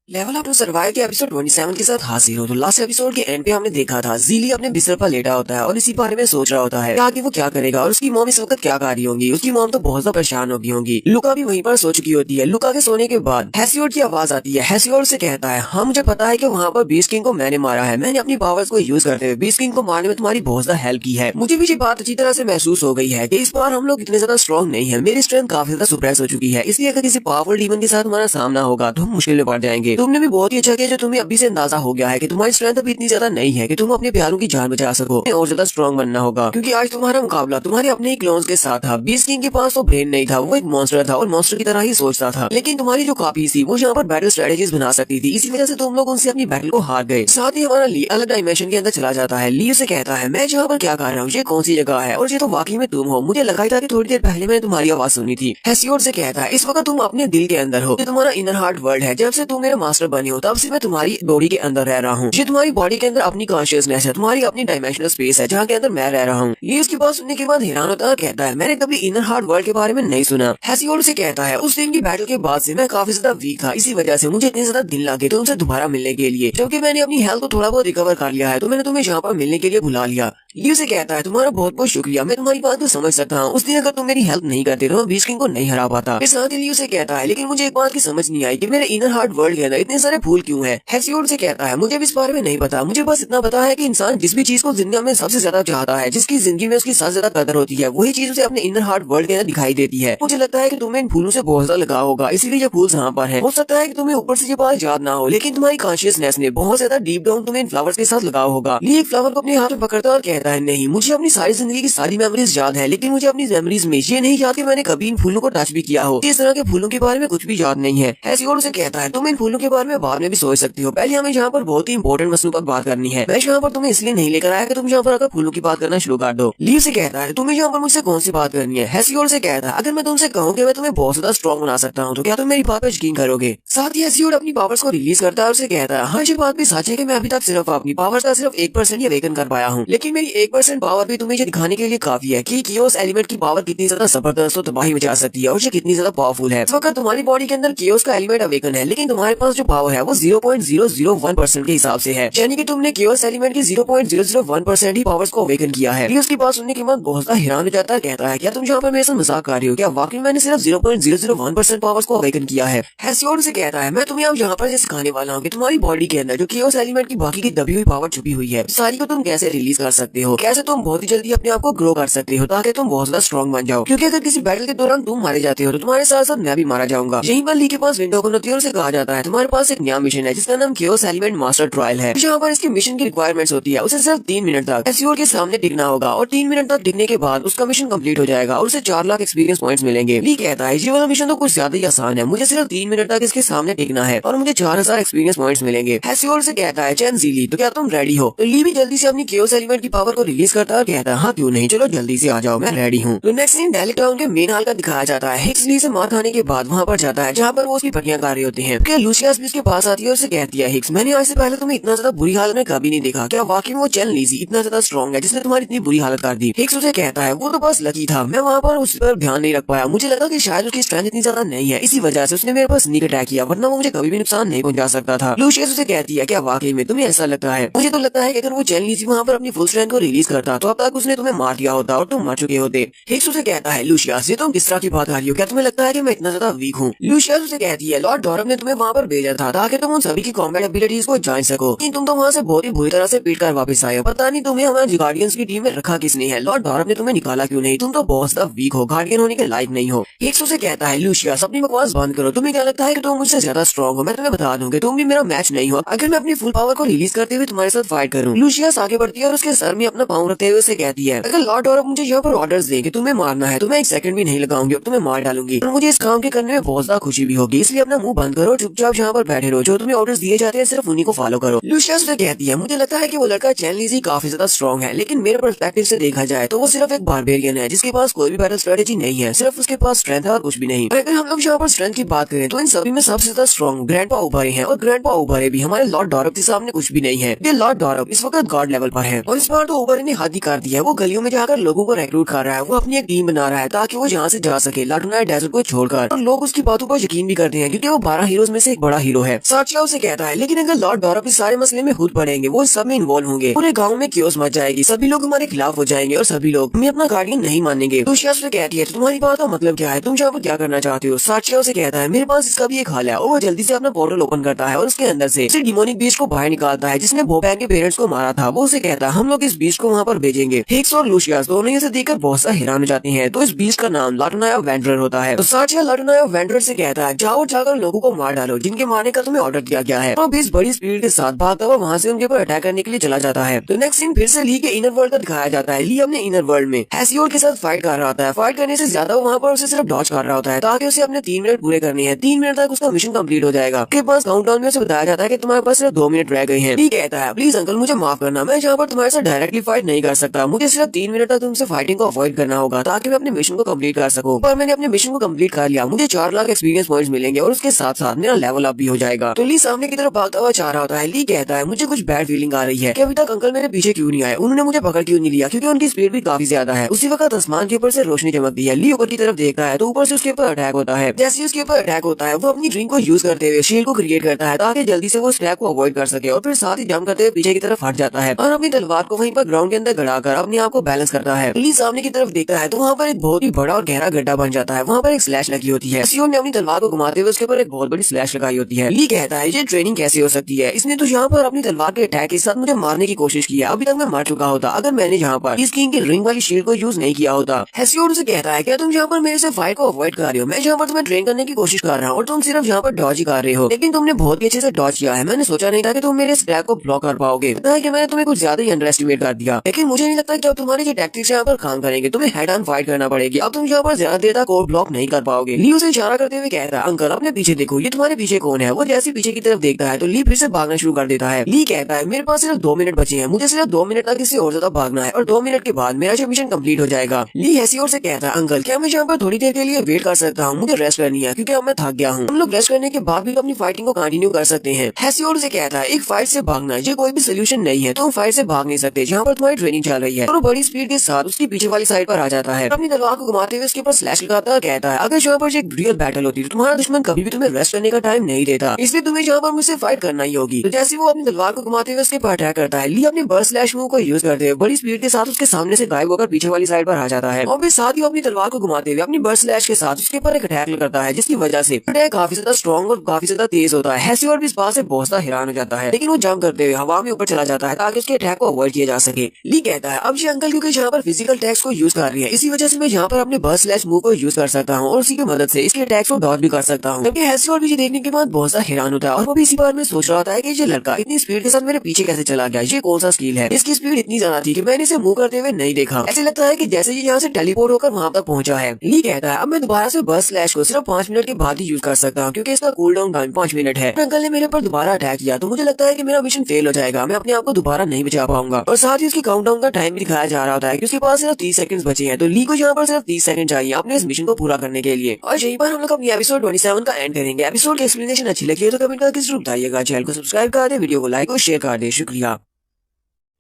लेवल अप टू सर्वाइव के एपिसोड 27 के साथ हाजिर हो। तो लास्ट एपिसोड के एंड पे हमने देखा था ज़ीली अपने बिस्तर पर लेटा होता है और इसी बारे में सोच रहा होता है कि आगे वो क्या करेगा और उसकी मॉम इस वक्त क्या कर रही होंगी। उसकी मॉम तो बहुत ज्यादा परेशान हो गई होंगी। लुका भी वहीं पर सो चुकी होती है। लुका के सोने के बाद हेसियोड की आवाज आती है। हेसियोड से कहता है हाँ मुझे पता है कि वहाँ पर बीस्ट किंग को मैंने मारा है, मैंने अपनी पावर्स को यूज करते हुए बीस्ट किंग को मारने में तुम्हारी बहुत ज्यादा हेल्प की है। मुझे भी ये बात अच्छी तरह से महसूस हो गई है कि इस बार हम लोग इतने ज्यादा स्ट्रॉन्ग नहीं है, मेरी स्ट्रेंथ काफी ज्यादा सुप्रेस हो चुकी है, इसलिए अगर किसी पावरफुल डीमन के साथ हमारा सामना होगा तो हम मुश्किल में पड़ जाएंगे। तुमने भी बहुत ही अच्छा किया जो तुम्हें अभी से अंदाजा हो गया है कि तुम्हारी स्ट्रेंथ अभी इतनी ज्यादा नहीं है कि तुम अपने प्यारों की जान बचा सको और ज्यादा स्ट्रॉन्ग बनना होगा, क्योंकि आज तुम्हारा मुकाबला तुम्हारे अपने ही क्लोन्स के साथ था। बीस्ट किंग के पास तो ब्रेन नहीं था, वो एक मॉन्स्टर था और मॉन्स्टर की तरह ही सोचता था। लेकिन तुम्हारी जो कॉपी थी वो यहाँ पर बैटल स्ट्रेटेजीज बना सकती थी, इसी वजह से तुम लोग उनसे अपनी बैटल को हार गए। साथ ही हमारा ली अलग डायमेंशन के अंदर चला जाता है। ली उसे कहता है मैं यहाँ पर क्या कर रहा हूँ, ये कौन सी जगह है और ये तो वाकई में तुम हो, मुझे लगा ही था कि थोड़ी देर पहले मैंने तुम्हारी आवाज सुनी थी। हेसियोड से कहता है इस वक्त तुम अपने दिल के अंदर हो, ये तुम्हारा इनर हार्ट वर्ल्ड है। जब से तुम मेरे मास्टर बने हो तब से मैं तुम्हारी बॉडी के अंदर रह रहा हूँ। ये तुम्हारी बॉडी के अंदर अपनी कॉन्शियसनेस है, तुम्हारी अपनी डायमेंशनल स्पेस है जहाँ के अंदर मैं रह रहा हूँ। ये उसकी बात सुनने के बाद हैरान होता है, कहता है मैंने कभी इनर हार्ट वर्ल्ड के बारे में नहीं सुना। हेसियोड से कहता है उस दिन की बैटल के बाद से मैं काफी ज्यादा वीक था, इसी वजह से मुझे इतने ज्यादा दिन लगे तुमसे दोबारा मिलने के लिए। जबकि मैंने अपनी हेल्थ को थोड़ा बहुत रिकवर कर लिया है तो मैंने तुम्हें यहाँ पर मिलने के लिए बुला लिया। ली उसे कहता है तुम्हारा बहुत बहुत शुक्रिया, मैं तुम्हारी बात को समझ सकता हूँ। उस दिन अगर तुम मेरी हेल्प नहीं करते तो मैं बीस्ट किंग को नहीं हरा पाता। फिर साथ ही ली उसे कहता है लेकिन मुझे एक बात की समझ नहीं आई कि मेरे इनर हार्ट वर्ल्ड के अंदर इतने सारे फूल क्यों हैं। हेसियोड से कहता है मुझे भी इस बारे में नहीं पता, मुझे बस इतना पता है कि इंसान जिस भी चीज को जिंदगी में सबसे ज्यादा चाहता है, जिसकी जिंदगी में उसकी सबसे ज्यादा कदर होती है, वही चीज उसे अपने इनर हार्ट वर्ल्ड के अंदर दिखाई देती है। मुझे लगता है कि तुम्हें इन फूलों से बहुत ज्यादा लगाव होगा, इसीलिए ये फूल यहाँ पर है। हो सकता है कि तुम्हें ऊपर से ये बात याद ना हो, लेकिन तुम्हारी कॉन्शियसनेस ने बहुत ज्यादा डीप डाउन तुम्हें इन फ्लावर्स के साथ लगाव होगा। ली एक फ्लावर को अपने हाथ में पकड़ता और कहता है नहीं, मुझे अपनी सारी जिंदगी की सारी मेमोरीज याद है, लेकिन मुझे अपनी मेमोरीज में ये नहीं याद कि मैंने कभी इन फूलों को टच भी किया हो। इस तरह के फूलों के बारे में कुछ भी याद नहीं है। हेसियोड से कहता है तुम इन फूलों के बारे में बाद में भी सोच सकती हो, पहले हमें यहाँ पर बहुत ही इंपॉर्टेंट मसलों पर बात करनी है। मैं यहाँ पर तुम्हें इसलिए नहीं लेकर आया कि तुम यहाँ पर आकर फूलों की बात करना शुरू कर दो। ली से कहता है तुम्हें यहाँ पर मुझसे कौन सी बात करनी है। हेसियोड से कहता है अगर मैं तुमसे कहूँ कि मैं तुम्हें बहुत ज्यादा स्ट्रॉन्ग बना सकता हूँ तो क्या तुम मेरी बात पर यकीन करोगे। साथ ही हेसियोड अपनी पावर्स को रिलीज करता है और उसे कहता है हाँ ये बात भी सच है कि मैं अभी तक सिर्फ अपनी पावर्स का सिर्फ 1% ही अवेकन कर पाया हूँ, लेकिन मेरी 1% पावर भी तुम्हें ये दिखाने के लिए काफी है कि कियोस एलिमेंट की पावर कितनी ज्यादा जबरदस्त और तबाही मचा सकती है और ये कितनी ज्यादा पावरफुल है। इस वक्त तुम्हारी बॉडी के अंदर कियोस का एलिमेंट अवेकन है, लेकिन तुम्हारे पास जो पावर है वो 0.001% के हिसाब से है, यानी कि तुमने कियोस एलिमेंट की 0.001% ही पावर्स को अवेकन किया है। ली उसकी बात सुनने के बाद बहुत ज्यादा हैरान हो जाता है, कहता है क्या तुम यहाँ पर मेरे साथ मजाक कर रही हो, क्या वाकई मैंने सिर्फ 0.001% पावर्स को अवेकन किया है। हेसियोड से कहता है मैं तुम्हें अब यहाँ पर ये सिखाने वाला हूँ कि तुम्हारी बॉडी के अंदर जो कियोस एलिमेंट की बाकी की दबी हुई पावर छुपी हुई है सारी को तुम कैसे रिलीज कर सकते हो, कैसे तुम बहुत ही जल्दी अपने आप को ग्रो कर सकते हो ताकि तुम बहुत ज्यादा स्ट्रॉन्ग बन जाओ। क्योंकि अगर किसी बैटल के दौरान तुम मारे जाते हो तो तुम्हारे साथ साथ मैं भी मारा जाऊंगा। यहीं पर ली के पास विंडो ओपन होती है और उसे कहा जाता है तुम्हारे पास एक नया मिशन है जिसका नाम कियोस एलिमेंट मास्टर ट्रायल है। यहाँ पर इसकी मिशन की रिक्वायरमेंट्स होती है उसे सिर्फ 3 मिनट तक हेसियोड के सामने टिकना होगा और 3 मिनट तक टिकने के बाद उसका मिशन कंप्लीट हो जाएगा और उसे 4 लाख एक्सपीरियंस पॉइंट्स मिलेंगे। ली कहता है ये वाला मिशन तो कुछ ज्यादा ही आसान है, मुझे सिर्फ 3 मिनट तक इसके सामने टिकना है और मुझे 4000 एक्सपीरियंस पॉइंट्स मिलेंगे। हेसियोड से कहता है चैन ज़ीली तो क्या तुम रेडी हो। तो ली भी जल्दी से अपनी कियोस एलिमेंट की पावर को रिलीज करता है और कहता है हाँ क्यों नहीं, चलो जल्दी से आ जाओ, मैं रेडी हूँ। तो नेक्स्ट सीन डेली टाउन के मेन हाल का दिखाया जाता है। हिक्स ली से मार खाने के बाद वहाँ पर जाता है जहाँ पर वो उसकी पट्टियां कर रही होती हैं। क्या लूसियस भी उसके पास आती है और उसे कहती है हिक्स मैंने आज से पहले तुम्हें इतना ज्यादा बुरी हालत में कभी नहीं देखा, क्या वाकई में वो चैन लीजी इतना ज्यादा स्ट्रॉन्ग है जिसने तुम्हारी इतनी बुरी हालत कर दी। हिक्स उसे कहता है वो तो बस लकी था, मैं वहाँ पर उस पर ध्यान नहीं रख पाया, मुझे लगा कि शायद उसकी स्ट्रेंथ इतनी ज्यादा नहीं है, इसी वजह से उसने मेरे पास स्नीक अटैक किया, वरना वो मुझे कभी भी नुकसान नहीं पहुंचा सकता था। लूसियस उसे कहती है क्या वाकई में तुम्हें ऐसा लगता है, मुझे तो लगता है कि अगर वो चैन लीजी वहाँ पर अपनी फुल स्ट्रेंथ को रिलीज करता तो अब तक उसने तुम्हें मार दिया होता और तुम मर चुके होते। हिक्स उसे कहता है लूसियस ये तुम किस तरह की बात कर रही हो, क्या तुम्हें लगता है कि मैं इतना ज्यादा वीक हूँ। लूसियस उसे कहती है लॉर्ड डॉरब ने तुम्हें वहाँ पर भेजा था ताकि तुम उन सभी की कॉम्बैट एबिलिटीज को जान सको, लेकिन तुम तो वहाँ से बहुत ही बुरी तरह से पीट कर वापस आए हो, पता नहीं तुम्हें हमारे गार्डियंस की टीम में रखा किसने है, लॉर्ड डॉरब ने तुम्हें निकाला क्यों नहीं, तुम तो बहुत ज्यादा वीक हो, गार्डियन होने के लायक नहीं हो। हिक्स उसे कहता है लूसियस अपनी बकवास बंद करो, तुम्हें क्या लगता है कि तुम मुझसे ज्यादा स्ट्रॉन्ग हो, मैं तुम्हें बता दूंगी तुम भी मेरा मैच नहीं हो अगर मैं अपनी फुल पावर को रिलीज करते हुए तुम्हारे साथ फाइट करूँ। लूसियस आगे बढ़ती है और उसके सर में अपना पाँव रखते हुए उसे कहती है अगर लॉर्ड डॉरब मुझे यहाँ पर ऑर्डर्स दे कि तुम्हें मारना है तो मैं 1 सेकंड भी नहीं लगाऊंगी और तुम्हें मार डालूंगी, और मुझे इस काम के करने में बहुत ज्यादा खुशी भी होगी, इसलिए अपना मुंह बंद करो, चुपचाप यहाँ पर बैठे रहो, जो तुम्हें ऑर्डर्स दिए जाते हैं सिर्फ उन्हीं को फॉलो करो। लूसियस उसे कहती है मुझे लगता है कि वो लड़का चैन लीजी काफी ज्यादा स्ट्रॉन्ग है, लेकिन मेरे पर्सपेक्टिव से देखा जाए तो वो सिर्फ एक बारबेरियन है जिसके पास कोई भी बैटल स्ट्रेटेजी नहीं है, सिर्फ उसके पास स्ट्रेंथ है और कुछ भी नहीं। अगर हम लोग यहाँ पर स्ट्रेंथ की बात करें तो इन सभी में सबसे ज्यादा स्ट्रॉन्ग ग्रैंडपा उभरे हैं और ग्रैंडपा उभरे भी हमारे लॉर्ड डॉरब के सामने कुछ भी नहीं है। ये लॉर्ड डॉरब इस वक्त गॉड लेवल पर है और इस बार तो उभरे ने हद ही कर दिया है, वो गलियों में जाकर लोगों को रिक्रूट कर रहा है, वो अपनी एक टीम बना रहा है ताकि वो यहाँ से जा सके लाटूनाई डेजर्ट को छोड़कर, और लोग उसकी बातों पर यकीन भी करते हैं क्योंकि वो 12 हीरोज में से एक बड़ा हीरो है। सार्चिया उसे कहता है लेकिन अगर लॉर्ड डॉरब इस सारे मसले में खुद पड़ेंगे, वो सब में इन्वॉल्व होंगे, पूरे गाँव में कियोस मच जाएगी, सभी लोग हमारे खिलाफ हो जाएंगे और सभी लोग हमें अपना गार्डियन नहीं मानेंगे। लूसियस उसे कहती है तुम्हारी बात का मतलब क्या है, तुम यहाँ पर क्या करना चाहते हो। सार्चिया उसे कहता है मेरे पास इसका भी एक हल है, और वो जल्दी से अपना पोर्टल ओपन करता है और उसके अंदर से डिमोनिक बीस्ट को बाहर निकालता है जिसने भोपैन के पेरेंट्स को मारा था। वो उसे कहता है हम लोग इस बीस्ट को वहाँ पर भेजेंगे। हिक्स और लूशियस दोनों इसे देखकर बहुत सा हैरान हो जाते हैं। तो इस बीस्ट का नाम लाटनाया वेंडरर होता है। तो साचिया लाटनाया वेंडरर से कहता है जाओ जाकर लोगों को मार डालो जिनके मारने का तुम्हें ऑर्डर दिया गया है। तो बीस्ट बड़ी स्पीड के साथ भागता हुआ वहाँ से उनके ऊपर अटैक करने के लिए चला जाता है। तो नेक्स्ट सीन फिर से ली के इनर वर्ल्ड का दिखाया जाता है। ली अपने इनर वर्ल्ड में हेसियोड के साथ फाइट कर रहा होता है। फाइट करने से ज्यादा वहाँ पर उसे सिर्फ डॉज कर रहा होता है ताकि उसे अपने 3 मिनट पूरे करने हैं। 3 मिनट तक उसका मिशन कंप्लीट हो जाएगा। उसके पास काउंटडाउन में उसे बताया जाता है कि तुम्हारे पास सिर्फ 2 मिनट रह गए हैं। ली कहता है प्लीज अंकल मुझे माफ करना, मैं जहाँ पर तुम्हारे साथ डायरेक्टली फाइट नहीं कर सकता। मुझे सिर्फ 3 मिनट तक तुमसे फाइटिंग को अवॉइड करना होगा ताकि मैं अपने मिशन को कंप्लीट कर सकूं। पर मैंने अपने मिशन को कंप्लीट कर लिया, मुझे 4 लाख एक्सपीरियंस पॉइंट्स मिलेंगे और उसके साथ साथ मेरा लेवल अप भी हो जाएगा। तो ली सामने की तरफ भागता हुआ चाह रहा होता है। ली कहता है मुझे कुछ बैड फीलिंग आ रही है कि अभी तक अंकल मेरे पीछे क्यों नहीं आए, उन्होंने मुझे पकड़ क्यों नहीं लिया, क्योंकि उनकी स्पीड भी काफी ज्यादा है। उसी वक्त आसमान के ऊपर से रोशनी चमकती है। ली ऊपर की तरफ देखता है तो ऊपर से उसके ऊपर अटैक होता है। जैसे ही उसके ऊपर अटैक होता है वो अपनी ड्रिंक को यूज करते हुए शील्ड को क्रिएट करता है ताकि जल्दी से वो उस अटैक को अवॉइड कर सके और फिर साथ ही जंप करते हुए पीछे की तरफ हट जाता है और अपनी तलवार को वहीं पर ग्राउंड के अंदर गड़ाकर अपने आप को बैलेंस करता है। ली सामने की तरफ देखता है तो वहाँ पर एक बहुत ही बड़ा और गहरा गड्ढा बन जाता है। वहाँ पर एक स्लैश लगी होती है। हेसियोड ने अपनी तलवार को घुमाते हुए उसके ऊपर एक बहुत बड़ी स्लैश लगाई होती है। ली कहता है ये ट्रेनिंग कैसे हो सकती है, इसने तो यहाँ पर अपनी तलवार के अटैक के साथ मुझे मारने की कोशिश की है। अभी तक मैं मर चुका होता अगर मैंने यहाँ पर इस किंग की रिंग वाली शील्ड को यूज नहीं किया होता। हेसियोड उसे कहता है क्या तुम यहाँ पर मेरे से फाइट को अवॉइड कर रहे हो, मैं यहाँ पर तुम्हें ट्रेन करने की कोशिश कर रहा हूँ और तुम सिर्फ यहाँ पर डॉज ही कर रहे हो, लेकिन तुमने बहुत ही अच्छे से डॉज किया है। मैंने सोचा नहीं था कि तुम मेरे इस अटैक को ब्लॉक कर पाओगे। पता है कि मैंने तुम्हें कुछ ज्यादा ही अंडर एस्टिमेट कर दिया, लेकिन मुझे नहीं लगता कि अब तुम्हारे जो टैक्टिक्स यहाँ पर काम करेंगे। तुम्हें हेड ऑन फाइट करना पड़ेगी। अब तुम यहाँ पर ज्यादा देर तक और ब्लॉक नहीं कर पाओगे। ली उसे इशारा करते हुए कहता है अंकल अपने पीछे देखो, ये तुम्हारे पीछे कौन है। वो जैसे पीछे की तरफ देखता है तो ली फिर से भागना शुरू कर देता है। ली कहता है मेरे पास सिर्फ 2 मिनट बचे हैं, मुझे सिर्फ 2 मिनट तक इससे और ज्यादा भागना है और 2 मिनट के बाद मेरा जो मिशन कंप्लीट हो जाएगा। ली हेसियोड से कहता है अंकल क्या मैं यहाँ पर थोड़ी देर के लिए वेट कर सकता हूँ, मुझे रेस्ट करनी है क्योंकि अब मैं थक गया हूँ। हम लोग रेस्ट करने के बाद भी अपनी फाइटिंग को कंटिन्यू कर सकते हैं। हेसियोड से कहता है एक फाइट से भागना ये कोई भी सोल्यूशन नहीं है, तुम फाइट से भाग नहीं सकते जहाँ पर तुम्हारी ट्रेनिंग चल रही है। और वो बड़ी स्पीड के साथ उसकी पीछे वाली साइड पर आ जाता है। अपनी तलवार को घुमाते हुए उसके ऊपर स्लैश लगाता है। कहता है अगर यहाँ पर एक रियल बैटल होती तो तुम्हारा दुश्मन कभी भी तुम्हें रेस्ट करने का टाइम नहीं देता, इसलिए तुम्हें यहाँ पर मुझसे फाइट करना ही होगी। तो जैसे वो अपनी तलवार को घुमाते हुए उसके ऊपर अटैक करता है, ली अपने बर्स्ट स्लैश मूव को यूज करते हुए बड़ी स्पीड के साथ उसके सामने से गायब होकर पीछे वाली साइड पर आ जाता है और फिर साथ ही अपनी तलवार को घुमाते हुए अपनी बर्स्ट स्लैश के साथ उसके ऊपर एक अटैक करता है, जिसकी वजह से अटैक काफी ज्यादा स्ट्रॉन्ग और काफी ज्यादा तेज होता है। हेसियोड भी इस बात से बहुत ज्यादा हैरान हो जाता है, लेकिन वो जंप करते हुए हवा में ऊपर चला जाता है ताकि उसके अटैक को अवॉइड किया जा सके। ली कहता है अब ये अंकल क्योंकि यहाँ पर फिजिकल अटैक्स को यूज कर रही है, इसी वजह से मैं यहाँ पर अपने बर्स्ट स्लैश मूव को यूज कर सकता हूँ और उसी की मदद से इसके अटैक्स को डॉज भी कर सकता हूँ। जबकि हेसियोड भी ये देखने के बाद बहुत ज्यादा हैरान होता है और वो भी इसी बार में सोच रहा होता है कि ये लड़का इतनी स्पीड के साथ मेरे पीछे कैसे चला गया, ये कौन सा स्किल है। इसकी स्पीड इतनी ज्यादा थी कि मैंने इसे मूव करते हुए नहीं देखा। ऐसे लगता है कि जैसे ये यहाँ से टेलीपोर्ट होकर वहाँ तक पहुंचा है। ली कहता है अब मैं दोबारा से बर्स्ट स्लैश को सिर्फ 5 मिनट के बाद ही यूज कर सकता हूँ क्योंकि इसका कूल डाउन टाइम 5 मिनट है। अंकल ने मेरे पर दोबारा अटैक किया तो मुझे लगता है कि मेरा मिशन फेल हो जाएगा, मैं अपने आप को दोबारा नहीं बचा पाऊंगा। और साथ ही उसकी काउंटडाउन का टाइम भी दिखाया जा रहा होता है कि उसके पास सिर्फ 30 सेकंड बचे हैं। तो ली को यहाँ पर सिर्फ 30 सेकंड चाहिए अपने इस मिशन को पूरा करने के लिए। और यहीं पर हम लोग अपनी एपिसोड 27 का एंड करेंगे। एपिसोड की एक्सप्लेनेशन अच्छी लगी है तो कमेंट करके जरूर बताइएगा। चैनल को सब्सक्राइब कर दे, वीडियो को लाइक और शेयर कर दे। शुक्रिया।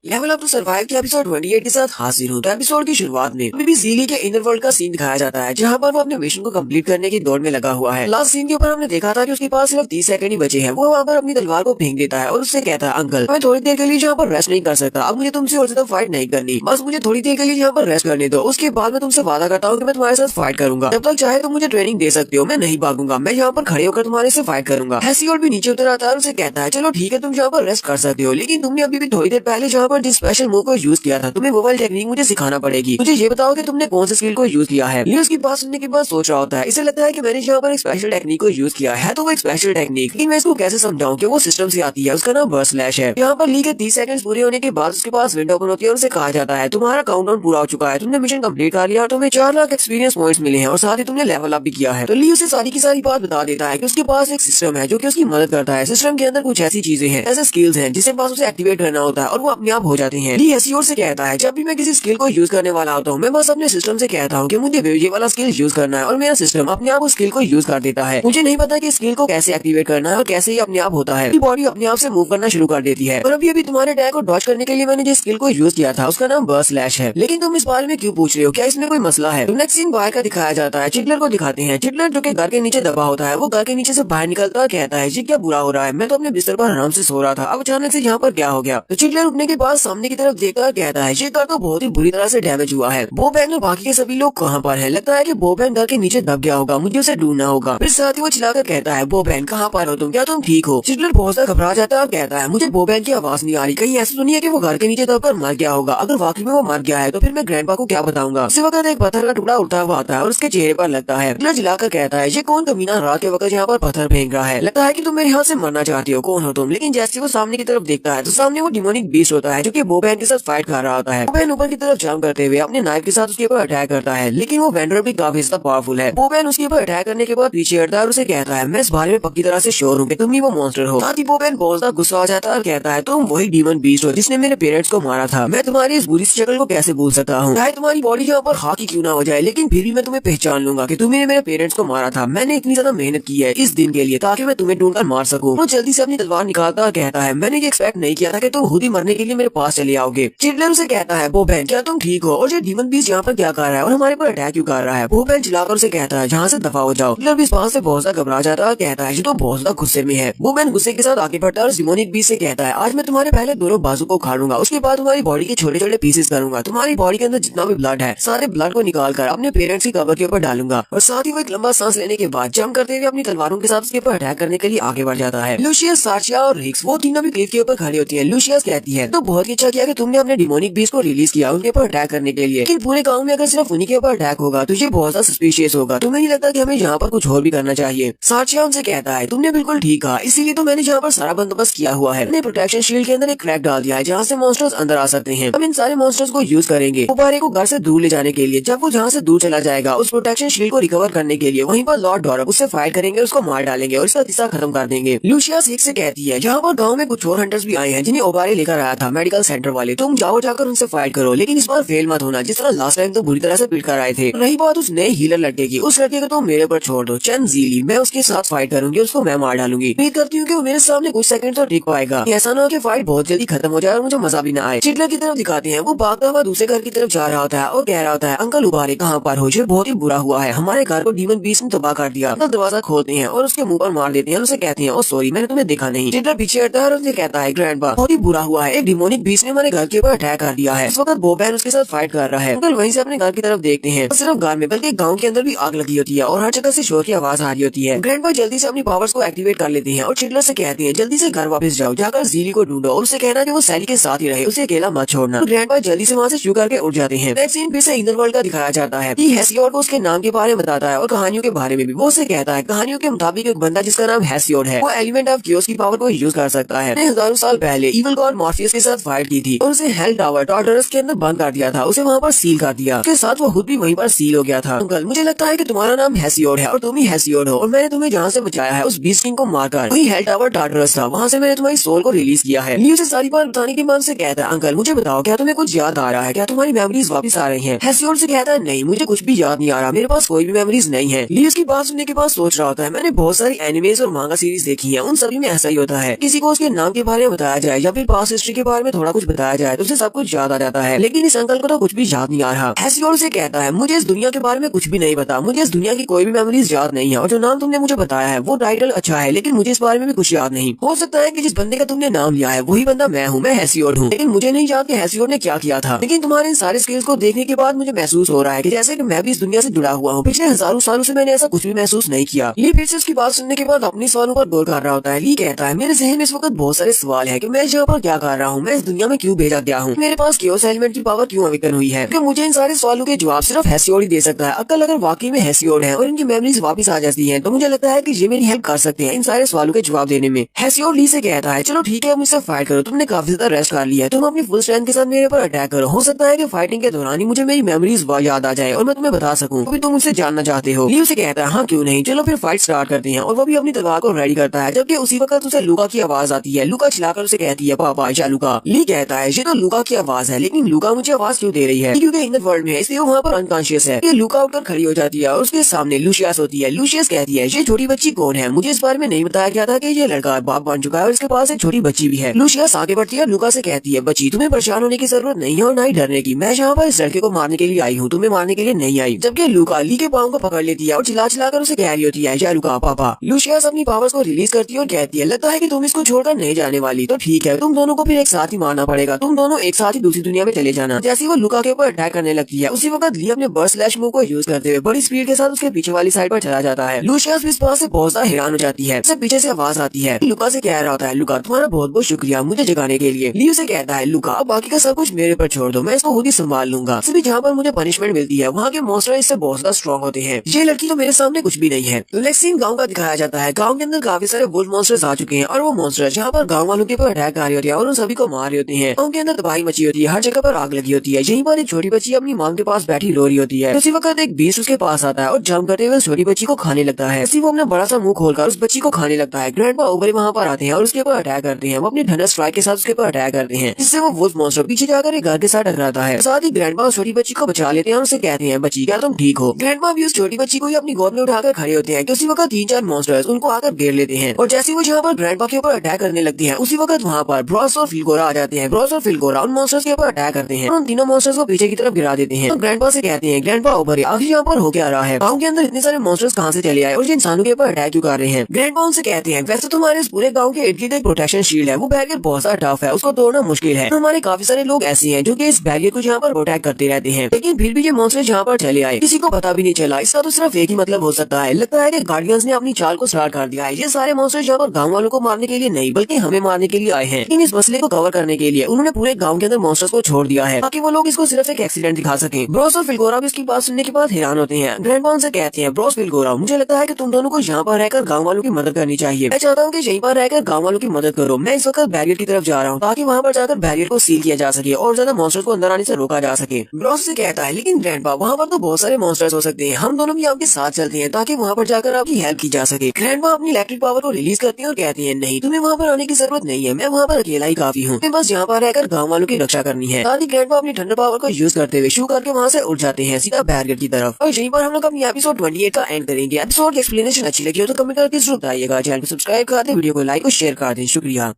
लेवल अप टू सर्वाइव के एपिसोड 28 के साथ हाजिर हूँ। तो एपिसोड की शुरुआत में अभी भी ज़ीली के इनर वर्ल्ड का सीन दिखाया जाता है जहाँ पर वो अपने मिशन को कंप्लीट करने की दौड़ में लगा हुआ है। लास्ट सीन के ऊपर हमने देखा था कि उसके पास सिर्फ 30 सेकंड ही बचे हैं। वो वहाँ पर अपनी तलवार को फेंक देता है और उससे कहता है अंकल मैं थोड़ी देर के लिए यहाँ पर रेस्ट नहीं कर सकता, अब मुझे तुमसे और ज्यादा फाइट नहीं करनी, बस मुझे थोड़ी देर के लिए यहाँ पर रेस्ट करने दो, उसके बाद मैं तुमसे वादा करता हूँ कि मैं तुम्हारे साथ फाइट करूंगा। जब तक चाहे तो मुझे ट्रेनिंग दे सकते हो, मैं नहीं भागूंगा, मैं यहाँ पर खड़े होकर तुम्हारे से फाइट करूंगा। हेसियोड भी नीचे उतर आता है और उसे कहता है चलो ठीक है तुम यहाँ पर रेस्ट कर सकते हो, लेकिन तुमने अभी भी थोड़ी देर पहले जहाँ पर जिस स्पेशल मूव को यूज किया था तुम्हें वो वाली टेक्निक मुझे सिखाना पड़ेगी। मुझे ये बताओ कि तुमने कौन से स्किल को यूज किया है। ली उसकी बात सुनने के बाद सोच रहा होता है, इसे लगता है कि मैंने यहाँ पर एक स्पेशल टेक्निक को यूज किया है तो वो एक स्पेशल टेक्निक, लेकिन मैं इसको कैसे समझाऊं कि वो सिस्टम से आती है, उसका नाम बर्स्ट स्लैश है। यहाँ पर ली के 30 सेकंड पूरे होने के बाद उसके पास विंडो ओपन होती है और उसे कहा जाता है तुम्हारा काउंटडाउन पूरा हो चुका है, तुमने मिशन कंप्लीट कर लिया और तुम्हें 4 लाख एक्सपीरियंस पॉइंट्स मिले हैं और साथ ही तुमने लेवल अप भी किया है। तो ली उसे सारी की सारी बात बता देता है कि उसके पास एक सिस्टम है जो कि उसकी मदद करता है। सिस्टम के अंदर कुछ ऐसी चीजें हैं, ऐसे स्किल्स हैं जिसे पास उसे एक्टिवेट करना होता है और वो अपने आप हो जाते हैं। ली हेसियोड से कहता है जब भी मैं किसी स्किल को यूज करने वाला होता हूँ मैं बस अपने सिस्टम से कहता हूँ कि मुझे ये वाला स्किल यूज करना है और मेरा सिस्टम अपने आप उस स्किल को यूज कर देता है। मुझे नहीं पता कि स्किल को कैसे एक्टिवेट करना है और कैसे ही अपने आप होता है, बॉडी अपने आप से मूव करना शुरू कर देती है। और अभी तुम्हारे अटैक को डॉज करने के लिए मैंने जिस स्किल को यूज किया था उसका नाम बर्स्ट स्लैश है, लेकिन तुम इस बारे में क्यों पूछ रहे हो, क्या इसमें कोई मसला है। तो नेक्स्ट सीन बाहर का दिखाया जाता है। चिडलर को दिखाते हैं। चिडलर जो कि घर के नीचे दबा होता है वो घर के नीचे से बाहर निकलता है, कहता है जी क्या बुरा हो रहा है, मैं तो अपने बिस्तर पर आराम से सो रहा था, अब अचानक से यहाँ पर क्या हो गया। तो चिडलर उठने के बाद सामने की तरफ देखकर कहता है ये घर तो बहुत ही बुरी तरह से डैमेज हुआ है। बो बैन और बाकी के सभी लोग कहाँ पर है? लगता है कि बो बैन घर के नीचे दब गया होगा, मुझे उसे ढूंढना होगा। फिर साथ ही वो चिल्लाकर कहता है बो बैन कहाँ पर हो तुम, क्या तुम ठीक हो? चिडलर बहुत ज्यादा घबरा जाता है और कहता है मुझे बो बैन की आवाज नहीं आ रही, कहीं ऐसा तो नहीं है कि वो घर के नीचे दबकर मर गया होगा? अगर वाकई में वो मर गया है तो फिर मैं ग्रैंडपा को क्या बताऊंगा? उसी वक्त एक पत्थर का टुकड़ा उठा हुआ आता है और उसके चेहरे पर लगता है। चिडलर चिल्लाकर कहता है ये कौन कमीना रात के वक्त यहाँ पर पत्थर फेंक रहा है? लगता है कि तुम मेरे यहाँ से मरना चाहती हो, कौन हो तुम? लेकिन जैसे वो सामने की तरफ देखता है तो सामने वो डिमोनिक बीस्ट होता है जो कि बो बैन के साथ फाइट कर रहा होता है। बो बैन ऊपर की तरफ जंप करते हुए अपने नाइफ के साथ उसके ऊपर अटैक करता है, लेकिन वो वेंडर भी काफी ज्यादा पावरफुल है। बो बैन उसके ऊपर अटैक करने के बाद पीछे हटता है और उसे कहता है मैं इस बारे में पक्की तरह से श्योर हूँ कि तुम ही वो मॉन्स्टर हो। साथ ही बो बैन बहुत ज्यादा गुस्सा आ जाता है और कहता है तुम वही डीमन बीस्ट हो जिसने मेरे पेरेंट्स को मारा था। मैं तुम्हारी इस बुरी शक्ल को कैसे भूल सकता हूँ? चाहे तुम्हारी बॉडी यहाँ पर खाकी क्यों ना हो जाए, लेकिन फिर भी मैं तुम्हें पहचान लूंगा कि तुमने मेरे पेरेंट्स को मारा था। मैंने इतनी ज्यादा मेहनत की है इस दिन के लिए ताकि मैं तुम्हें ढूंढकर मार सकूं। वो जल्दी से अपनी तलवार निकालता और कहता है मैंने ये एक्सपेक्ट नहीं किया था कि तुम खुद ही मरने के लिए मेरे पास चले आओगे। चिडलर उसे कहता है बो बैन क्या तुम ठीक हो? और ये डीमन बीस्ट यहाँ पर क्या कर रहा है और हमारे पर अटैक क्यों कर रहा है? बो बैन चिल्लाकर उसे कहता है जहाँ से दफा हो जाओ। चिडलर भी इस बात से बहुत ज्यादा घबरा जाता है और कहता है ये तो बहुत ज्यादा गुस्से में है। बो बैन गुस्से के साथ आगे बढ़ता है और डिमोनिक बीस्ट से कहता है आज मैं तुम्हारे पहले दोनों बाजू को उखाड़ूंगा, उसके बाद तुम्हारी बॉडी के छोटे छोटे पीसेस करूंगा, तुम्हारी बॉडी के अंदर जितना भी ब्लड है सारे ब्लड को निकाल कर अपने पेरेंट्स की कबर के ऊपर डालूंगा। और साथ ही वो एक लंबा सांस लेने के बाद जंप करते हुए अपनी तलवारों के साथ उसके ऊपर अटैक करने के लिए आगे बढ़ जाता है। लूशियस, सार्चिया और रिक्स वो तीनों भी क्लिफ के ऊपर खड़ी होती है। लूशियस कहती है तो बहुत ही अच्छा किया कि तुमने अपने डिमोनिक बीस्ट को रिलीज किया उनके ऊपर अटैक करने के लिए, लेकिन पूरे गाँव में अगर सिर्फ उन्हीं के ऊपर अटैक होगा तो ये बहुत ज्यादा सस्पिशियस होगा। तुम्हें नहीं लगता कि हमें यहाँ पर कुछ और भी करना चाहिए? सार्चिया उनसे कहता है तुमने बिल्कुल ठीक कहा, इसीलिए तो मैंने यहाँ पर सारा बंदोबस्त किया हुआ है। मैंने प्रोटेक्शन शील्ड के अंदर एक क्रैक डाल दिया है जहाँ से मॉन्स्टर्स अंदर आ सकते हैं। हम इन सारे मॉन्स्टर्स को यूज करेंगे गुब्बारे को घर से दूर ले जाने के लिए। जब वो जहाँ से दूर चला जाएगा उस प्रोटेक्शन शील्ड को रिकवर करने के लिए वहीं पर लॉर्ड डॉरब उससे फाइट करेंगे, उसको मार डालेंगे और इसका किस्सा खत्म कर देंगे। लूशियस हिक्स से कहती है यहाँ पर गाँव में कुछ और हंटर्स भी आए हैं जिन्हें ओबारे लेकर आया था मेडिकल सेंटर वाले, तुम जाओ जाकर उनसे फाइट करो, लेकिन इस बार फेल मत होना जिस तरह लास्ट टाइम तो बुरी तरह से पीट कर आए थे। रही बात उस नए हीलर लड़के की, उस लड़के को तो मेरे पर छोड़ दो, चेन ज़ीली, मैं उसके साथ फाइट करूंगी, उसको मैं मार डालूंगी। उम्मीद करती हूँ कि वो मेरे सामने कुछ सेकंड तो टिक पाएगा, ऐसा ना हो कि फाइट बहुत जल्दी खत्म हो जाए और मुझे मजा भी ना आए। चिडलर की तरफ दिखाते हैं वो भागता हुआ दूसरे घर की तरफ जा रहा होता है और कह रहा होता है अंकल उबारे कहाँ पर हो? ये बहुत ही बुरा हुआ है, हमारे घर को डीमन बीस्ट ने तबाह कर दिया। अंकल दरवाजा खोलते हैं और उसके मुंह पर मार देते हैं और उसे कहते हैं ओ सॉरी मैंने तुम्हें देखा नहीं। चिडलर पीछे हटता है और उसे कहता है ग्रैंडपा बहुत ही बुरा हुआ है, एक डिमोनिक बीस्ट ने हमारे घर के ऊपर अटैक कर दिया है। इस वक्त बो बैन उसके साथ फाइट कर रहा है। अंकल वहीं से अपने घर की तरफ देखते हैं, सिर्फ घर में बल्कि गाँव के अंदर भी आग लगी होती है और हर जगह से शोर की आवाज आ रही होती है। ग्रैंडपा जल्दी से अपनी पावर्स को एक्टिवेट कर लेते हैं और चिडलर से कहते हैं जल्दी से घर वापस जाओ, जाकर ज़ीली को ढूंढो और उसे कहना कि वो सैली के साथ ही रहे, उसे अकेला मत छोड़ना। ग्रैंडपा जल्दी से वहाँ से शुरू करके उठ जाते हैं। नेक्स्ट सीन फिर से इनर वर्ल्ड का दिखाया जाता है। हेसियोड को उसके नाम के बारे में बताता है और कहानियों के बारे में भी। वो उसे कहता है कहानियों के मुताबिक एक बंदा जिसका नाम हेसियोड है वो एलिमेंट ऑफ क्योस की पावर को यूज कर सकता है। हजारों साल पहले इविल गॉड मॉर्फियस के साथ फाइट की थी और उसे हेल टावर टार्टरस के अंदर बंद कर दिया था, उसे वहाँ पर सील कर दिया, उसके साथ वो खुद भी वहीं पर सील हो गया था। अंकल मुझे लगता है कि तुम्हारा नाम हेसियोड है और तुम ही हेसियोड हो और मैंने तुम्हें जहाँ से बचाया है उस बीस्ट किंग को मारकर, वही हेल टावर टार्टरस था, वहाँ से मैंने तुम्हारी सोल को रिलीज किया है। लियो से सारी बात बताने के बाद से कहता है अंकल मुझे बताओ क्या तुम्हें कुछ याद आ रहा है, क्या तुम्हारी मेमोरीज वापस आ रही हैं? हेसियोड से कहता है नहीं मुझे कुछ भी याद नहीं आ रहा, मेरे पास कोई भी मेमोरीज नहीं है। लियो की बात सुनने के बाद सोच रहा होता है मैंने बहुत सारी एनिमेज और मांगा सीरीज देखी है, उन सभी में ऐसा ही होता है, किसी को उसके नाम के बारे में बताया जाए या फिर पास्ट हिस्ट्री के बारे में थोड़ा कुछ बताया जाए तो उसे सब कुछ याद आ जाता है, लेकिन इस अंकल को तो कुछ भी याद नहीं आ रहा। हेसियोड से कहता है मुझे इस दुनिया के बारे में कुछ भी नहीं पता, मुझे इस दुनिया की कोई भी मेमोरीज याद नहीं है और जो नाम तुमने मुझे बताया है वो टाइटल अच्छा है लेकिन मुझे इस बारे में भी कुछ याद नहीं। हो सकता है कि जिस बंदे का तुमने नाम लिया है वही बंदा मैं हूँ, मैं हेसियोड हूँ, लेकिन मुझे नहीं याद कि हेसियोड ने क्या किया था। लेकिन तुम्हारे इन सारे स्किल्स को देखने के बाद मुझे महसूस हो रहा है कि जैसे कि मैं भी इस दुनिया से जुड़ा हुआ हूँ, पिछले हजारों सालों से मैंने ऐसा कुछ भी महसूस नहीं किया। ली फिर से उसकी बात सुनने के बाद अपने सवालों पर गौर कर रहा होता है। ली कहता है मेरे जहन में इस वक्त बहुत सारे सवाल है कि मैं यहाँ पर क्या कर रहा हूँ, मैं इस दुनिया में क्यों भेजा गया हूँ, मेरे पास क्योस एलिमेंट की पावर क्यों अवेकन हुई है, क्योंकि मुझे इन सारे सवालों के जवाब सिर्फ हेसियोड ही दे सकता है। अकल अगर वाकई में हेसियोड है और इनकी मेमोरीज वापस आ जाती है तो मुझे लगता है कि ये मेरी हेल्प कर सकते हैं इन सारे सवालों के जवाब देने में। हेसियोड ली से कहता है चलो ठीक है मुझसे फाइट करो, तुमने काफी ज्यादा रेस्ट कर लिया है, तुम अपनी फुल स्ट्रेंथ के साथ मेरे पर अटैक करो, हो सकता है कि फाइटिंग के दौरान ही मुझे मेरी मेमोरीज याद आ जाए और मैं तुम्हें बता सकूं, तो तुम मुझसे जानना चाहते हो। ली उसे कहता है हाँ क्यों नहीं, चलो फिर फाइट स्टार्ट करते हैं और वो भी अपनी तलवार को रेडी करता है। जबकि उसी वक्त उसे लूका की आवाज आती है। लूका चिल्लाकर उसे कहती है पापा या लूका। ली कहता है ये तो लूका की आवाज है, लेकिन लूका मुझे आवाज क्यों दे रही है? क्योंकि इनर वर्ल्ड में है इसलिए वो वहाँ पर अनकॉन्शियस है। लूका उठकर खड़ी हो जाती है और उसके सामने लूशियस होती है। लूशियस कहती है ये छोटी बच्ची कौन है, मुझे इस बारे में नहीं बताया गया था कि ये लड़का बाप बन चुका है और इसके पास एक छोटी बच्ची भी है। लूशियस आगे बढ़ती है, लूका से कहती है बच्ची तुम्हें परेशान होने की जरूरत नहीं है और ना ही डरने की, मैं यहाँ पर इस लड़के को मारने के लिए आई हूँ, तुम्हें मारने के लिए नहीं आई। जबकि लूका ली के पाँव को पकड़ लेती है और चिल्ला चिल्लाकर उसे कह रही होती है या लूका पापा। लूशियस अपनी पावर्स को रिलीज करती है और कहती है लगता है कि तुम इसको छोड़कर नहीं जाने वाली, तो ठीक है तुम दोनों को फिर एक साथ ही ही मारना पड़ेगा, तुम दोनों एक साथ ही दूसरी दुनिया में चले जाना। जैसे वो लुका के ऊपर अटैक करने लगती है, उसी वक्त ली अपने बर्स्ट स्लैश मूव को यूज करते हुए बड़ी स्पीड के साथ उसके पीछे वाली साइड पर चला जाता है। लूशियस भी इस बात से बहुत ज्यादा हैरान हो जाती है। उसे पीछे से आवाज आती है, लुका से कह रहा होता है, लुका तुम्हारा बहुत बहुत शुक्रिया मुझे जगाने के लिए। ली उसे कहता है, लुका अब बाकी का सब कुछ मेरे पर छोड़ दो, मैं इसको खुद ही संभाल लूंगा। सभी जहाँ पर मुझे पनिशमेंट मिलती है वहाँ के मॉन्स्टर इससे बहुत ज्यादा स्ट्रॉन्ग होते हैं, ये लड़की तो मेरे सामने कुछ भी नहीं है। नेक्स्ट सीन गाँव का दिखाया जाता है। गाँव के अंदर काफी सारे वुल्फ मॉन्स्टर्स आ चुके हैं और वो मॉन्स्टर जहाँ पर गाँव वालों के ऊपर अटैक कर रहे होते हैं और उन सभी को मार रहे होते हैं। गाँव के अंदर तबाही मची होती है, हर जगह पर आग लगी होती है। यहीं पर एक छोटी बच्ची अपनी माँ के पास बैठी रो रही होती है। उसी वक्त एक बीस्ट उसके पास आता है और जंप करते हुए छोटी बच्ची को खाने लगता है। इसी वो अपना बड़ा सा मुंह खोलकर उस बच्ची को खाने लगता है। ग्रैंडपा ओबरे वहाँ पर आते हैं और उसके ऊपर अटैक करते हैं। वो अपनी थंडर स्ट्राइक के साथ उसके ऊपर अटैक करते हैं, जिससे वो वुल्फ मॉन्स्टर पीछे जाकर एक घर के साथ टकराता है। साथ ही ग्रैंडपा छोटी बच्ची को बचा लेते हैं और उसे कहते हैं, बच्ची क्या तुम ठीक हो? ग्रैंडपा भी उस छोटी बच्ची को ही अपनी गोद में उठाकर खड़े होते हैं कि उसी वक्त 3-4 मॉन्स्टर्स उनको आकर घेर लेते हैं और जैसे वो जहाँ पर ग्रैंडपा के ऊपर अटैक करने लगती है उसी वक्त वहाँ पर ब्रॉस और फिलगोरा आ जाते हैं। ब्रॉस और फिलगोरा उन मॉन्स्टर्स के ऊपर अटैक करते हैं और उन तीनों मॉन्स्टर्स को पीछे की तरफ गिरा देते हैं। तो ग्रैंडपा से कहते हैं, ग्रैंडपा ओबरे आखिर यहाँ पर हो क्या रहा है? गाँव के अंदर इतने सारे मॉन्स्टर्स कहाँ से चले आए और इंसानों के ऊपर अटैक क्यों कर रहे हैं? ग्रैंडपा उनसे कहते हैं, वैसे तुम्हारे इस पूरे गाँव के इर्द गिर्द एक प्रोटेक्शन शील्ड है, वो बैरियर बहुत ज्यादा टफ है, उसको तोड़ना मुश्किल है। हमारे काफी सारे लोग ऐसे हैं जो कि इस बैरियर को यहाँ पर प्रोटेक्ट करते रहते हैं, लेकिन फिर भी ये मॉन्स्टर्स यहाँ पर चले आए, किसी को पता भी नहीं चला। इसका तो सिर्फ एक ही मतलब हो सकता है, लगता है कि गार्डियंस ने अपनी चाल को स्टार्ट कर दिया है। ये सारे मॉन्स्टर्स यहाँ पर गाँव वालों को मारने के लिए नहीं बल्कि हमें मारने के लिए आए हैं। लेकिन इस मसले को कवर करने के लिए उन्होंने पूरे गाँव के अंदर मॉन्स्टर्स को छोड़ दिया है ताकि वो लोग इसको सिर्फ एक एक्सीडेंट दिखा सके। ब्रॉस और फिलगोरा भी इसकी बात सुनने के बाद हैरान होते हैं। ग्रैंडपा उनसे कहते हैं, ब्रॉस फिलगोरा मुझे लगता है कि तुम दोनों को यहाँ पर रहकर गाँव वालों की मदद करनी चाहिए। मैं चाहता हूँ कि यहीं पर रहकर गाँव वालों की मदद करो। मैं इस वक्त बैरियर की तरफ जा रहा हूँ ताकि वहाँ पर जाकर बैरियर को सील किया जा सके और ज्यादा मॉन्स्टर्स को अंदर आने से रोका जा सके। ब्रॉस से कहता है, लेकिन ग्रैंडपा वहाँ पर तो बहुत सारे मॉन्स्टर्स हो सकते हैं, हम दोनों भी आपके साथ चलते हैं ताकि वहाँ पर जाकर आपकी हेल्प की जा सके। ग्रैंडपा अपनी इलेक्ट्रिक पावर को रिलीज करती है और कहती है, नहीं तुम्हें वहाँ पर आने की जरूरत नहीं है, मैं वहाँ पर अकेला ही काफी हूँ, मैं बस यहाँ पर रहकर गाँव वालों की रक्षा करनी है। साथ ही ग्रैंडपा अपनी थंडर पावर को यूज करते हुए शू करके वहाँ से उठ जाते हैं सीधा बैरियर की तरफ। और यहीं पर हम लोग अपनी एपिसोड 28 का एंड करेंगे। एपिसोड की एक्सप्लेनेशन अच्छी लगी हो तो कमेंट करके जरूर बताइएगा। चैनल को सब्सक्राइब कर दें, वीडियो को लाइक और शेयर कर दें। शुक्रिया।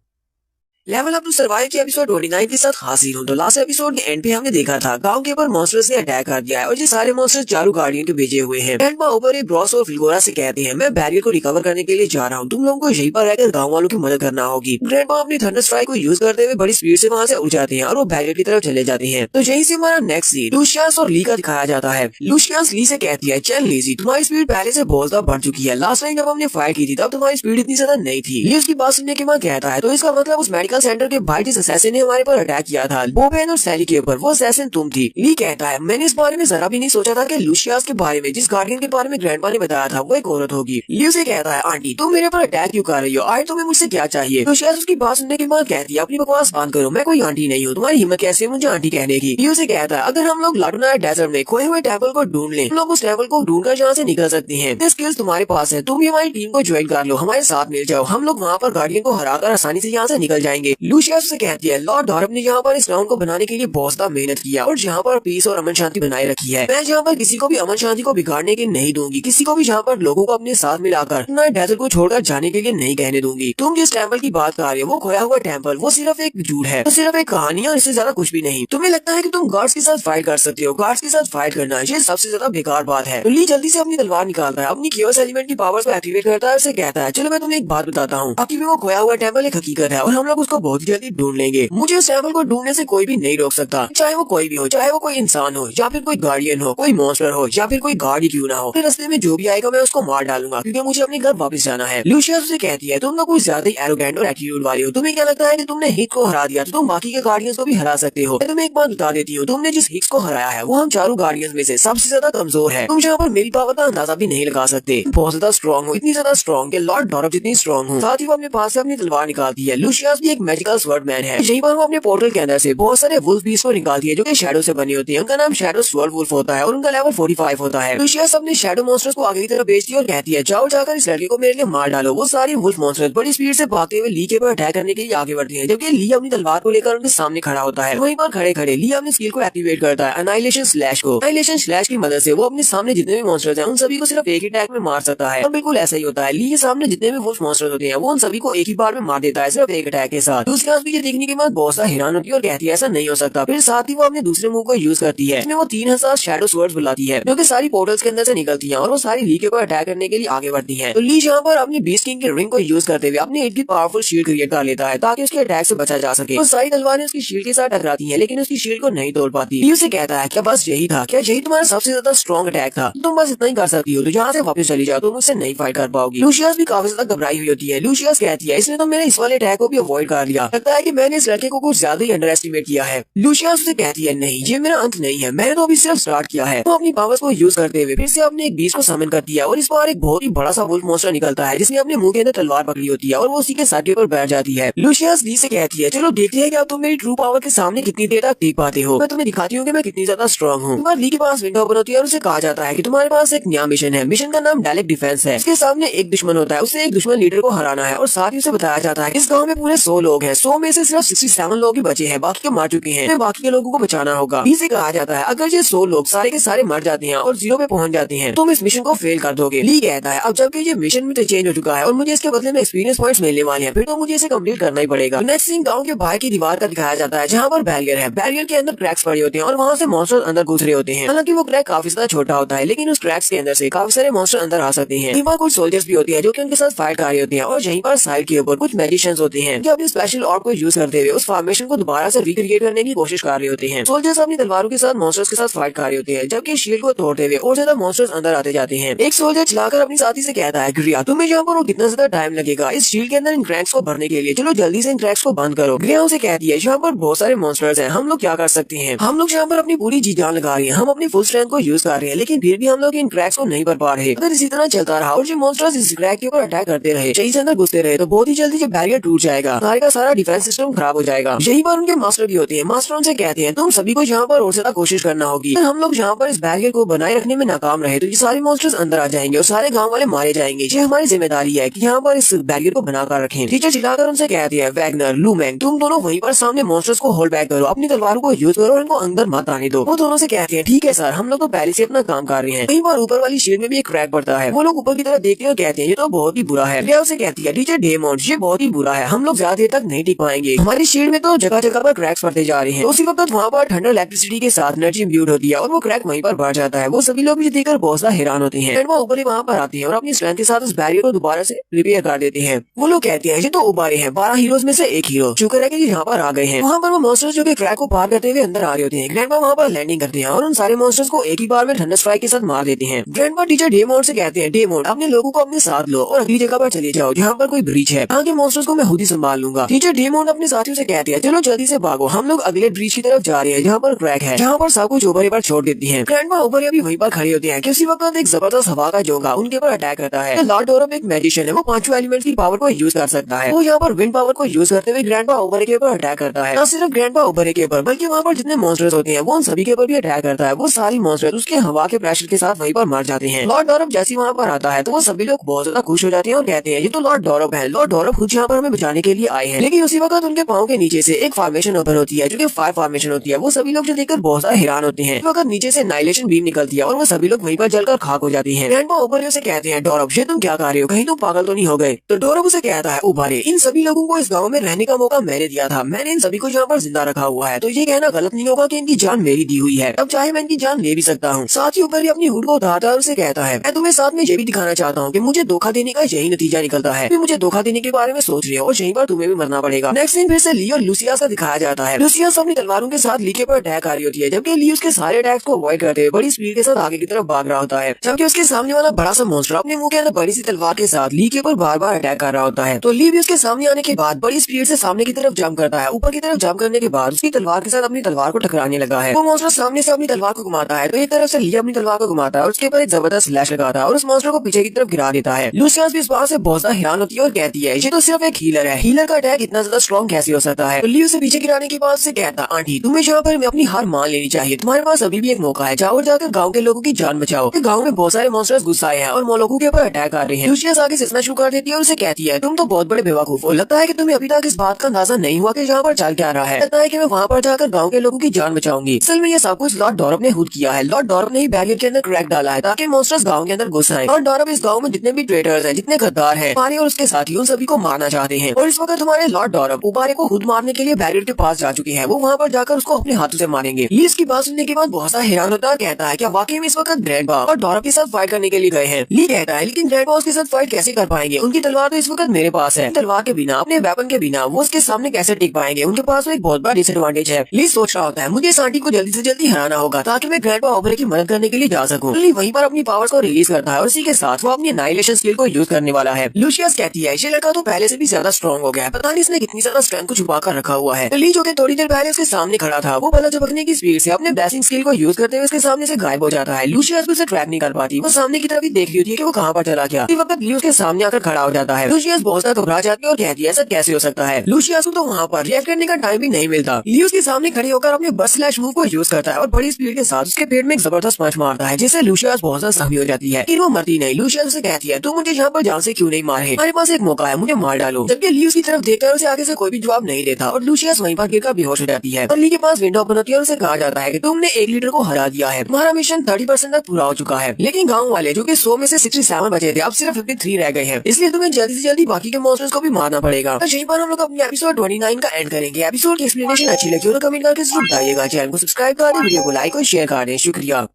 लेवल अप टू सर्वाइव के एपिसोड 29 के साथ हाजिर हूँ। तो लास्ट एपिसोड के एंड पे हमने देखा था गांव के ऊपर मॉन्स्टर्स ने अटैक कर दिया है और ये सारे मॉन्स्टर्स चारों गार्डियन को भेजे हुए हैं। ग्रैंडपा ओबरे, ब्रॉस और फिलगोरा से कहते हैं, मैं बैरियर को रिकवर करने के लिए जा रहा हूँ, तुम लोगों को यहीं पर रहकर गाँव वालों की मदद करना होगी। ग्रैंडपा अपनी थंडर स्ट्राइक को यूज करते हुए बड़ी स्पीड से वहाँ से उड़ जाते हैं और वो बैरियर की तरफ चले जाते हैं। तो यहीं से हमारा नेक्स्ट सीन लूशियस और ली का दिखाया जाता है। लूशियस ली से कहती है, चल लीजी तुम्हारी स्पीड पहले से बहुत ज्यादा बढ़ चुकी है, लास्ट टाइम जब हमने फाइट की थी तब तुम्हारी स्पीड इतनी ज्यादा नहीं थी। ली उसकी बात सुनने के बाद कहता है, तो इसका मतलब उस मेडिकल सेंटर के बाहर असैसिन ने हमारे पर अटैक किया था, बोबेन और सैली के ऊपर, वो असैसिन तुम थी। ली कहता है, मैंने इस बारे में जरा भी नहीं सोचा था कि लूशियस के बारे में, जिस गार्डियन के बारे में ग्रैंडपा ने बताया था, वो एक औरत होगी। ली उसे कहता है, आंटी तुम मेरे पर अटैक क्यों कर रही हो, आज तुम्हें मुझसे क्या चाहिए? लूशियस उसकी बात सुनने के बाद कहती है, अपनी बकवास बंद करो, मैं कोई आंटी नहीं हूँ, तुम्हारी हिम्मत कैसे है मुझे आंटी कहने की? ली उसे कहता है, अगर हम लोग लाडोनाया डेजर्ट में खोए हुए टेम्पल को ढूंढ लें, हम लोग उस टेम्पल को ढूंढकर जहाँ से निकल सकते हैं। स्किल्स तुम्हारे पास है, तुम भी हमारी टीम को ज्वाइन कर लो, हमारे साथ मिल जाओ, हम लोग वहाँ पर गार्डियन को हराकर आसानी से यहाँ से निकल जाएंगे। लूशियस से कहती है, लॉर्ड डॉरब ने यहाँ पर इस राउंड को बनाने के लिए बहुत ज्यादा मेहनत किया और यहाँ पर पीस और अमन शांति बनाए रखी है। मैं यहाँ पर किसी को भी अमन शांति को बिगाड़ने के नहीं दूंगी, किसी को भी यहाँ पर लोगों को अपने साथ मिलाकर डेजर्ट को छोड़कर जाने के लिए नहीं कहने दूंगी। तुम जिस टेम्पल की बात कर रहे हो वो खोया हुआ टेम्पल, वो सिर्फ एक झूठ है, वो सिर्फ एक कहानी है और इससे ज्यादा कुछ भी नहीं। तुम्हें लगता है कि तुम गार्ड्स के साथ फाइट कर सकते हो, गार्ड्स के साथ फाइट करना ये सबसे ज्यादा बेकार बात है। तो ली जल्दी से अपनी तलवार निकालता है, अपनी कियोस एलिमेंट की पावर्स को एक्टिवेट करता है, उसे कहता है, चलो मैं तुम्हें एक बात बताता हूँ, बाकी वो खोया हुआ टेम्पल एक हकीकत है और हम लोग उसको बहुत जल्दी ढूंढ लेंगे। मुझे उस टेम्पल को ढूंढने से कोई भी नहीं रोक सकता, चाहे वो कोई भी हो, चाहे वो कोई इंसान हो या फिर कोई गार्डियन हो, कोई मॉन्स्टर हो या फिर कोई गार्ड ही क्यों ना हो, रास्ते में जो भी आएगा मैं उसको मार डालूंगा क्योंकि मुझे अपने घर वापस जाना है। लूशियस उसे कहती है, तुम लोग कुछ ज्यादा ही एरोगेंट और एटीट्यूड वाले हो, तुम्हें क्या लगता है कि तुमने हिट को हरा दिया तो तुम बाकी के गार्डियंस को भी हरा सकते हो? मैं तुम्हें एक बात बता देती हूँ, तुमने जिस हिक्स को हराया है वो हम चारों गार्डियंस में से सबसे ज्यादा कमजोर है। तुम यहाँ पर मेरी पावर का अंदाजा भी नहीं लगा सकते, बहुत ज्यादा स्ट्रॉन्ग हो, इतनी ज्यादा स्ट्रॉन्ग कि लॉर्ड डॉरब जितनी स्ट्रॉन्ग हो। साथ ही वो अपने पास से अपनी तलवार निकालती है। लूशियस भी एक मैजिकल स्वॉर्डमैन है। यहीं पर वो अपने पोर्टल के अंदर से बहुत सारे वुल्फ बीस्ट को निकालती है जो कि शैडो से बनी होती है। उनका नाम शैडो स्वॉर्ड वुल्फ होता है और उनका लेवल 45 होता है। लूशियस अपने शैडो मॉन्स्टर्स को आगे की तरफ भेजती है और कहती है, जाओ जाकर इस लड़के को मेरे लिए मार डालो। वो सारी वुल्फ मॉन्स्टर्स बड़ी स्पीड से भागते हुए ली के ऊपर अटैक करने के लिए आगे बढ़ते हैं, जबकि ली अपनी तलवार को लेकर उनके सामने खड़ा होता है। वहीं पर खड़े खड़े ली अपनी स्किल को एक्टिवेट करता है, अनाइलेशन स्लैश को। अनाइलेशन स्लैश की मदद से वो अपने सामने जितने भी मॉन्स्टर्स हैं उन सभी को सिर्फ एक ही अटैक में मार सकता है और बिल्कुल ऐसा ही होता है। ली के सामने जितने भी वुल्फ मॉन्स्टर्स होते हैं वो उन सभी को एक ही बार में मार देता है, सिर्फ एक अटैक के साथ। लूसियास भी ये देखने के बाद बहुत सा हैरान होती है और कहती है ऐसा नहीं हो सकता। फिर साथ ही वो अपने दूसरे मुंह को यूज करती है, इसमें वो 3000 शैडो स्वर्ड्स बुलाती है जो कि सारी पोर्टल्स के अंदर से निकलती हैं और वो सारी ली के ऊपर अटैक करने के लिए आगे बढ़ती हैं। तो ली यहाँ पर अपनी बीस्ट किंग के रिंग को यूज करते हुए अपने इर्द गिर्द पावरफुल शील्ड क्रिएट कर लेता है ताकि उसके अटैक से बचा जा सके। तो सारी तलवारें उसकी शील्ड के साथ टकराती हैं लेकिन उसकी शील्ड को नहीं तोड़ पाती। ली उसे कहता है क्या बस यही था, क्या यही तुम्हारा सबसे ज्यादा स्ट्रॉन्ग अटैक था, तुम बस इतना ही कर सकती हो, तो यहाँ से वापस चली जाओ, तुम मुझसे नहीं फाइट कर पाओगी। लूसियस भी काफी ज्यादा घबराई हुई होती है। लूसियस कहती है इसने तो मेरे इस वाले अटैक को भी अवॉइड कर लिया, लगता है कि मैंने इस लड़के को कुछ ज्यादा ही अंडर एस्टिमेट किया है। लूसियस उसे कहती है नहीं, ये मेरा अंत नहीं है, मैंने तो अभी सिर्फ स्टार्ट किया है। तो अपनी पावर्स को यूज करते हुए फिर से अपने एक बीस्ट को समन करती है और इस बार एक बहुत ही बड़ा सा वुल्फ मॉन्स्टर निकलता है जिसने अपने मुंह के अंदर तलवार पकड़ी होती है और वो उसी के सर के ऊपर बैठ जाती है। लूसियस ली से कहती है चलो देखते हैं कि अब तुम मेरी ट्रू पावर के सामने कितनी देर तक टिक पाते हो, मैं तुम्हें दिखाती हूँ कि मैं कितनी ज्यादा स्ट्रॉन्ग हूँ। ली के पास विंडो ओपन होती है और उसे कहा जाता है कि तुम्हारे पास एक नया मिशन है, मिशन का नाम डायरेक्ट डिफेंस है। इसके सामने एक दुश्मन होता है, उसे एक दुश्मन लीडर को हराना है और साथ ही उसे बताया जाता है इस गाँव में पूरे 100 लोग हैं, 100 में से सिर्फ 67 लोग ही बचे हैं, बाकी के मार चुके हैं, बाकी के लोगों को बचाना होगा। इसे कहा जाता है अगर ये 100 लोग सारे के सारे मर जाते हैं और 0 पे पहुंच जाते हैं तुम इस मिशन को फेल कर दोगे। ली कहता है अब जबकि ये मिशन में तो चेंज हो चुका है और मुझे इसके बदले में एक्सपीरियंस पॉइंट्स मिलने वाले हैं, फिर तो मुझे इसे कंप्लीट करना ही पड़ेगा। नेक्स्ट सीन गाँव के बाहर की दीवार का दिखाया जाता है जहाँ पर बैरियर है, बैरियर के अंदर क्रैक्स पड़े होते हैं और वहाँ से मॉन्स्टर अंदर घुस रहे होते हैं। हालांकि वो क्रैक काफी ज्यादा छोटा होता है लेकिन उस क्रैक्स के अंदर से काफी सारे मॉन्स्टर अंदर आ सकते हैं। वहाँ कुछ सोल्जर्स भी होते हैं जो कि उनके साथ फाइट कर रहे होते हैं और यहीं पर साइड के ऊपर कुछ मैजिशियंस होते हैं जो अपने स्पेशल ऑर्ब को यूज करते हुए उस फॉर्मेशन को दोबारा से रिक्रिएट करने की कोशिश कर रहे होते हैं। सोल्जर्स अपनी तलवारों के साथ मॉन्स्टर्स के साथ फाइट कर रहे होते हैं जबकि शील्ड को तोड़ते हुए और ज्यादा मॉन्स्टर्स अंदर आते जाते हैं। एक सोल्जर चलाकर अपनी साथी से कहता है ग्रिया तुम्हें यहाँ पर कितना ज्यादा टाइम लगेगा इस शील्ड के अंदर इन क्रैक्स को भरने के लिए, चलो जल्दी से इन क्रैक्स को बंद करो। ग्रिया उसे कहती है यहाँ पर बहुत सारे मॉन्स्टर्स हैं, हम लोग क्या कर सकते हैं, हम लोग यहाँ पर अपनी पूरी जी जान लगा रहे हैं, हम अपनी फुल स्ट्रेंथ को यूज कर रहे हैं लेकिन फिर भी हम लोग इन क्रैक्स को नहीं भर पा रहे। अगर इसी तरह चलता रहा और जो मॉन्स्टर्स इस क्रैक के ऊपर अटैक करते रहे, सही से अंदर घुसते रहे तो बहुत ही जल्दी जो बैरियर टूट जाएगा, सारे का सारा डिफेंस सिस्टम खराब हो जाएगा। यही पर उनके मास्टर भी होते हैं, मास्टर उनसे कहते हैं तुम सभी को यहाँ पर और ज्यादा कोशिश करना होगी, अगर हम लोग यहाँ पर इस बैरियर को बनाए रखने में नाकाम रहे तो ये सारे मॉन्स्टर्स अंदर आ जाएंगे और सारे गाँव वाले मारे जाएंगे। ये हमारी जिम्मेदारी है कि यहाँ पर इस बैरियर को बनाकर रखें। टीचर चिल्लाकर उनसे कहती है वैगनर लूमैंग तुम दोनों वहीं पर सामने मॉन्स्टर्स को होल्ड बैक करो, अपनी तलवारों को यूज करो और इनको अंदर मत आने दो। वो दोनों से कहते हैं ठीक है सर, हम लोग तो पहले से अपना काम कर रहे हैं। कहीं बार ऊपर वाली शील्ड में भी एक क्रैक पड़ता है, वो लोग ऊपर की तरफ देखते हैं और कहते हैं ये तो बहुत ही बुरा है। लिया उसे कहती है टीचर डेमोन ये बहुत ही बुरा है, हम लोग ज्यादा देर तक नहीं टिक पाएंगे, हमारी शील्ड में तो जगह जगह पर क्रैक्स पड़ते जा रहे हैं। तो उसी वक्त वहाँ पर ठंडर इलेक्ट्रिसिटी के साथ एनर्जी इम्ब्यूड होती है और वो क्रैक वहीं पर बढ़ जाता है। वो सभी लोग भी देखकर बहुत ज्यादा हैरान होते हैं। वो ऊपर ही वहाँ पर आते हैं और अपनी स्ट्रेंथ के साथ उस बैरियर को दोबारा से रिपेयर कर देते हैं। वो लोग कहते हैं ये तो उबारे हैं 12 हीरोज में से एक हीरो, शुक्र है कि यहाँ पर आ गए हैं। वहाँ पर वो मॉन्स्टर्स जो कि क्रैक को पार करते हुए अंदर आ रहे होते हैं, ग्रैंडपा वहाँ पर लैंडिंग करते हैं और उन सारे मॉन्स्टर्स को एक ही बार में थंडर स्ट्राइक के साथ मार देते हैं। ग्रैंडपा टीचर डेमोन से कहते हैं डेमोन अपने लोगों को अपने साथ लो और अगली जगह पर चले जाओ जहाँ पर कोई ब्रीच है, यहाँ के मॉन्स्टर्स को मैं खुद ही संभाल लूंगा। टीचर डेमोन अपने साथियों से कहते हैं चलो जल्दी से भागो, हम लोग अगले ब्रीच की तरफ जा रहे हैं जहाँ पर क्रैक है, जहाँ पर सब कुछ ऊपर पर छोड़ देती है। ग्रैंडपा ऊपर अभी वहीं पर खड़े होते हैं कि उसी वक्त एक जबरदस्त हवा का झोंका उनके ऊपर अटैक करता है। लॉर्ड डोरम एक मैजिशियन है, वो पांचों एलिमेंट्स की पावर को यूज कर सकता है। वो यहाँ पर विंड पावर को यूज करते हुए ग्रैंडपा ओबरे के ऊपर अटैक करता है। न सिर्फ ग्रैंडपा ओबरे के ऊपर बल्कि वहाँ पर जितने मॉन्स्टर्स होते हैं वो उन सभी के ऊपर भी अटैक करता है। वो सारी मॉन्स्टर्स उसके हवा के प्रेशर के साथ वहीं पर मर जाते हैं। लॉर्ड डोरम जैसे वहाँ पर आता है तो वो सभी लोग बहुत ज्यादा खुश हो जाते हैं और कहते हैं ये तो लॉर्ड डोरम है, लॉर्ड डोरम खुद यहाँ पर हमें बचाने के लिए आए हैं। लेकिन उसी वक्त उनके पाँव के नीचे से एक फॉर्मेशन ओपन होती है जो कि फायर फॉर्मेशन होती है। वो सभी लोग जो देखकर बहुत ज्यादा हैरान होते हैं। वक्त नीचे से नाइलेशन बीम निकलती है और वो सभी लोग वहीं पर जलकर खाक हो जाती है। ग्रैंडपा ओबरे से कहते हैं डोरम ये तुम क्या कर रहे हो, कहीं तुम पागल तो नहीं हो गए। तो डोरम उसे कहता है उबारे इन सभी लोगों को इस गाँव में रहने का मौका मैंने दिया था, मैंने इन सभी को यहाँ पर जिंदा रखा हुआ है, तो ये कहना गलत नहीं होगा कि इनकी जान मेरी दी हुई है, अब चाहे मैं इनकी जान ले भी सकता हूँ। साथ ही ऊपर अपनी हुड को उतारता है और उसे कहता है मैं तुम्हें साथ में ये भी दिखाना चाहता हूँ कि मुझे धोखा देने का यही नतीजा निकलता है, मुझे धोखा देने के बारे में सोच रहे हो और यहीं पर तुम्हें भी मरना पड़ेगा। नेक्स्ट सीन फिर से ली और लूसियास का दिखाया जाता है। लूसियास अपनी तलवारों के साथ ली के ऊपर अटैक आ रही होती है जबकि ली उसके सारे अटैक्स को अवॉइड करते हुए बड़ी स्पीड के साथ आगे की तरफ भाग रहा होता है, जबकि उसके सामने वाला बड़ा सा मॉन्स्टर अपने मुंह के अंदर बड़ी सी तलवार के साथ ली के ऊपर बार बार अटैक कर रहा होता है। तो ली भी उसके सामने आने के बाद बड़ी स्पीड से सामने की तरफ जंप करता है। ऊपर की तरफ जंप करने के बाद उसकी तलवार के साथ अपनी तलवार को टकराने लगा है। वो मॉन्स्टर सामने से अपनी तलवार को घुमाता है तो एक तरफ से ली अपनी तलवार को घुमाता है और उसके ऊपर एक जबरदस्त स्लैश लगाता है और उस मॉन्स्टर को पीछे की तरफ गिरा देता है। लूसियास भी इस बात से बहुत ज्यादा हैरान होती है और कहती है ये तो सिर्फ एक हीलर है, हीलर का अटैक इतना ज्यादा स्ट्रॉन्ग कैसे हो सकता है। तो ली उसे पीछे गिराने के बाद से कहता आंटी तुम्हें यहाँ पर अपनी हार मान लेनी चाहिए, तुम्हारे पास अभी भी एक मौका है, जाओ जाकर गाँव के लोगों की जान बचाओ। गाँव में बहुत सारे मॉन्स्टर्स गुस्साए हैं और लोगों के ऊपर अटैक कर रहे हैं। लूसियास आगे हंसना शुरू कर देती है और उसे कहती है तुम तो बहुत बड़े बेवकूफ हो, लगता है कि तुम्हें अभी तक इस बात का अंदाजा नहीं हुआ कि यहाँ पर चल क्या रहा है, लगता है कि मैं वहाँ पर जाकर गाँव के लोगों की जान बचाऊंगी। असल में ये सब कुछ लॉर्ड डोरम ने खुद किया है, लॉर्ड डोरम ने ही बैरियर के अंदर क्रैक डाला है ताकि मॉन्स्टर्स गाँव के अंदर घुस आए। लॉर्ड डोरम इस गाँव में जितने भी ट्रेडर्स हैं, जितने गद्दार हैं, हमारे और उसके साथी उन सभी को मारना चाहते हैं और इस वक्त हमारे हमारे लॉर्ड डॉरब उबारे को खुद मारने के लिए बैरियर के पास जा चुके हैं। वो वहाँ पर जाकर उसको अपने हाथों से मारेंगे। ली इसकी बात सुनने के बाद बहुत सा हैरान होता है, कहता है क्या वाकई में इस वक्त ग्रैंडपा और डॉरब के साथ फाइट करने के लिए गए हैं। ली कहता है लेकिन ग्रैंडपा उसके साथ फाइट कैसे कर पाएंगे, उनकी तलवार तो इस वक्त मेरे पास है। तलवार के बिना, अपने वेपन के बिना वो उसके सामने कैसे टिक पाएंगे, उनके पास तो एक बहुत बड़ा डिसएडवांटेज है। ली सोच रहा होता है मुझे इस आंटी को जल्दी से जल्दी हराना होगा ताकि मैं ग्रैंडपा ओबरे की मदद करने के लिए जा सकूं। ली वहीं पर अपनी पावर्स को रिलीज करता है और इसी के साथ वो अपनी एनाइलेशन स्किल को यूज करने वाला है। लूशियस कहती है ये लड़का तो पहले से भी ज्यादा स्ट्रॉन्ग हो गया है, पता नहीं इसने कितनी ज्यादा स्ट्रेंथ को छुपा कर रखा हुआ है। ली जो कि थोड़ी देर पहले उसके सामने खड़ा था, वो भला झपकने की स्पीड से अपने ब्लेसिंग स्किल को यूज करते हुए उसके सामने से गायब हो जाता है। लूशियस भी उसे ट्रैक नहीं कर पाती, वो सामने की तरफ ही देख रही होती है कि वो कहाँ पर चला गया। इस वक्त ली उसके सामने आकर खड़ा हो जाता है। लूशियस बहुत ज्यादा घबरा जाती है और कहती है ऐसा कैसे हो सकता है। लूशियस को तो वहाँ पर रिएक्ट करने का टाइम भी नहीं मिलता। ली उसके सामने खड़े होकर अपने बस स्लैश मूव को यूज करता है और बड़ी स्पीड के साथ उसके पेट में एक जबरदस्त पंच मारता है, जिससे लूशियस बहुत ज्यादा सहमी हो जाती है। लेकिन वो मरती नहीं। लूशियस उसे कहती है तुम मुझे यहाँ पर जान से क्यों नहीं मारे, हमारे पास एक मौका है, मुझे मार डालो। जबकि ली उसकी तरफ देखकर उसे आगे से कोई भी जवाब नहीं देता और लूशियस वहीं पर गिरकर बेहोश हो जाती है। और ली के पास विंडो ओपन होती है और उसे कहा जाता है कि तुमने एक लीडर को हरा दिया है, तुम्हारा मिशन 30% तक पूरा हो चुका है। लेकिन गाँव वाले जो कि 100 में से 67 बचे थे, अब सिर्फ 53 रह गए हैं, इसलिए तुम्हें जल्दी से जल्दी बाकी के मॉन्स्टर्स को भी मारना पड़ेगा। तो यहीं पर हम लोग अपनी एपिसोड 29 का एंड करेंगे। एपिसोड की एक्सप्लेनेशन अच्छी लगी हो तो कमेंट करके जरूर बताइएगा। चैनल को सब्सक्राइब कर दें, वीडियो को लाइक और शेयर कर दें। शुक्रिया।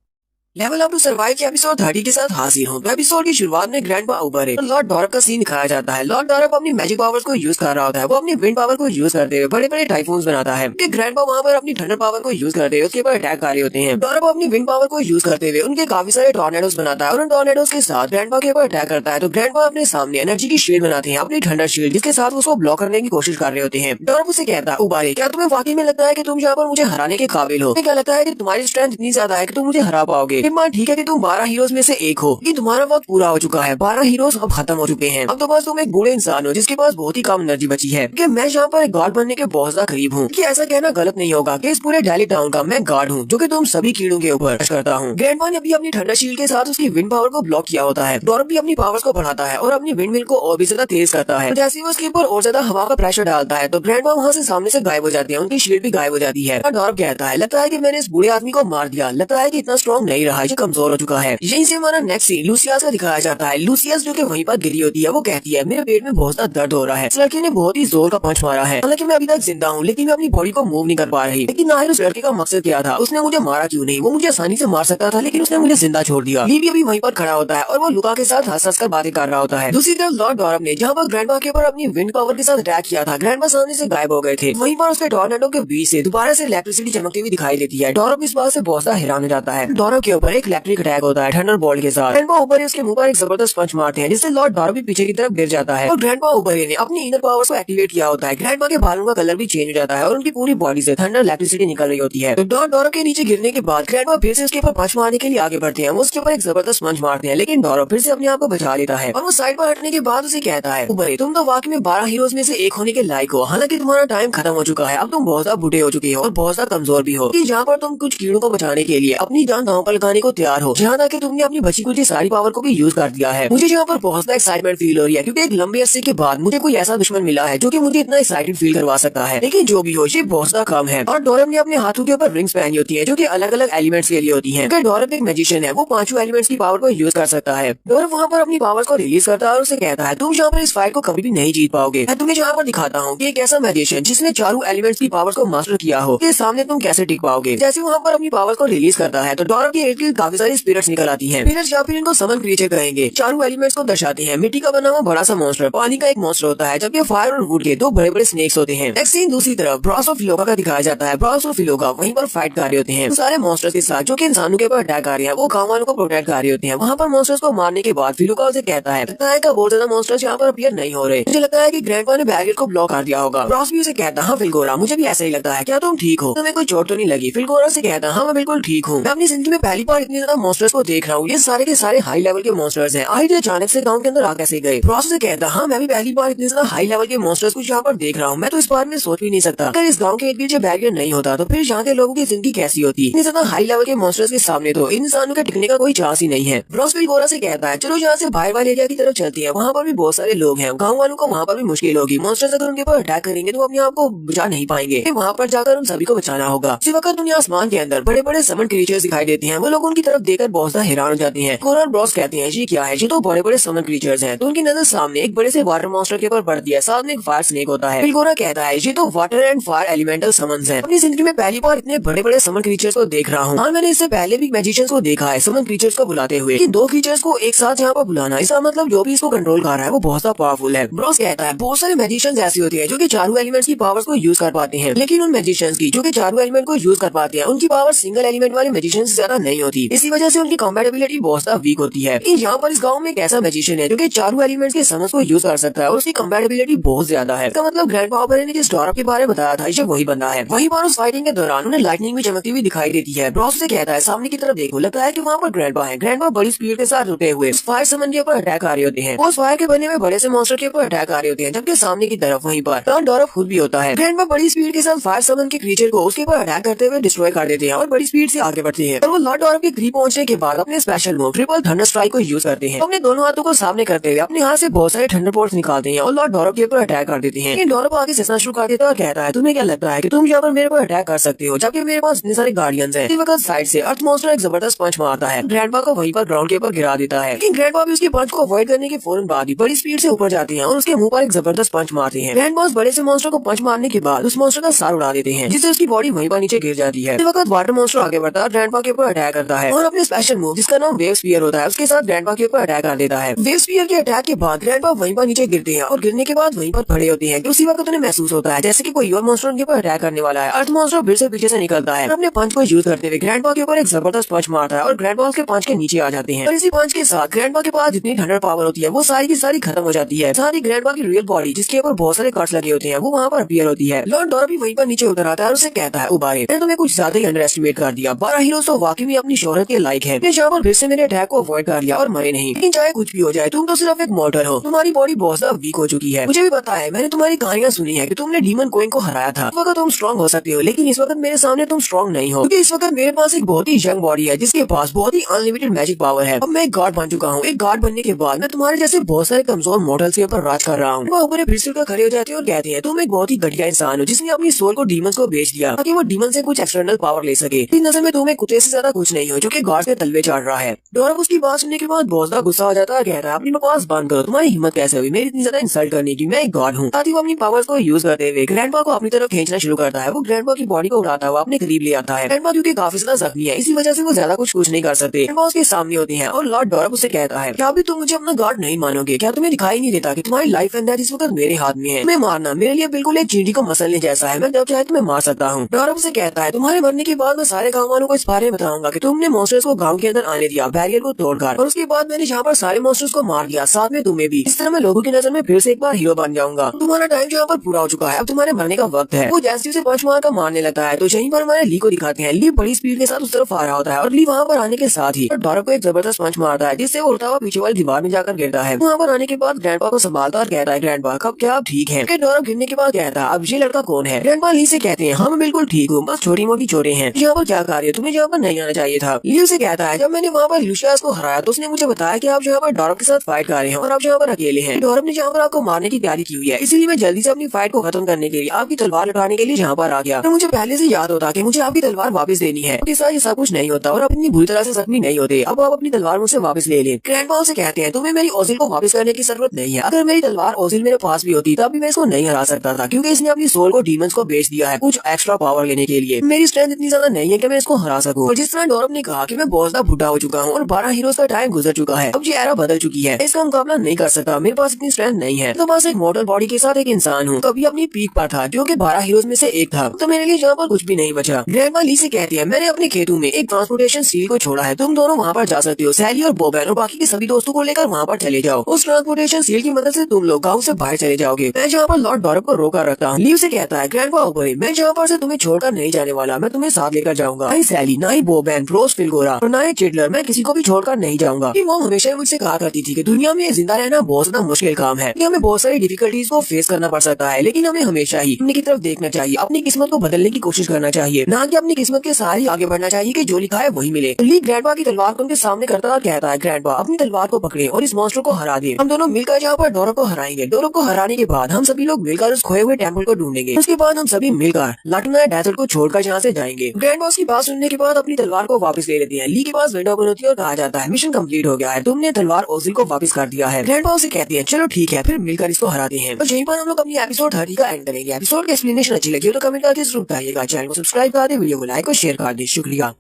लेवल अप टू सर्वाइव के एपिसोड 30 के साथ हाजिर हूँ। एपिसोड की शुरुआत में ग्रैंडपा उबरे और लॉर्ड डॉरब का सीन दिखाया जाता है। लॉर्ड डॉरब अपनी मैजिक पावर्स को यूज कर रहा होता है। वो अपनी विंड पावर को यूज करते हुए बड़े बड़े टाइफून्स बनाता है। ग्रैंडपा वहाँ पर अपनी थंडर पावर को यूज करते हुए उसके ऊपर अटैक कर रहे होते हैं। डॉरब अपनी विंड पावर को यूज करते हुए उनके काफी सारे टॉर्नेडोस बनाता है और उन टॉर्नेडोस के साथ ग्रैंडपा के ऊपर अटैक करता है। तो ग्रैंडपा अपने सामने एनर्जी की शील्ड बनाते हैं, अपनी थंडर शील्ड, जिसके साथ उसको ब्लॉक करने की कोशिश कर रहे होते हैं। डॉरब उसे कहता है उबारे क्या तुम्हें वाकई में लगता है कि तुम यहाँ पर मुझे हराने के काबिल हो? क्या लगता है कि तुम्हारी स्ट्रेंथ इतनी ज्यादा है कि तुम मुझे हरा पाओगे? ठीक है कि तुम 12 हीरोज में से एक हो, कि तुम्हारा वक्त पूरा हो चुका है। 12 हीरोज अब खत्म हो चुके हैं। अब तो बस तुम एक बूढ़े इंसान हो जिसके पास बहुत ही कम एनर्जी बची है। कि मैं यहाँ पर एक गार्ड बनने के बहुत ज्यादा करीब हूँ। कि ऐसा कहना गलत नहीं होगा कि इस पूरे डेली टाउन का मैं गार्ड हूँ जो कि तुम सभी कीड़ों के ऊपर करता हूँ। ग्रैंडपा ने अभी अपनी ठंडा शील्ड के साथ उसकी विंड पावर को ब्लॉक किया होता है। डॉरब भी अपनी पावर्स को बढ़ाता है और अपनी विंड मिल को और भी ज्यादा तेज करता है। जैसे ही वो उसके ऊपर और ज्यादा हवा का प्रेशर डालता है तो ग्रैंडपा वहाँ से सामने से गायब हो जाती है, उनकी शील्ड भी गायब हो जाती है। और डॉरब कहता है लगता है कि मैंने इस बूढ़े आदमी को मार दिया, लगता है कि इतना स्ट्रॉन्ग नहीं रहा, ये कमजोर हो चुका है। यहीं से हमारा नेक्स्ट सीन लूसियस का दिखाया जाता है। लूसियस जो कि वहीं पर गिरी होती है, वो कहती है मेरे पेट में बहुत ज्यादा दर्द हो रहा है, इस लड़के ने बहुत ही जोर का पंच मारा है। हालांकि मैं अभी तक जिंदा हूँ लेकिन मैं अपनी बॉडी को मूव नहीं कर पा रही। लेकिन आखिर उस लड़के का मकसद क्या था, उसने मुझे मारा क्यों नहीं? वो मुझे आसानी से मार सकता था लेकिन उसने मुझे जिंदा छोड़ दिया। ली भी अभी वहीं पर खड़ा होता है और वो लुका के साथ हंस कर बातें कर रहा होता है। दूसरी तरफ लॉर्ड डॉरब ने जहाँ पर ग्रैंडपा के ऊपर अपनी विंड पावर के साथ अटैक किया था, ग्रैंडपा सामने से गायब हो गए थे। वहीं पर उसके टॉर्नेडो के बीच से दोबारा से इलेक्ट्रिसिटी चमकती हुई दिखाई देती है। डॉरब इस बात से बहुत ज्यादा हैरान हो जाता है। डॉरब के ऊपर एक इलेक्ट्रिक अटैक होता है थंडर बोल्ट के साथ। ग्रैंडपा ऊपर उसके मुंह पर एक जबरदस्त पंच मारते हैं जिससे लॉर्ड डॉरब भी पीछे की तरफ गिर जाता है और ग्रैंडपा उबरे ने अपनी इनर पावर्स को एक्टिवेट किया होता है। ग्रैंडपा के बालों का कलर भी चेंज हो जाता है और उनकी पूरी बॉडी से थंडर इलेक्ट्रिसिटी निकल रही होती है। तो डॉरब के नीचे गिरने के बाद ग्रैंडपा फिर से उसके ऊपर पंच मारने के लिए आगे बढ़ते हैं। वो उसके ऊपर एक जबरदस्त पंच मारते हैं लेकिन डॉरब फिर से अपने आप को बचा लेता है और वो साइड पर हटने के बाद उसे कहता है उबरे तुम तो वाकई में 12 हीरोज में से एक होने के लायक हो। हालांकि तुम्हारा टाइम खत्म हो चुका है, अब तुम बहुत ज्यादा बूढ़े हो चुके हो और बहुत ज्यादा कमजोर भी हो। जहाँ पर तुम कुछ कीड़ों को बचाने के लिए अपनी जान दांव पर लगाने को तैयार हो, जहाँ तक कि तुमने अपनी बची कुछ सारी पावर को भी यूज कर दिया है। मुझे यहाँ पर बहुत ज्यादा एक्साइटमेंट फील हो रही है क्योंकि एक लंबे अरसे के बाद मुझे कोई ऐसा दुश्मन मिला है जो कि मुझे इतना एक्साइटेड फील करवा सकता है। लेकिन जो भी हो ये बहुत ज्यादा कम है। और डॉरब ने अपने हाथों के ऊपर रिंग्स पहनी होती है जो कि अलग अलग एलिमेंट्स के लिए होती है। अगर डॉरब एक मैजिशियन है, वो 5 एलिमेंट्स की पावर को यूज कर सकता है। डॉरब वहाँ पर अपनी पावर को रिलीज करता है और उसे कहता है तुम यहाँ पर इस फाइट को कभी भी नहीं जीत पाओगे। मैं तुम्हें यहाँ पर दिखाता हूँ कि एक ऐसा मैजिशियन जिसने चारों एलिमेंट्स की पावर को मास्टर किया हो, के सामने तुम कैसे टिक पाओगे। जैसे वहाँ पर अपनी पावर को रिलीज करता है तो डॉरब की इर्द काफी सारी स्पिरिट्स निकल आती है। स्पिरिट्स या फिर इनको समन क्रीचर कहेंगे, चारों एलिमेंट्स को दर्शाते हैं। मिट्टी का बना हुआ बड़ा सा मॉन्स्टर, पानी का एक मॉन्स्टर होता है, जबकि फायर और वुड के 2 बड़े बड़े स्नेक्स होते हैं। नेक्स्ट सीन दूसरी तरफ ब्रास ऑफ फिलोका का दिखाया जाता है। ब्रास ऑफ फिलोका वहीं पर फाइट कर रहे होते हैं सारे मॉन्स्टर्स के साथ जो कि इंसानों के ऊपर अटैक कर रहे हैं। वो गाँव वालों को प्रोटेक्ट कर रहे होते हैं। वहाँ पर मॉन्स्टर्स को मारने के बाद फिलोका उसे कहता है बहुत ज्यादा मॉन्स्टर्स यहाँ पर अपीयर नहीं हो रहे, मुझे लगता है कि ग्रैंडपा ने बैरियर को ब्लॉक कर दिया होगा। ब्रास भी उसे कहता हाँ फिलगोरा मुझे भी ऐसा ही लगता है, क्या तुम ठीक हो? तुम्हें कोई चोट तो नहीं लगी? फिलगोरा से कहता हाँ मैं बिल्कुल ठीक हूँ। मैं अपनी जिंदगी में पहली बार इतने ज्यादा मॉन्स्टर्स को देख रहा हूँ, ये सारे के सारे हाई लेवल के मॉन्स्टर्स हैं। आज अचानक से गाँव के अंदर आ कैसे गए? ब्रास से कहता हाँ मैं भी पहली बार इतने ज्यादा हाई लेवल के मॉन्स्टर्स को यहाँ पर देख रहा हूँ, मैं तो इस बारे में सोच भी नहीं सकता। अगर इस गाँव के इर्द गिर्द बैरियर नहीं होता तो फिर यहाँ के लोगों की जिंदगी कैसी होती? इतने ज्यादा हाई लेवल के मॉन्स्टर्स के सामने तो इंसानों के टिकने का कोई चांस ही नहीं है। ब्रास फिलगोरा से कहता है चलो यहाँ से बाहर वाले एरिया की तरफ चलते हैं, वहाँ पर भी बहुत सारे लोग हैं, गाँव वालों को वहाँ पर भी मुश्किल होगी। मॉन्स्टर्स अगर उनके ऊपर अटैक करेंगे तो अपने आप को बचा नहीं पाएंगे, वहाँ पर जाकर उन सभी को बचाना होगा। इसी वक्त दुनिया आसमान के अंदर बड़े बड़े समन क्रीचर्स दिखाई देते हैं। वो लोग उनकी तरफ देखकर बहुत ज्यादा हैरान हो जाते हैं। गोरा और ब्रॉस कहते हैं ये क्या है, ये तो बड़े बड़े समर क्रीचर्स हैं। तो उनकी नजर सामने एक बड़े से वाटर मॉन्स्टर के ऊपर पड़ती है, साथ में एक फायर स्नेक होता है। फिर गोरा कहता है ये तो water and fire elemental summons हैं। अपनी जिंदगी में पहली बार इतने बड़े बड़े समर क्रीचर्स को देख रहा हूँ। हाँ, मैंने इससे पहले भी मैजिशियंस को देखा है समर क्रीचर्स को बुलाते हुए, कि दो क्रीचर्स को एक साथ यहाँ पर बुलाना, इसका मतलब जो भी इसको कंट्रोल कर रहा है वो बहुत ज्यादा पावरफुल है। ब्रॉस कहता है बहुत सारे मैजिशियंस ऐसे होते हैं जो कि चारों एलिमेंट्स की पावर्स को यूज कर पाते हैं, लेकिन उन मैजिशियंस की जो कि चारों एलिमेंट को यूज कर पाते हैं उनकी पावर सिंगल एलिमेंट वाले मैजिशियंस से ज्यादा नहीं होती। इसी वजह से उनकी कॉम्पैटिबिलिटी बहुत ज्यादा वीक होती है। लेकिन यहाँ पर इस गाँव में एक ऐसा मैजिशियन है जो कि चारों एलिमेंट्स के समझ को यूज कर सकता है और उसकी कॉम्पैटिबिलिटी बहुत ज्यादा है। इसका मतलब ग्रैंडपा ने जिस डॉरफ के बारे में बताया था ये वही बंदा है। वही बार उस फाइटिंग के दौरान उन्हें लाइटनिंग भी चमकती हुई दिखाई देती है। ब्रॉस से कहता है सामने की तरफ देखो, लगता है कि वहाँ पर ग्रैंडपा है। ग्रैंडपा बड़ी स्पीड के साथ रुके हुए फायर समन के ऊपर अटैक आ रहे होते हैं। उस फायर के बने हुए बड़े से मॉन्स्टर के ऊपर अटैक आ रहे होते हैं, जबकि सामने की तरफ वहीं पर लॉर्ड डॉरफ खुद भी होता है। ग्रैंडपा बड़ी स्पीड के साथ फायर समन के क्रीचर को उसके ऊपर अटैक करते हुए डिस्ट्रॉय कर देते हैं और बड़ी स्पीड से आगे बढ़ते हैं। और वो लॉर्ड डॉरफ के करीब पहुंचने के बाद अपने special move triple thunder strike को यूज करते हैं। अपने दोनों हाथों को सामने करते हुए अपने हाथ से बहुत सारे थंडर बोल्ट्स निकालते हैं और लॉर्ड डॉरफ के ऊपर अटैक कर देते हैं। डॉरफ आगे से शुरू कर देता है और कहता है तुम्हें क्या लगता है कि तुम यहाँ पर मेरे पर अटैक कर सकते हो, जबकि मेरे पास इतने सारे गार्डियंस हैं। इसी वक्त साइड से अर्थ मॉन्स्टर एक जबरदस्त पंच मारता है, ग्रैंडपा को वहीं पर ग्राउंड के ऊपर गिरा देता है। लेकिन ग्रैंडपा भी उसके पंच को अवॉइड करने के फौरन बाद ही बड़ी स्पीड से ऊपर जाते हैं और उसके मुंह पर एक जबरदस्त पंच मारते हैं। ग्रैंडपा बड़े से मॉन्स्टर को पंच मारने के बाद उस मॉन्स्टर का सार उड़ा देते हैं, जिससे उसकी बॉडी वहीं पर नीचे गिर जाती है। इस वक्त वाटर मॉन्स्टर आगे बढ़ता है, ग्रैंडपा के ऊपर अटैक करता है और अपने स्पेशल मूव जिसका नाम वेव स्पीयर होता है उसके साथ ग्रैंडपा के ऊपर अटैक कर देता है। वेव स्पीयर के अटैक के बाद ग्रैंडपा वहीं पर नीचे गिरते हैं और गिरने के बाद वहीं पर खड़े होते हैं। उसी वक्त उन्हें महसूस होता है जैसे कि कोई और मॉन्स्टर उनके ऊपर अटैक करने वाला है। अर्थ मॉन्स्टर फिर से पीछे से निकलता है, अपने पंच को यूज करते हुए ग्रैंडपा के ऊपर एक जबरदस्त पंच मारता है और ग्रैंडपा उसके पंच के नीचे आ जाते हैं। और इसी पंच के साथ ग्रैंडपा के पास जितनी थंडर पावर होती है वो सारी की सारी खत्म हो जाती है। साथ ही ग्रैंडपा की रियल बॉडी जिसके ऊपर बहुत सारे कट्स लगे होते हैं वो वहाँ पर अपीयर होती है। लॉर्ड डॉरफ भी वहीं पर नीचे उतर आता है और उसे कहता है उबारे मैंने तुम्हें कुछ ज्यादा ही अंडर एस्टिमेट कर दिया। 12 हीरोज तो वाकई में अपनी शोहरत के लायक है। यहाँ पर फिर से मेरे अटैक को अवॉइड कर लिया और मरे नहीं। लेकिन चाहे कुछ भी हो जाए तुम तो सिर्फ एक मॉर्टल हो, तुम्हारी बॉडी बहुत ज्यादा वीक हो चुकी है। मुझे भी पता है, मैंने तुम्हारी कहानियां सुनी है कि तुमने डीमन क्वीन को हराया था। इस वक्त तुम स्ट्रॉन्ग हो सकते हो, लेकिन इस वक्त मेरे सामने तुम स्ट्रॉन्ग नहीं हो, क्योंकि इस वक्त मेरे पास एक बहुत ही यंग बॉडी है जिसके पास बहुत ही अनलिमिटेड मैजिक पावर है। अब मैं एक गॉड बन चुका हूँ। एक गॉड बनने के बाद मैं तुम्हारे जैसे बहुत सारे कमजोर मॉडल्स के ऊपर राज कर रहा हूँ। वो ऊपर फिर से खड़े हो जाते हैं और कहते हैं तुम एक बहुत ही घटिया इंसान हो जिसने अपनी सोल को डीमंस को बेच दिया ताकि वो डीमन से कुछ एक्सटर्नल पावर ले सके। इस नजर में तुम एक कुत्ते से ज्यादा कुछ नहीं हो जो कि गॉड के तलवे चढ़ रहा है। डॉरफ उसकी बात सुनने के बाद बहुत ज्यादा गुस्सा हो जाता है, कहता है अपनी बकवास बंद करो, तुम्हारी हिम्मत कैसे हुई मेरी इतनी ज्यादा इंसल्ट करने की, मैं एक गॉड हूँ। साथ ही वो अपनी पावर्स को यूज करते हुए ग्रैंडपा को अपनी तरफ खींचना शुरू करता है। वो ग्रैंडपा की बॉडी को उड़ाता हुआ अपने करीब ले आता है। ग्रैंडपा क्योंकि काफी ज्यादा जख्मी है इसी वजह से वो ज्यादा कुछ नहीं कर सकते। ग्रैंडपा उसके सामने होती है और लॉर्ड डॉरफ उसे कहता है क्या भी तुम मुझे अपना गॉड नहीं मानोगे? क्या तुम्हें दिखाई नहीं देता कि तुम्हारी लाइफ एंड डेथ इस वक्त मेरे हाथ में है? तुम्हें मारना मेरे लिए बिल्कुल एक चींटी को मसलने जैसा है, मैं जब चाहे तुम्हें मार सकता हूँ। डॉरफ उसे कहता है तुम्हारे मरने के बाद मैं सारे गाँव वालों को इस बारे में बताऊंगा कि तुमने मॉन्स्टर्स को गाँव के अंदर आने दिया बैरियर को तोड़कर, और उसके बाद मैंने यहाँ पर सारे मॉन्स्टर्स को मार दिया, साथ में तुम्हें भी। इस तरह मैं लोगों की नजर में फिर से एक बार हीरो बन जाऊंगा। तुम्हारा टाइम यहाँ पर पूरा हो चुका है, अब तुम्हारे मरने का वक्त है। वो जैसे उसे पंच मार कर मारने लगता है तो यहीं पर हमारे ली को दिखाते हैं। ली बड़ी स्पीड के साथ उस तरफ आ रहा होता है और ली वहाँ पर आने के साथ ही डॉरफ को एक जबरदस्त पंच मारता है जिससे वो उड़ता हुआ पीछे वाली दीवार में जाकर गिरता है। वहाँ पर आने के बाद ग्रैंडपा को संभालता और कहता है ग्रैंडपा कब क्या आप ठीक है? डॉरफ गिरने के बाद कहता है अब ये लड़का कौन है? ग्रैंडपा ली से कहते हैं हम बिल्कुल ठीक हूँ, बस छोटी मोटी चोटें हैं। यहाँ पर क्या कार्य, तुम्हें यहाँ पर नहीं आना चाहिए था। ली से कहता है जब मैंने वहाँ पर लुशियास को हराया तो उसने मुझे बताया कि आप यहाँ पर डॉरफ के साथ फाइट कर रहे हैं और आप यहाँ पर अकेले हैं। डॉरफ ने यहाँ पर आपको मारने की तैयारी की हुई है, इसीलिए मैं जल्दी से अपनी फाइट को खत्म करने के लिए आपकी तलवार लौटाने के लिए यहाँ पर आ गया। तो मुझे पहले से याद होता कि मुझे आपकी तलवार वापस देनी है। आपके साथ ये सब कुछ नहीं होता और आप इतनी बुरी तरह से जख्मी नहीं होते। अब आप अपनी तलवार मुझसे वापस ले लें। ग्रैंडपा से कहते हैं तुम्हें मेरी ओजिल को वापस करने की जरूरत नहीं है। अगर मेरी तलवार ओजिल मेरे पास भी होती तब भी मैं इसको नहीं हरा सकता था, क्योंकि इसने अपनी सोल को डीमंस को बेच दिया है कुछ एक्स्ट्रा पावर लेने के लिए। मेरी स्ट्रेंथ इतनी ज्यादा नहीं है कि मैं इसको हरा सकूं। और जिस तरह डॉरफ ने कहा कि मैं बहुत ज्यादा बुढ़ा हो चुका हूँ और 12 हीरोज का टाइम गुजर चुका है, अब ये एरा बदल चुकी है, इसका मुकाबला नहीं कर सकता, मेरे पास इतनी स्ट्रेंथ नहीं है। तो बस एक मॉडल बॉडी के साथ एक इंसान हूँ, तो अभी अपनी पीक पर था जो कि 12 हीरोज में से एक था, तो मेरे लिए यहाँ पर कुछ भी नहीं बचा। ग्रैंडपा ली से कहती है मैंने अपने खेतों में एक ट्रांसपोर्टेशन सील को छोड़ा है, तुम दोनों वहाँ पर जा सकते हो। सैली और बोबैन और बाकी के सभी दोस्तों को लेकर वहाँ पर चले जाओ। उस ट्रांसपोर्टेशन सील की मदद से तुम लोग गाँव से बाहर चले जाओगे। मैं जहाँ पर लॉर्ड डॉरफ को रोका रखता हूँ। लीव से कहता है ग्रैंडपा ओबरे मैं जहाँ पर से तुम्हें छोड़कर नहीं जाने वाला, मैं तुम्हें साथ लेकर जाऊंगा। ना ही सैली, ना ही बोबैन, रोज फिलगोरा और ना ही चिडलर, मैं किसी को भी छोड़कर नहीं जाऊंगा। वो हमेशा मुझसे कहा करती थी कि दुनिया में जिंदा रहना बहुत ज्यादा मुश्किल काम है, कि हमें बहुत सारी डिफिकल्टीज को फेस करना पड़ सकता है, लेकिन हमें हमेशा ही अपनी की तरफ देखना चाहिए, अपनी किस्मत को बदलने की कोशिश करना चाहिए, ना कि अपनी किस्मत के सहारे आगे बढ़ना चाहिए कि जो लिखा है वही मिले। ली ग्रैंडपा की तलवार को उनके सामने करता और कहता है ग्रैंडपा अपनी तलवार को पकड़े और इस मॉन्स्टर को हरा दे। हम दोनों मिलकर यहाँ पर डॉरफ को हराएंगे। डॉरफ को हराने के बाद हम सभी लोग मिलकर उस खोए हुए टेम्पल को ढूंढेंगे। उसके बाद हम सभी मिलकर लाटूना डेजर्ट को छोड़कर यहाँ से जाएंगे। ग्रैंडपा की बात सुनने के बाद अपनी तलवार को वापस ले लेती है। ली के पास विंडो ओपन होती है और कहा जाता है मिशन कंप्लीट हो गया है, तुमने तलवार ओजिल को वापस कर दिया है। ग्रैंडपा उसे कहती है चलो ठीक है, फिर मिलकर इसको हराते हैं। तो यहीं पर हम लोग अपनी एपिसोड 30 का एंड करेंगे। एपिसोड की एक्सप्लेनेशन अच्छी लगी हो तो कमेंट करके जरूर बताइएगा। चैनल को सब्सक्राइब कर दे, वीडियो को लाइक और शेयर कर दे। शुक्रिया।